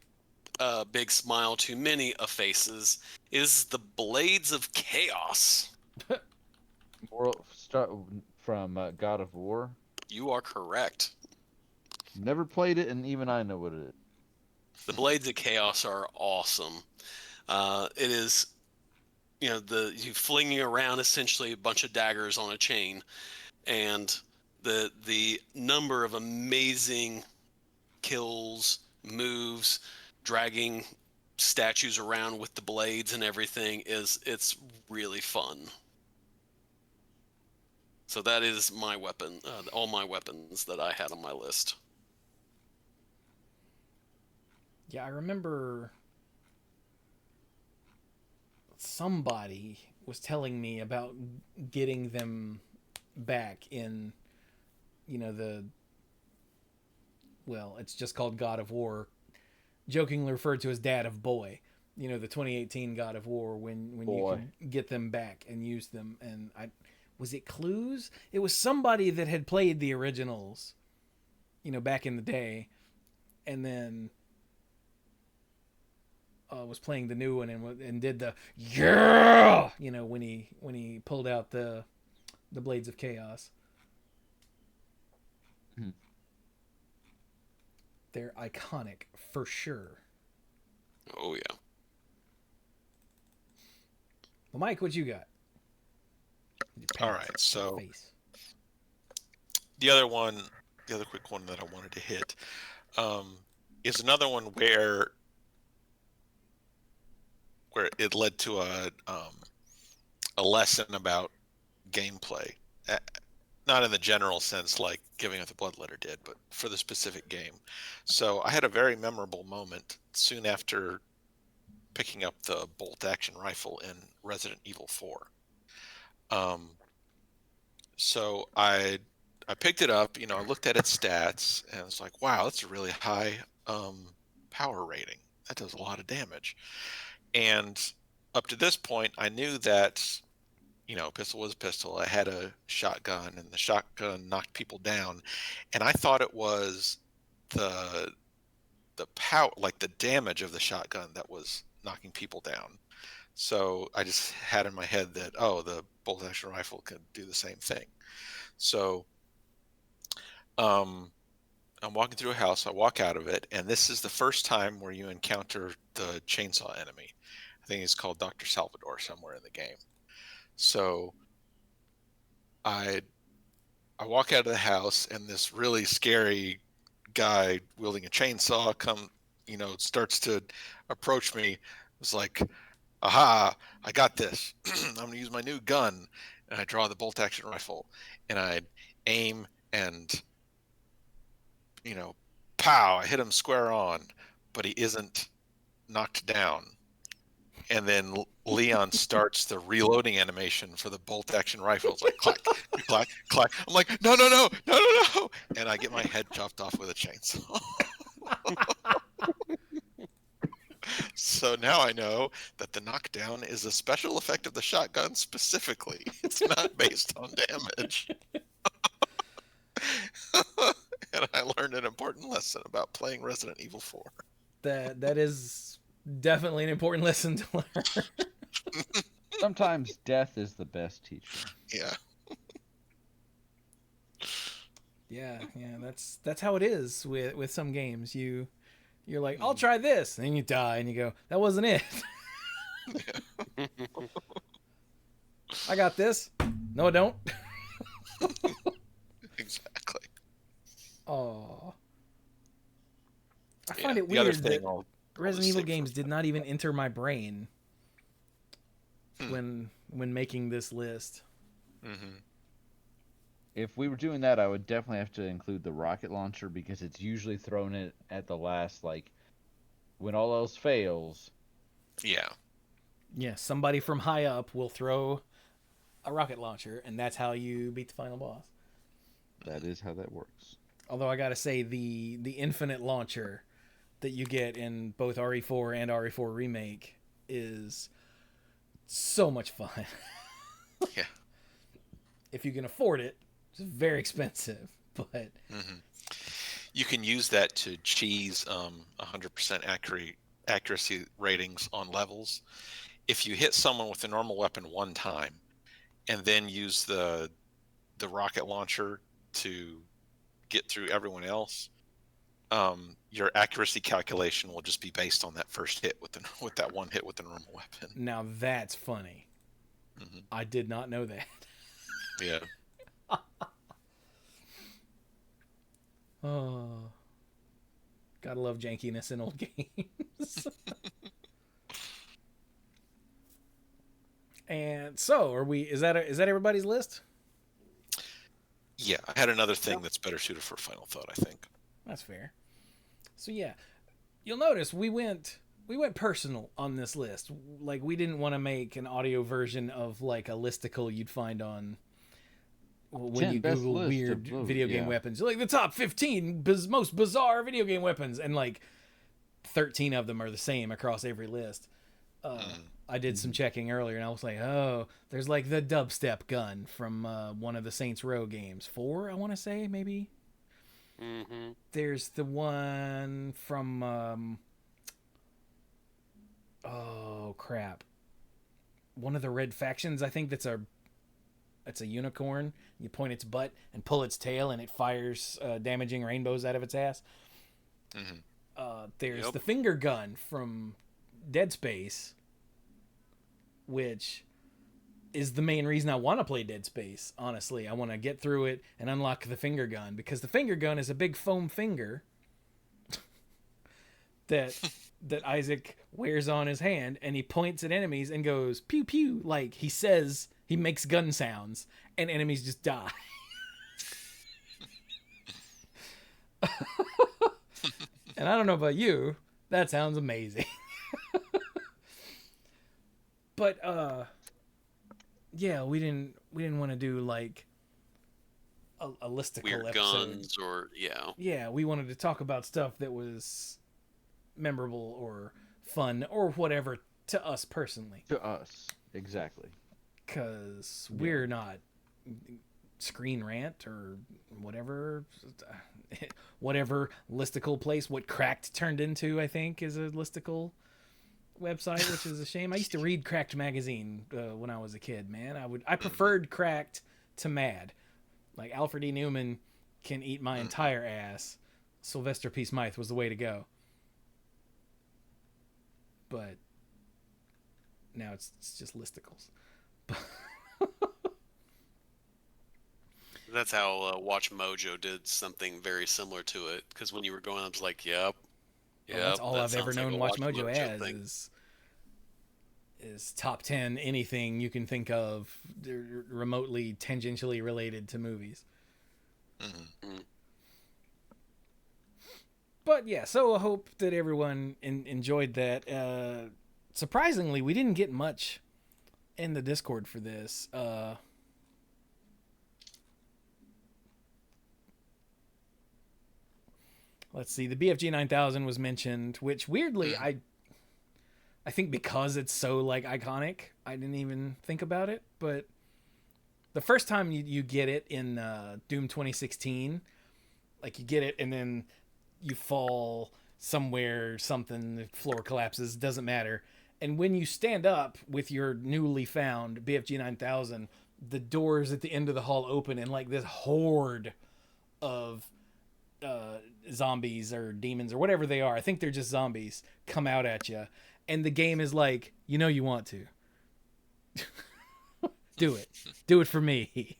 big smile to many faces, is the Blades of Chaos. From God of War. You are correct. Never played it, and even I know what it is. The Blades of Chaos are awesome. It is, you flinging around essentially a bunch of daggers on a chain, and the number of amazing kills, moves, dragging statues around with the blades and everything it's really fun. So that is my weapon, all my weapons that I had on my list. Yeah, I remember somebody was telling me about getting them back in, well, it's just called God of War, jokingly referred to as Dad of Boy. You know, the 2018 God of War, when you can get them back and use them. And was it Clues? It was somebody that had played the originals, you know, back in the day, and then was playing the new one and did the yeah, you know, when he pulled out the Blades of Chaos. They're iconic for sure. Oh yeah. Well, Mike, what you got? All right, so the other quick one that I wanted to hit is another one where it led to a lesson about gameplay. Not in the general sense like Giving Up the Blood Letter did, but for the specific game. So I had a very memorable moment soon after picking up the bolt action rifle in Resident Evil 4. So I picked it up, you know, I looked at its stats and it's like, wow, that's a really high power rating. That does a lot of damage. And up to this point, I knew that, you know, pistol was a pistol. I had a shotgun, and the shotgun knocked people down, and I thought it was the power, like the damage of the shotgun, that was knocking people down. So I just had in my head that, oh, the bolt action rifle could do the same thing. So I'm walking through a house. I walk out of it, and this is the first time where you encounter the chainsaw enemy. I think he's called Dr. Salvador somewhere in the game. So I walk out of the house, and this really scary guy wielding a chainsaw starts to approach me. It's like, aha, I got this. I'm going to use my new gun. And I draw the bolt action rifle, and I aim, and, you know, pow, I hit him square on, but he isn't knocked down. And then Leon starts the reloading animation for the bolt action rifle. It's like clack, clack, clack. I'm like, no. And I get my head chopped off with a chainsaw. So now I know that the knockdown is a special effect of the shotgun specifically. It's not based on damage. And I learned an important lesson about playing Resident Evil 4. That is definitely an important lesson to learn. Sometimes death is the best teacher. Yeah. Yeah, that's how it is with some games. You're like, I'll try this, and then you die, and you go, that wasn't it. I got this. No, I don't. Exactly. Oh, I find it weird that Resident Evil games did not even enter my brain when making this list. Mm-hmm. If we were doing that, I would definitely have to include the rocket launcher, because it's usually thrown in at the last, like, when all else fails. Yeah. Yeah, somebody from high up will throw a rocket launcher, and that's how you beat the final boss. That is how that works. Although I gotta say, the infinite launcher that you get in both RE4 and RE4 Remake is so much fun. Yeah. If you can afford it. It's very expensive, but you can use that to cheese 100% accuracy ratings on levels. If you hit someone with a normal weapon one time, and then use the rocket launcher to get through everyone else, your accuracy calculation will just be based on that first hit with that one hit with the normal weapon. Now that's funny. Mm-hmm. I did not know that. Yeah. Oh, gotta love jankiness in old games. And so, are we? Is that everybody's list? Yeah, I had another thing that's better suited for final thought, I think. That's fair. So yeah, you'll notice we went personal on this list. Like, we didn't want to make an audio version of like a listicle you'd find on when 10 you best Google list weird of video game yeah. weapons, you're like the top 15 most bizarre video game weapons, and like 13 of them are the same across every list. I did some checking earlier, and I was like, oh, there's like the dubstep gun from one of the Saints Row games. 4, I want to say, maybe. Mm-hmm. There's the one from oh crap, one of the Red Factions. I think that's a unicorn. You point its butt and pull its tail, and it fires damaging rainbows out of its ass. There's the finger gun from Dead Space, which is the main reason I want to play Dead Space. Honestly, I want to get through it and unlock the finger gun, because the finger gun is a big foam finger that Isaac wears on his hand, and he points at enemies and goes pew pew, like he says. He makes gun sounds, and enemies just die. And I don't know about you, that sounds amazing. But yeah, we didn't want to do like a listicle Weird episode. guns, or Yeah, we wanted to talk about stuff that was memorable or fun or whatever to us personally. To us, exactly. Because we're not Screen Rant or whatever listicle place. What Cracked turned into, I think, is a listicle website, which is a shame. I used to read Cracked magazine when I was a kid, man. I preferred Cracked to Mad. Like, Alfred E. Newman can eat my entire ass. Sylvester P. Smythe was the way to go. But now it's just listicles. That's how Watch Mojo did something very similar to it. Because when you were going, I was like, "Yep, That's all that I've ever sounds like known a Watch Mojo as thing." is top 10 anything you can think of remotely tangentially related to movies. But yeah, so I hope that everyone enjoyed that. Surprisingly, we didn't get much in the Discord for this. Let's see. The BFG 9000 was mentioned, which weirdly I think because it's so like iconic, I didn't even think about it. But the first time you get it in Doom 2016, like you get it and then you fall somewhere, something, the floor collapses, doesn't matter. And when you stand up with your newly found BFG 9000, the doors at the end of the hall open, and like this horde of zombies or demons or whatever they are, I think they're just zombies, come out at you. And the game is like, you know you want to. Do it. Do it for me.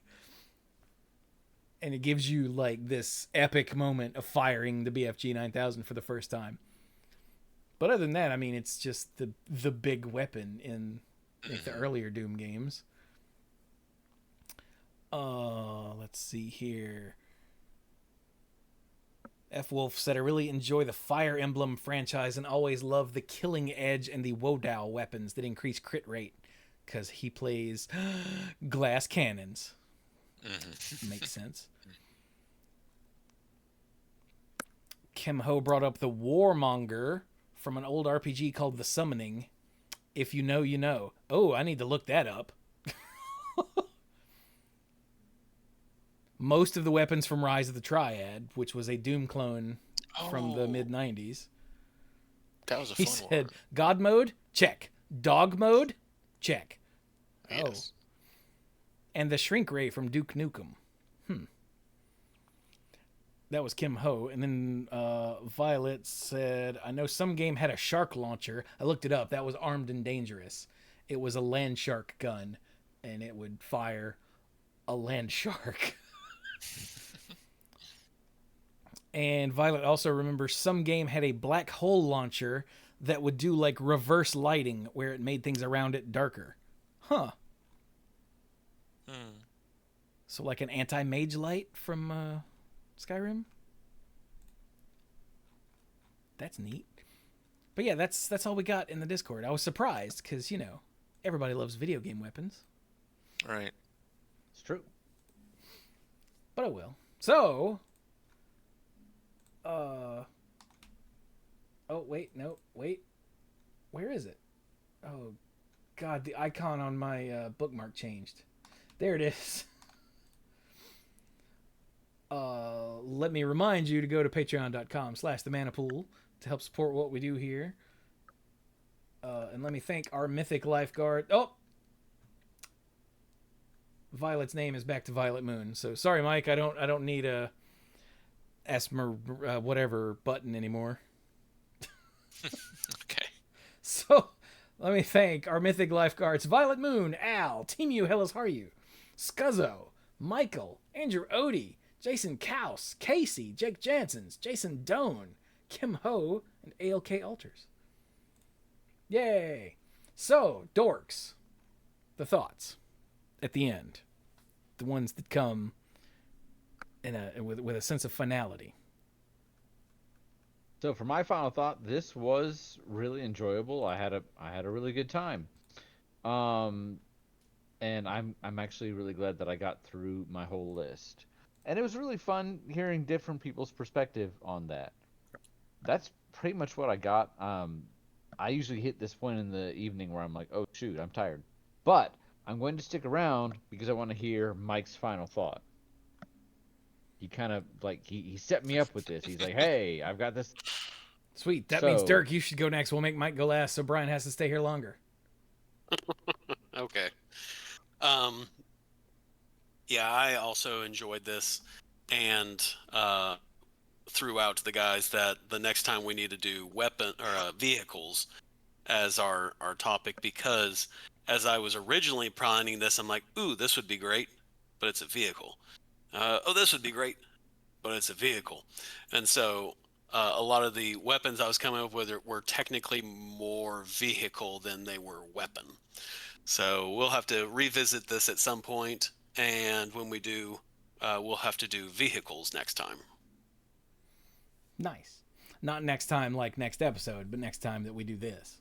And it gives you like this epic moment of firing the BFG 9000 for the first time. But other than that, I mean, it's just the big weapon in like the earlier Doom games. Let's see here. F. Wolf said, I really enjoy the Fire Emblem franchise and always love the Killing Edge and the Wodow weapons that increase crit rate, because he plays glass cannons. Makes sense. Kim Ho brought up the Warmonger from an old RPG called The Summoning. If you know, you know. Oh, I need to look that up. Most of the weapons from Rise of the Triad, which was a Doom clone from the mid-90s. That was a He fun said, one. God mode? Check. Dog mode? Check. Yes. And the Shrink Ray from Duke Nukem. That was Kim Ho. And then Violet said, I know some game had a shark launcher. I looked it up. That was Armed and Dangerous. It was a land shark gun, and it would fire a land shark. And Violet also remembers some game had a black hole launcher that would do like reverse lighting, where it made things around it darker. Huh. So like an anti-mage light from Skyrim? That's neat. But yeah, that's all we got in the Discord. I was surprised because, you know, everybody loves video game weapons. Right. It's true. but I will. So, oh, wait, no, wait. Where is it? Oh, God, the icon on my bookmark changed. There it is. Let me remind you to go to patreon.com/themanapool to help support what we do here. And let me thank our mythic lifeguard. Oh! Violet's name is back to Violet Moon. So sorry, Mike, I don't need a Esmer whatever button anymore. Okay. So let me thank our mythic lifeguards: Violet Moon, Al, Team U, Hellas Haryu, Scuzzo, Michael, Andrew Odie, Jason Kaus, Casey, Jake Jansons, Jason Doan, Kim Ho, and ALK Alters. Yay! So, dorks, the thoughts at the end, the ones that come with a sense of finality. So for my final thought, this was really enjoyable. I had a really good time. And I'm actually really glad that I got through my whole list. And it was really fun hearing different people's perspective on that. That's pretty much what I got. I usually hit this point in the evening where I'm like, oh shoot, I'm tired. But I'm going to stick around because I want to hear Mike's final thought. He kind of like he set me up with this. He's like, hey, I've got this. Sweet. That means Dirk, you should go next. We'll make Mike go last, so Brian has to stay here longer. Okay. Yeah, I also enjoyed this, and threw out to the guys that the next time we need to do vehicles as our topic, because as I was originally planning this, I'm like, ooh, this would be great, but it's a vehicle. Oh, this would be great, but it's a vehicle. And so a lot of the weapons I was coming up with were technically more vehicle than they were weapon. So we'll have to revisit this at some point, and when we do, we'll have to do vehicles next time. Nice. Not next time like next episode, but next time that we do this.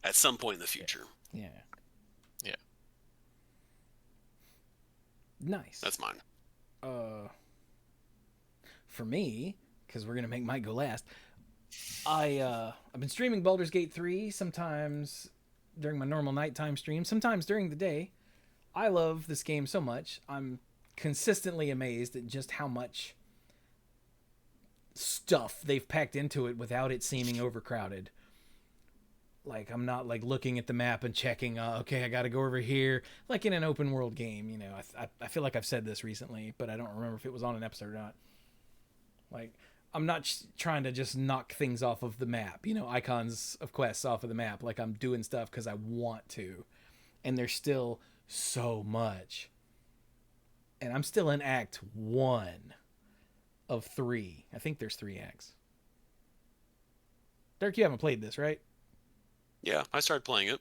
At some point in the future. Yeah. Yeah. Nice. That's mine. For me, because we're gonna make Mike go last, I've been streaming Baldur's Gate 3 sometimes during my normal nighttime stream, sometimes during the day. I love this game so much. I'm consistently amazed at just how much stuff they've packed into it without it seeming overcrowded. Like, I'm not like looking at the map and checking, okay, I gotta go over here, like in an open world game, you know. I feel like I've said this recently, but I don't remember if it was on an episode or not. Like, I'm not trying to just knock things off of the map, you know, icons of quests off of the map. Like, I'm doing stuff because I want to, and there's still so much. And I'm still in Act 1 of 3. I think there's 3 acts. Dirk, you haven't played this, right? Yeah, I started playing it.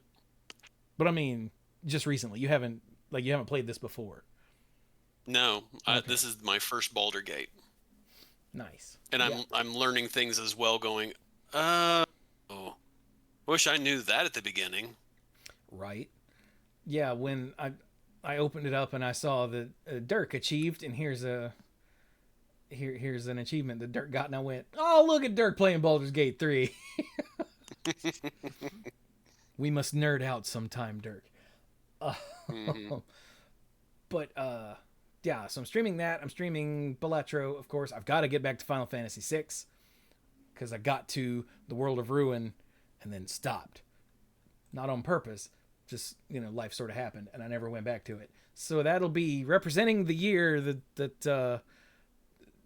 But I mean, just recently. You haven't played this before. No, Okay. This is my first Baldur Gate. Nice. And I'm learning things as well, going, wish I knew that at the beginning. Right. Yeah, when I opened it up and I saw that Dirk achieved, and here's an achievement that Dirk got, and I went, oh, look at Dirk playing Baldur's Gate 3. We must nerd out sometime, Dirk. Mm-hmm. But yeah, so I'm streaming that. I'm streaming Balatro, of course. I've got to get back to Final Fantasy VI because I got to the World of Ruin and then stopped. Not on purpose, just, you know, life sort of happened and I never went back to it. So that'll be representing the year that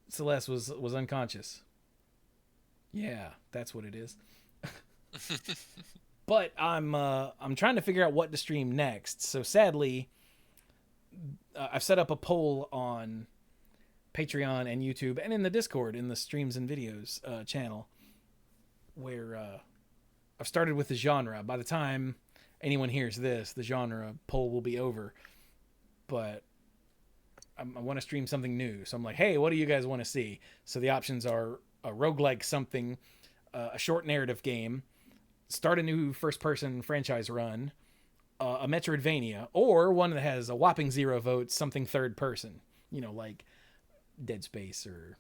Celeste was unconscious. Yeah, that's what it is. But I'm trying to figure out what to stream next. So sadly, I've set up a poll on Patreon and YouTube and in the Discord in the streams and videos channel where I've started with the genre. By the time anyone hears this, the genre poll will be over. But I want to stream something new. So I'm like, hey, what do you guys want to see? So the options are a roguelike something, a short narrative game, start a new first-person franchise run, a Metroidvania, or one that has a whopping 0 votes, something third person. You know, like Dead Space or,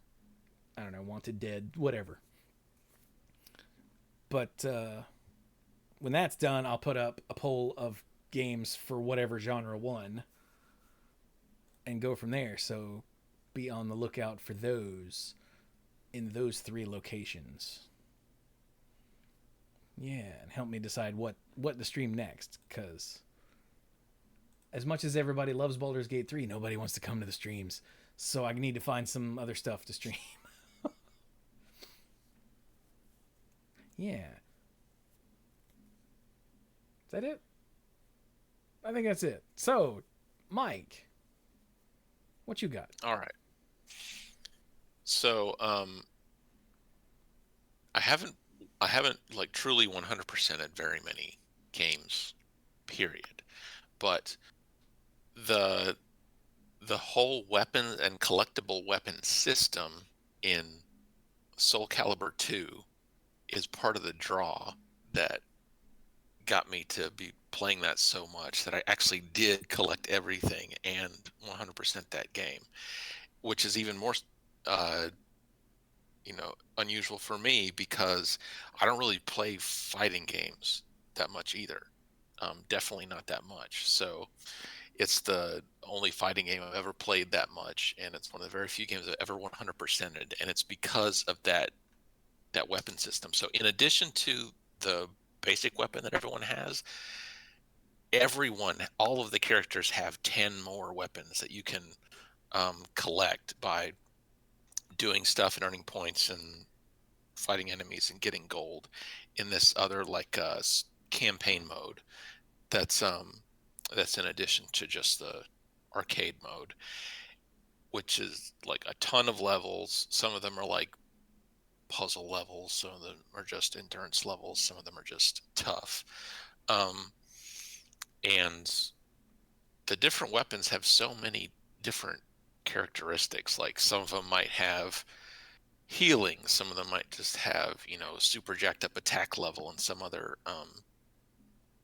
I don't know, Wanted Dead, whatever. But when that's done, I'll put up a poll of games for whatever genre won and go from there. So be on the lookout for those in those 3 locations. Yeah, and help me decide what to stream next, because as much as everybody loves Baldur's Gate 3, nobody wants to come to the streams. So I need to find some other stuff to stream. Yeah. Is that it? I think that's it. So, Mike, what you got? All right. So, I haven't like truly 100%ed very many games, period. But the whole weapon and collectible weapon system in Soul Calibur 2 is part of the draw that got me to be playing that so much that I actually did collect everything and 100% that game, which is even more unusual for me because I don't really play fighting games that much either. Definitely not that much. So it's the only fighting game I've ever played that much, and it's one of the very few games I've ever 100%ed, and it's because of that weapon system. So in addition to the basic weapon that everyone has, all of the characters have 10 more weapons that you can collect by doing stuff and earning points and fighting enemies and getting gold in this other campaign mode that's in addition to just the arcade mode, which is like a ton of levels. Some of them are like puzzle levels, some of them are just endurance levels, some of them are just tough. And the different weapons have so many different characteristics. Like some of them might have healing, some of them might just have super jacked up attack level and some other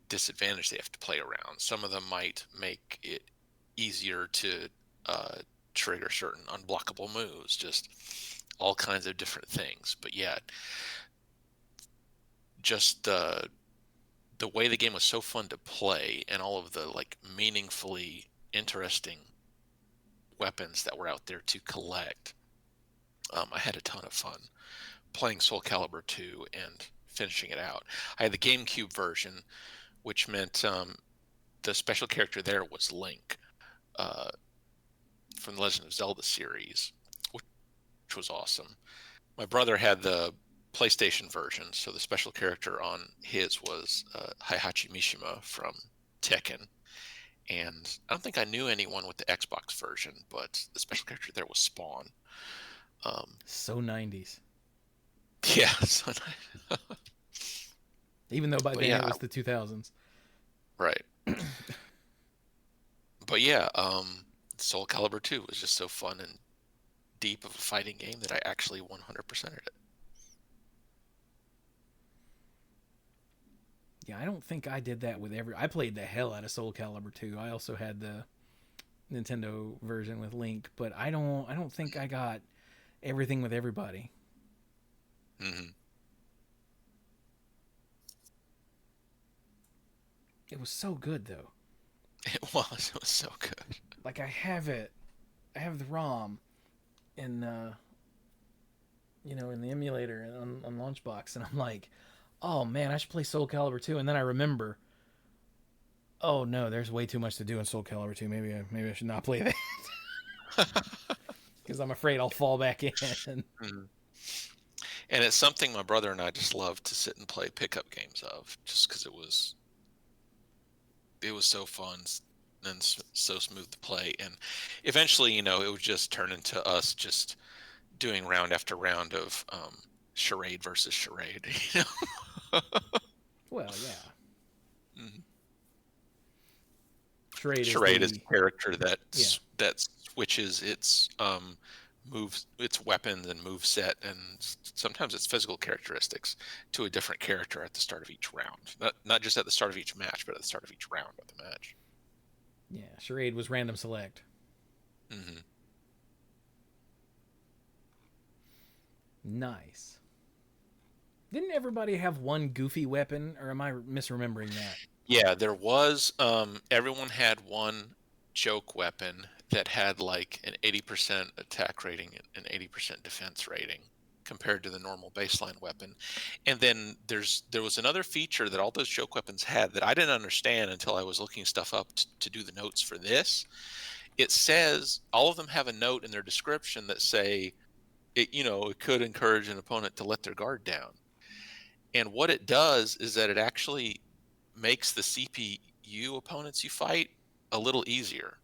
disadvantage they have to play around. Some of them might make it easier to trigger certain unblockable moves, just all kinds of different things. But yeah, just the way the game was so fun to play and all of the meaningfully interesting weapons that were out there to collect, I had a ton of fun playing Soul Calibur 2 and finishing it out. I had the GameCube version, which meant the special character there was Link from the Legend of Zelda series, which was awesome. My brother had the PlayStation version, so the special character on his was Heihachi Mishima from Tekken. And I don't think I knew anyone with the Xbox version, but the special character there was Spawn. So 90s. Yeah. Even though by then it was the 2000s. Right. But yeah, Soul Calibur 2 was just so fun and deep of a fighting game that I actually 100%ed it. Yeah, I don't think I did that with I played the hell out of Soul Calibur 2. I also had the Nintendo version with Link, but I don't think I got everything with everybody. Mm-hmm. It was so good though. It was so good. Like I have the ROM in in the emulator on Launchbox, and I'm like, oh man, I should play Soul Calibur 2, and then I remember, oh no, there's way too much to do in Soul Calibur 2. Maybe I should not play that. Because I'm afraid I'll fall back in. Mm-hmm. And it's something my brother and I just love to sit and play pickup games of, just because it was so fun and so smooth to play. And eventually, it would just turn into us just doing round after round of charade versus charade. Well, yeah. Mm-hmm. Charade is a character that switches its moves, its weapons and move set, and sometimes its physical characteristics to a different character at the start of each round. Not just at the start of each match, but at the start of each round of the match. Yeah, charade was random select. Mm-hmm. Nice. Didn't everybody have one goofy weapon, or am I misremembering that? Yeah, there was. Everyone had one joke weapon that had like an 80% attack rating and 80% defense rating compared to the normal baseline weapon. And then there was another feature that all those joke weapons had that I didn't understand until I was looking stuff up to do the notes for this. It says all of them have a note in their description that say it could encourage an opponent to let their guard down. And what it does is that it actually makes the CPU opponents you fight a little easier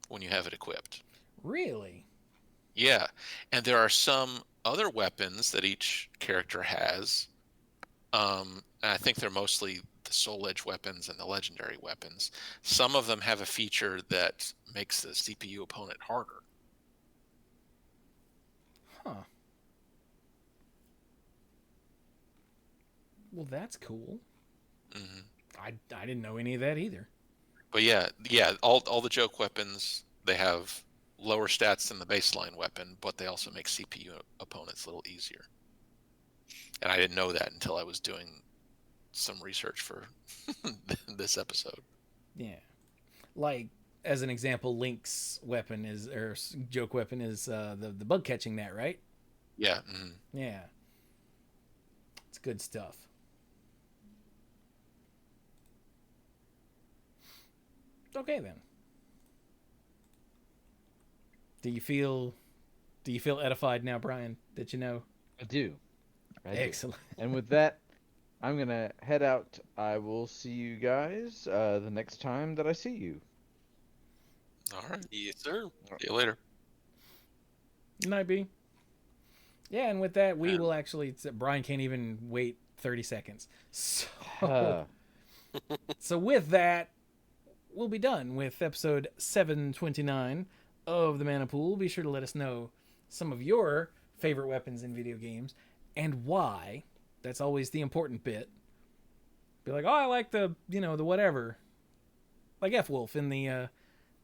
when you have it equipped. Really? Yeah. And there are some other weapons that each character has. And I think they're mostly the soul edge weapons and the legendary weapons. Some of them have a feature that makes the CPU opponent harder. Huh. Well, that's cool. Mm-hmm. I didn't know any of that either. But yeah, all the joke weapons, they have lower stats than the baseline weapon, but they also make CPU opponents a little easier. And I didn't know that until I was doing some research for this episode. Yeah. Like, as an example, Link's weapon joke weapon is the bug catching net, right? Yeah. Mm-hmm. Yeah. It's good stuff. Okay then. Do you feel edified now, Brian, that you know? I do. Excellent. And with that, I'm going to head out. I will see you guys the next time that I see you. All right. Yes, sir. See you later. Might be. Yeah, and with that, we will actually... Brian can't even wait 30 seconds. So with that, we'll be done with episode 729 of the Mana Pool. Be sure to let us know some of your favorite weapons in video games and why. That's always the important bit. Be like, oh, I like the whatever. Like F-Wolf in the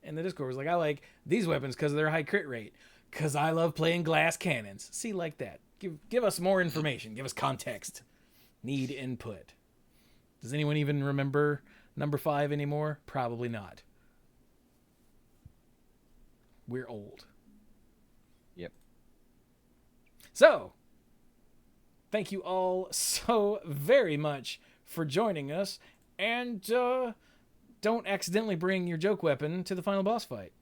Discord was like, I like these weapons because of their high crit rate. Because I love playing glass cannons. See, like that. Give us more information. Give us context. Need input. Does anyone even remember number 5 anymore? Probably not. We're old. Yep. So, thank you all so very much for joining us. And don't accidentally bring your joke weapon to the final boss fight.